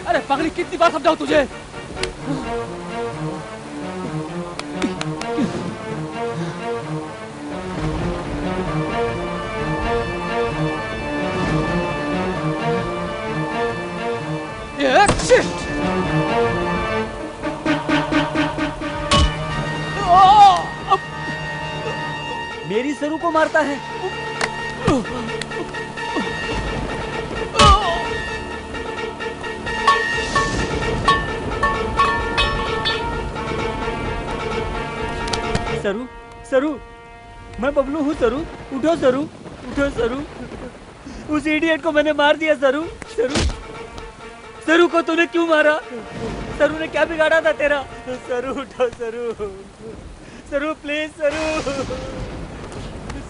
अरे पागली, कितनी बार समझाऊं तुझे? मेरी सरू को मारता है। सरू, सरू, मैं बबलू हूँ सरू, उठो सरू, उठो सरू, उस इडियट को मैंने मार दिया सरू, सरू, सरू को तूने क्यों मारा? सरू ने क्या बिगाड़ा था तेरा? सरू उठो सरू, सरू प्लीज सरू,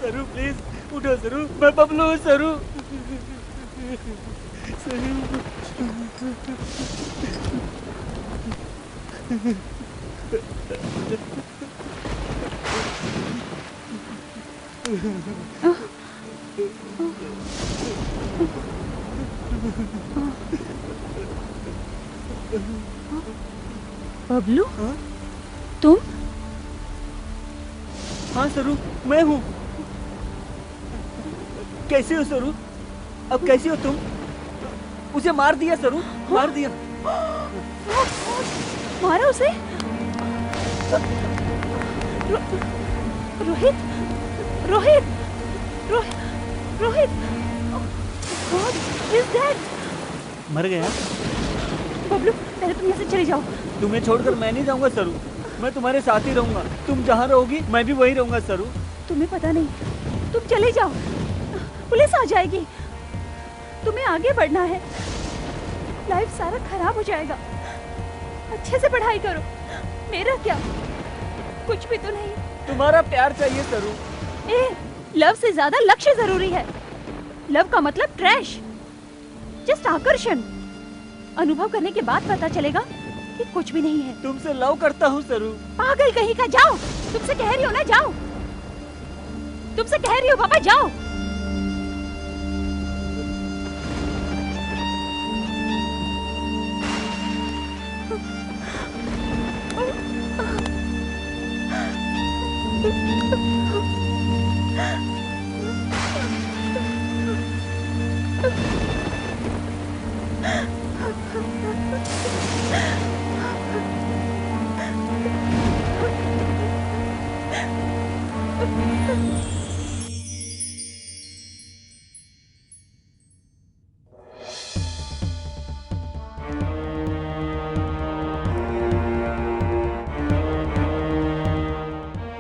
सरू प्लीज उठो सरू, मैं बबलू हूँ सरू, बबलू, तुम? हाँ सरू, मैं हूँ। कैसे हो सरू? अब कैसे हो तुम? उसे मार दिया सरू, मार दिया। मारा उसे? Rohit, Rohit, Rohit, Rohit, God, he's dead. मर गया? बबलू, पहले तुम यहाँ से चले जाओ। तुम्हें छोड़कर मैं नहीं जाऊंगा सरू, मैं तुम्हारे साथ ही रहूंगा। तुम जहाँ रहोगी मैं भी वहीं रहूंगा सरू। तुम्हें पता नहीं, तुम चले जाओ, पुलिस आ जाएगी। तुम्हें आगे बढ़ना है, लाइफ सारा खराब हो जाएगा। अच्छे से पढ़ाई करो। मेरा क्या, कुछ भी तो नहीं। तुम्हारा प्यार चाहिए सरू। लव से ज्यादा लक्ष्य जरूरी है। लव का मतलब ट्रैश, जस्ट आकर्षण। अनुभव करने के बाद पता चलेगा कि कुछ भी नहीं है। तुमसे लव करता हूँ सरू। पागल कहीं का, जाओ। तुमसे कह रही हो ना, जाओ। तुमसे कह रही हो पापा, जाओ।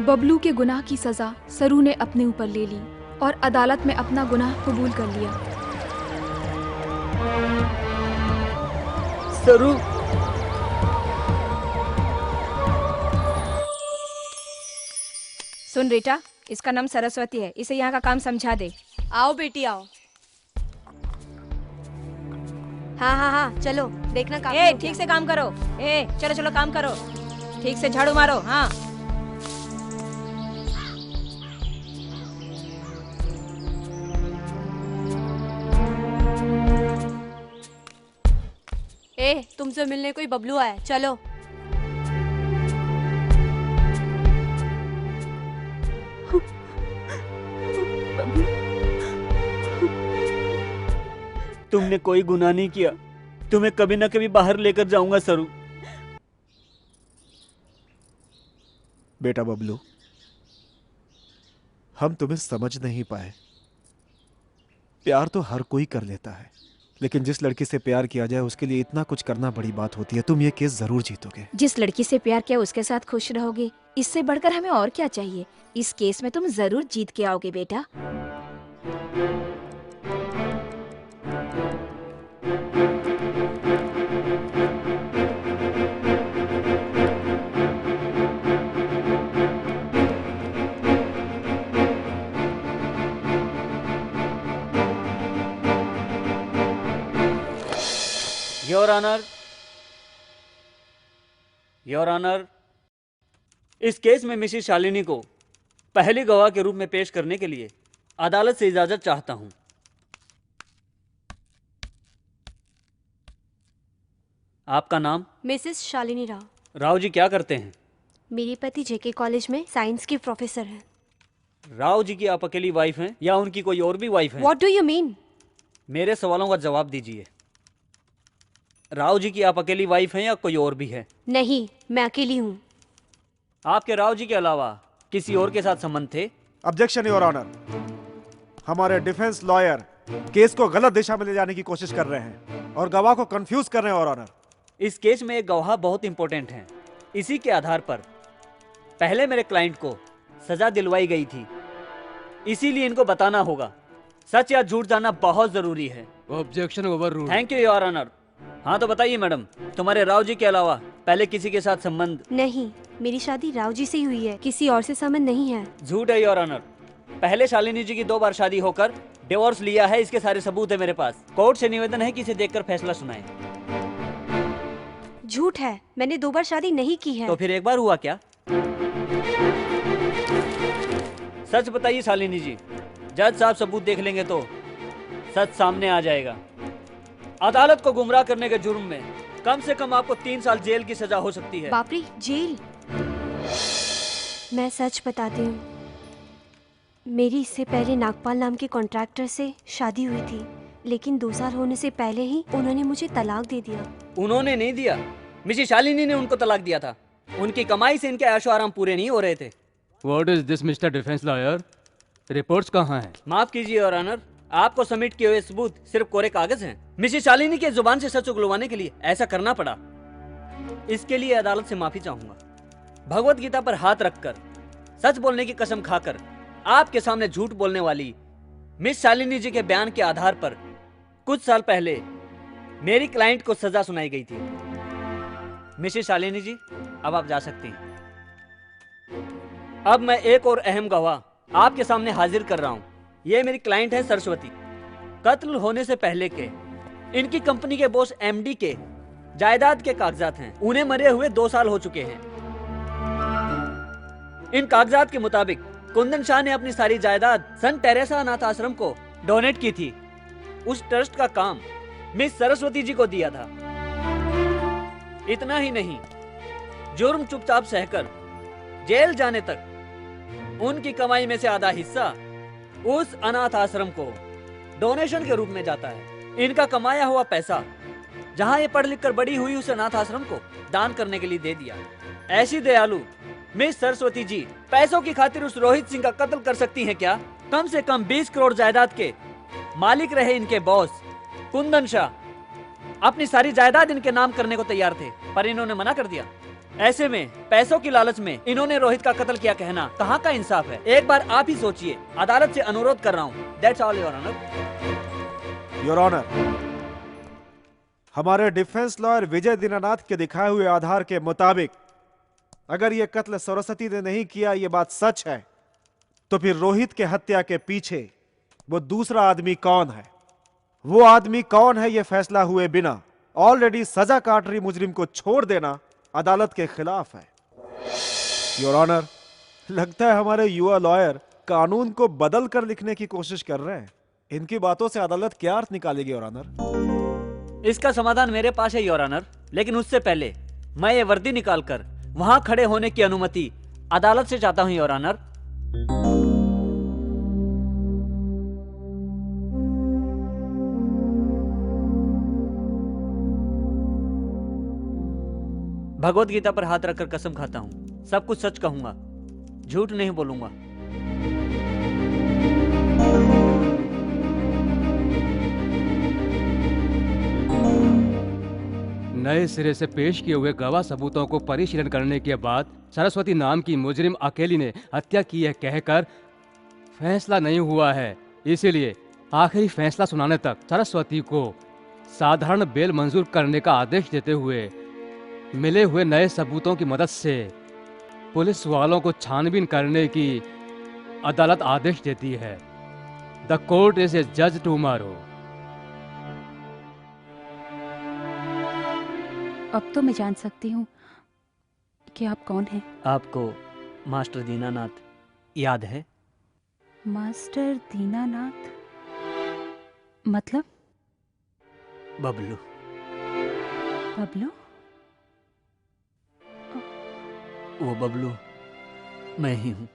बबलू के गुनाह की सजा सरू ने अपने ऊपर ले ली और अदालत में अपना गुनाह कबूल कर लिया। सरू, सुन रीटा, इसका नाम सरस्वती है, इसे यहाँ का काम समझा दे। आओ बेटी आओ। हाँ हाँ हाँ, चलो देखना काम। ठीक से काम करो। चलो चलो काम करो, ठीक से झाड़ू मारो। हाँ तुमसे मिलने कोई बबलू आया, चलो। तुमने कोई गुनाह नहीं किया, तुम्हें कभी ना कभी बाहर लेकर जाऊंगा सरू। बेटा बबलू, हम तुम्हें समझ नहीं पाए। प्यार तो हर कोई कर लेता है, लेकिन जिस लड़की से प्यार किया जाए उसके लिए इतना कुछ करना बड़ी बात होती है। तुम ये केस जरूर जीतोगे। जिस लड़की से प्यार किया उसके साथ खुश रहोगे, इससे बढ़कर हमें और क्या चाहिए। इस केस में तुम जरूर जीत के आओगे बेटा। योर ऑनर, योर ऑनर, इस केस में मिसेस शालिनी को पहली गवाह के रूप में पेश करने के लिए अदालत से इजाजत चाहता हूं। आपका नाम? मिसेस शालिनी राव। राव जी क्या करते हैं? मेरे पति जेके कॉलेज में साइंस की प्रोफेसर हैं। राव जी की आप अकेली वाइफ हैं या उनकी कोई और भी वाइफ है? What do you mean? मेरे सवालों का जवाब दीजिए। राव जी की आप अकेली वाइफ हैं या कोई और भी है? नहीं, मैं अकेली हूँ। आपके राव जी के अलावा किसी और के साथ संबंध थे? Objection your honour. हमारे डिफेंस लॉयर केस को गलत दिशा में ले जाने की कोशिश कर रहे हैं और गवाह को कंफ्यूज कर रहे हैं योर ऑनर। इस केस में एक गवाह बहुत इंपॉर्टेंट है। इसी के आधार पर पहले मेरे क्लाइंट को सजा दिलवाई गई थी, इसीलिए इनको बताना होगा। सच या झूठ जानना बहुत जरूरी है। Objection overruled. Thank you your honour. हाँ तो बताइए मैडम, तुम्हारे राव जी के अलावा पहले किसी के साथ संबंध? नहीं, मेरी शादी राव जी से ही हुई है, किसी और से संबंध नहीं है। झूठ है योर ऑनर। पहले शालिनी जी की 2 बार शादी होकर डिवोर्स लिया है, इसके सारे सबूत है मेरे पास। कोर्ट से निवेदन है कि इसे देखकर फैसला सुनाए। झूठ है, मैंने 2 बार शादी नहीं की है। तो फिर एक बार हुआ क्या? सच बताइए शालिनी जी, जज साहब सबूत देख लेंगे तो सच सामने आ जाएगा। अदालत को गुमराह करने के जुर्म में कम से कम आपको 3 साल जेल की सजा हो सकती है। बाप रे, जेल? मैं सच बताती हूँ, मेरी इससे पहले नागपाल नाम के कॉन्ट्रैक्टर से शादी हुई थी, लेकिन 2 साल होने से पहले ही उन्होंने मुझे तलाक दे दिया। उन्होंने नहीं दिया, मिसेस शालिनी ने उनको तलाक दिया था। उनकी कमाई से इनके ऐशो आराम पूरे नहीं हो रहे थे। What is this mister defence lawyer? Reports कहाँ हैं? माफ कीजिए योर ऑनर, आपको सबमिट किए हुए सबूत सिर्फ कोरे कागज हैं। मिसेस शालिनी के जुबान से सच उगलवाने के लिए ऐसा करना पड़ा। इसके लिए अदालत से माफी चाहूंगा। भगवत गीता पर हाथ रखकर, सच बोलने की कसम खाकर आपके सामने झूठ बोलने वाली मिस शालिनी जी के बयान के आधार पर कुछ साल पहले मेरी क्लाइंट को सजा सुनाई गई थी। मिसेस शालिनी जी, अब आप जा सकती हैं। अब मैं एक और अहम गवाह आपके सामने हाजिर कर रहा हूं। ये मेरी क्लाइंट है सरस्वती। कत्ल होने से पहले के इनकी कंपनी के बॉस एमडी के जायदाद के कागजात हैं। उन्हें मरे हुए 2 साल हो चुके हैं। इन कागजात के मुताबिक कुंदन शाह ने अपनी सारी जायदाद सन टेरेसा अनाथ आश्रम को डोनेट की थी। उस ट्रस्ट का काम मिस सरस्वती जी को दिया था। इतना ही नहीं, जुर्म चुपचाप सहकर जेल जाने तक उनकी कमाई में से आधा हिस्सा उस अनाथ आश्रम को डोनेशन के रूप में जाता है। इनका कमाया हुआ पैसा जहां ये पढ़ लिख कर बड़ी हुई उस अनाथ आश्रम को दान करने के लिए दे दिया। ऐसी दयालु मिस सरस्वती जी पैसों की खातिर उस रोहित सिंह का कत्ल कर सकती हैं क्या? कम से कम 20 करोड़ जायदाद के मालिक रहे इनके बॉस कुंदन शाह अपनी सारी जायदाद इनके नाम करने को तैयार थे, पर इन्होंने मना कर दिया। ऐसे में पैसों की लालच में इन्होंने रोहित का कत्ल किया कहना कहाँ का इंसाफ है? एक बार आप ही सोचिए। अदालत से अनुरोध कर रहा हूँ। That's all your honour. Your honour, हमारे डिफेंस लॉयर विजय दीनानाथ के दिखाए हुए आधार के मुताबिक अगर यह कत्ल सरस्वती ने नहीं किया, यह बात सच है, तो फिर रोहित के हत्या के पीछे वो दूसरा आदमी कौन है? वो आदमी कौन है, यह फैसला हुए बिना ऑलरेडी सजा काट रही मुजरिम को छोड़ देना अदालत के खिलाफ है। योर ऑनर, लगता है हमारे युवा लॉयर कानून को बदल कर लिखने की कोशिश कर रहे हैं। इनकी बातों से अदालत क्या अर्थ निकालेगी योर ऑनर? इसका समाधान मेरे पास है योर ऑनर, लेकिन उससे पहले मैं ये वर्दी निकालकर वहां खड़े होने की अनुमति अदालत से चाहता हूं योर ऑनर। भगवत गीता पर हाथ रखकर कसम खाता हूं, सब कुछ सच कहूंगा, झूठ नहीं बोलूंगा। नए सिरे से पेश किए हुए गवाह सबूतों को परिशीलन करने के बाद सरस्वती नाम की मुजरिम अकेली ने हत्या की है कहकर फैसला नहीं हुआ है। इसीलिए आखिरी फैसला सुनाने तक सरस्वती को साधारण बेल मंजूर करने का आदेश देते हुए मिले हुए नए सबूतों की मदद से पुलिस वालों को छानबीन करने की अदालत आदेश देती है। द कोर्ट इज ए जज टुमारो। अब तो मैं जान सकती हूँ कि आप कौन हैं। आपको मास्टर दीनानाथ याद है? मास्टर दीनानाथ मतलब? बबलू। बबलू? वो बबलू मैं ही हूँ।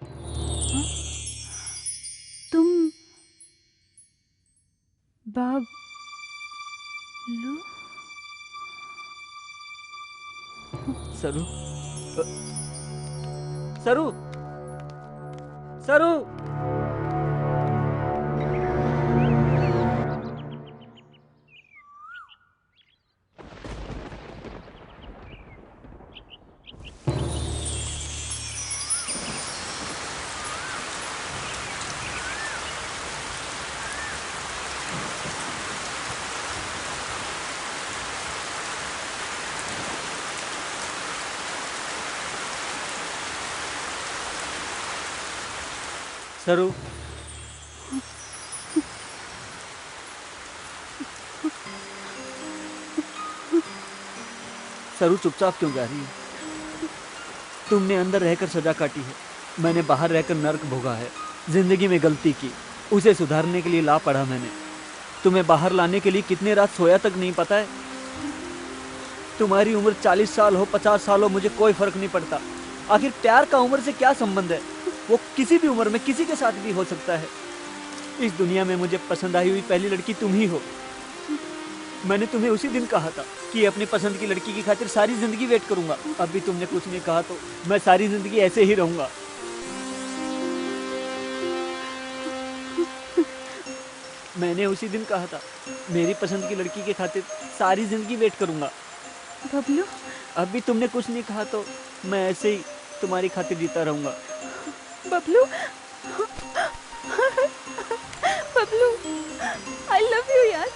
तुम बबलू? सरू, सरू, सरू। सरू, सरू चुपचाप क्यों जा रही है? तुमने अंदर रहकर सजा काटी है, मैंने बाहर रहकर नर्क भोगा है। जिंदगी में गलती की, उसे सुधारने के लिए ला पड़ा मैंने। तुम्हें बाहर लाने के लिए कितने रात सोया तक नहीं पता है। तुम्हारी उम्र 40 साल हो 50 साल हो, मुझे कोई फर्क नहीं पड़ता। आखिर प्यार का उम्र से क्या संबंध है? वो किसी भी उम्र में किसी के साथ भी हो सकता है। इस दुनिया में मुझे पसंद आई हुई पहली लड़की तुम ही हो। मैंने तुम्हें उसी दिन कहा था कि अपनी पसंद की लड़की की खातिर सारी जिंदगी वेट करूंगा। अब भी तुमने कुछ नहीं कहा तो मैं सारी जिंदगी ऐसे ही रहूंगा। मैंने उसी दिन कहा था मेरी पसंद की लड़की की खातिर सारी जिंदगी वेट करूंगा। बबलू, अब भी तुमने कुछ नहीं कहा तो मैं ऐसे ही तुम्हारी खातिर जीता रहूंगा। Bablu, Bablu, I love you यार।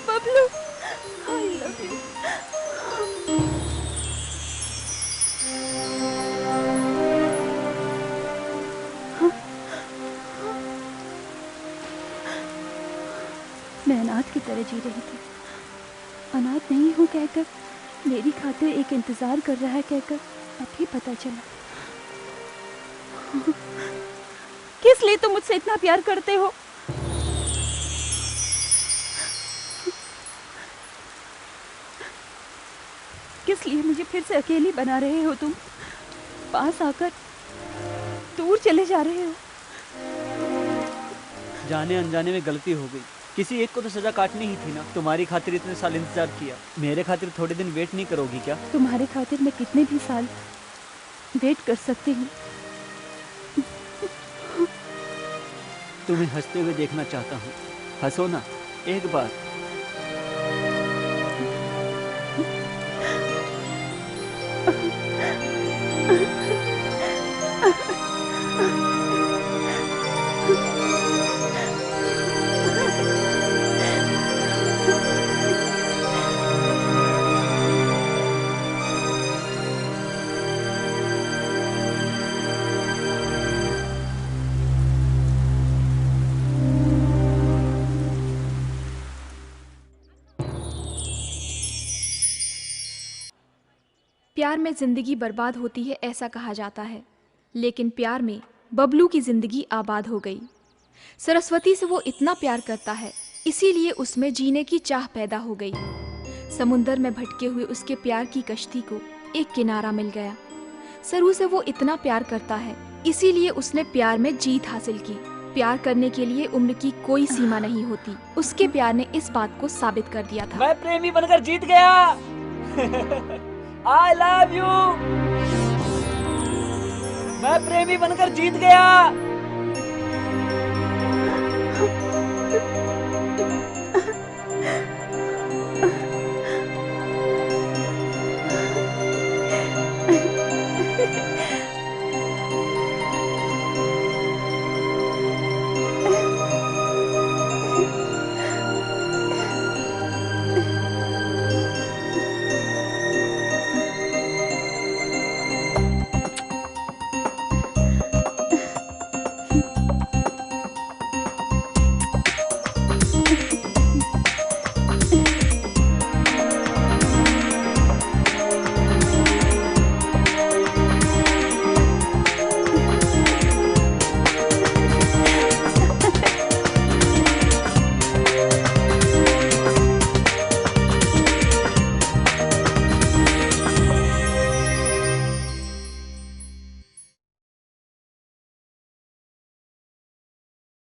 Bablu, I love you. मैं अनाथ की तरह जी रही थी। अनाथ नहीं हूँ कहकर, मेरी खातिर एक इंतजार कर रहा है कहकर अभी पता चला। किस लिए तुम मुझसे इतना प्यार करते हो? किस लिए मुझे फिर से अकेली बना रहे हो तुम? पास आकर दूर चले जा रहे हो। जाने अनजाने में गलती हो गई। किसी एक को तो सजा काटनी ही थी ना। तुम्हारी खातिर इतने साल इंतजार किया, मेरे खातिर थोड़े दिन वेट नहीं करोगी क्या? तुम्हारे खातिर मैं कितने भी साल वेट कर सकती हूँ। तुम्हें हंसते हुए देखना चाहता हूँ। हंसो ना एक बार। प्यार में जिंदगी बर्बाद होती है ऐसा कहा जाता है, लेकिन प्यार में बबलू की जिंदगी आबाद हो गई। सरस्वती से वो इतना प्यार करता है, इसीलिए उसमें जीने की चाह पैदा हो गई। समुंदर में भटके हुए उसके प्यार की कश्ती को एक किनारा मिल गया। सरू से वो इतना प्यार करता है, इसीलिए उसने प्यार में जीत हासिल की। प्यार करने के लिए उम्र की कोई सीमा नहीं होती। उसके प्यार ने इस बात को साबित कर दिया था। मैं प्रेमी बनकर जीत गया। I love you। मैं प्रेमी बनकर जीत गया।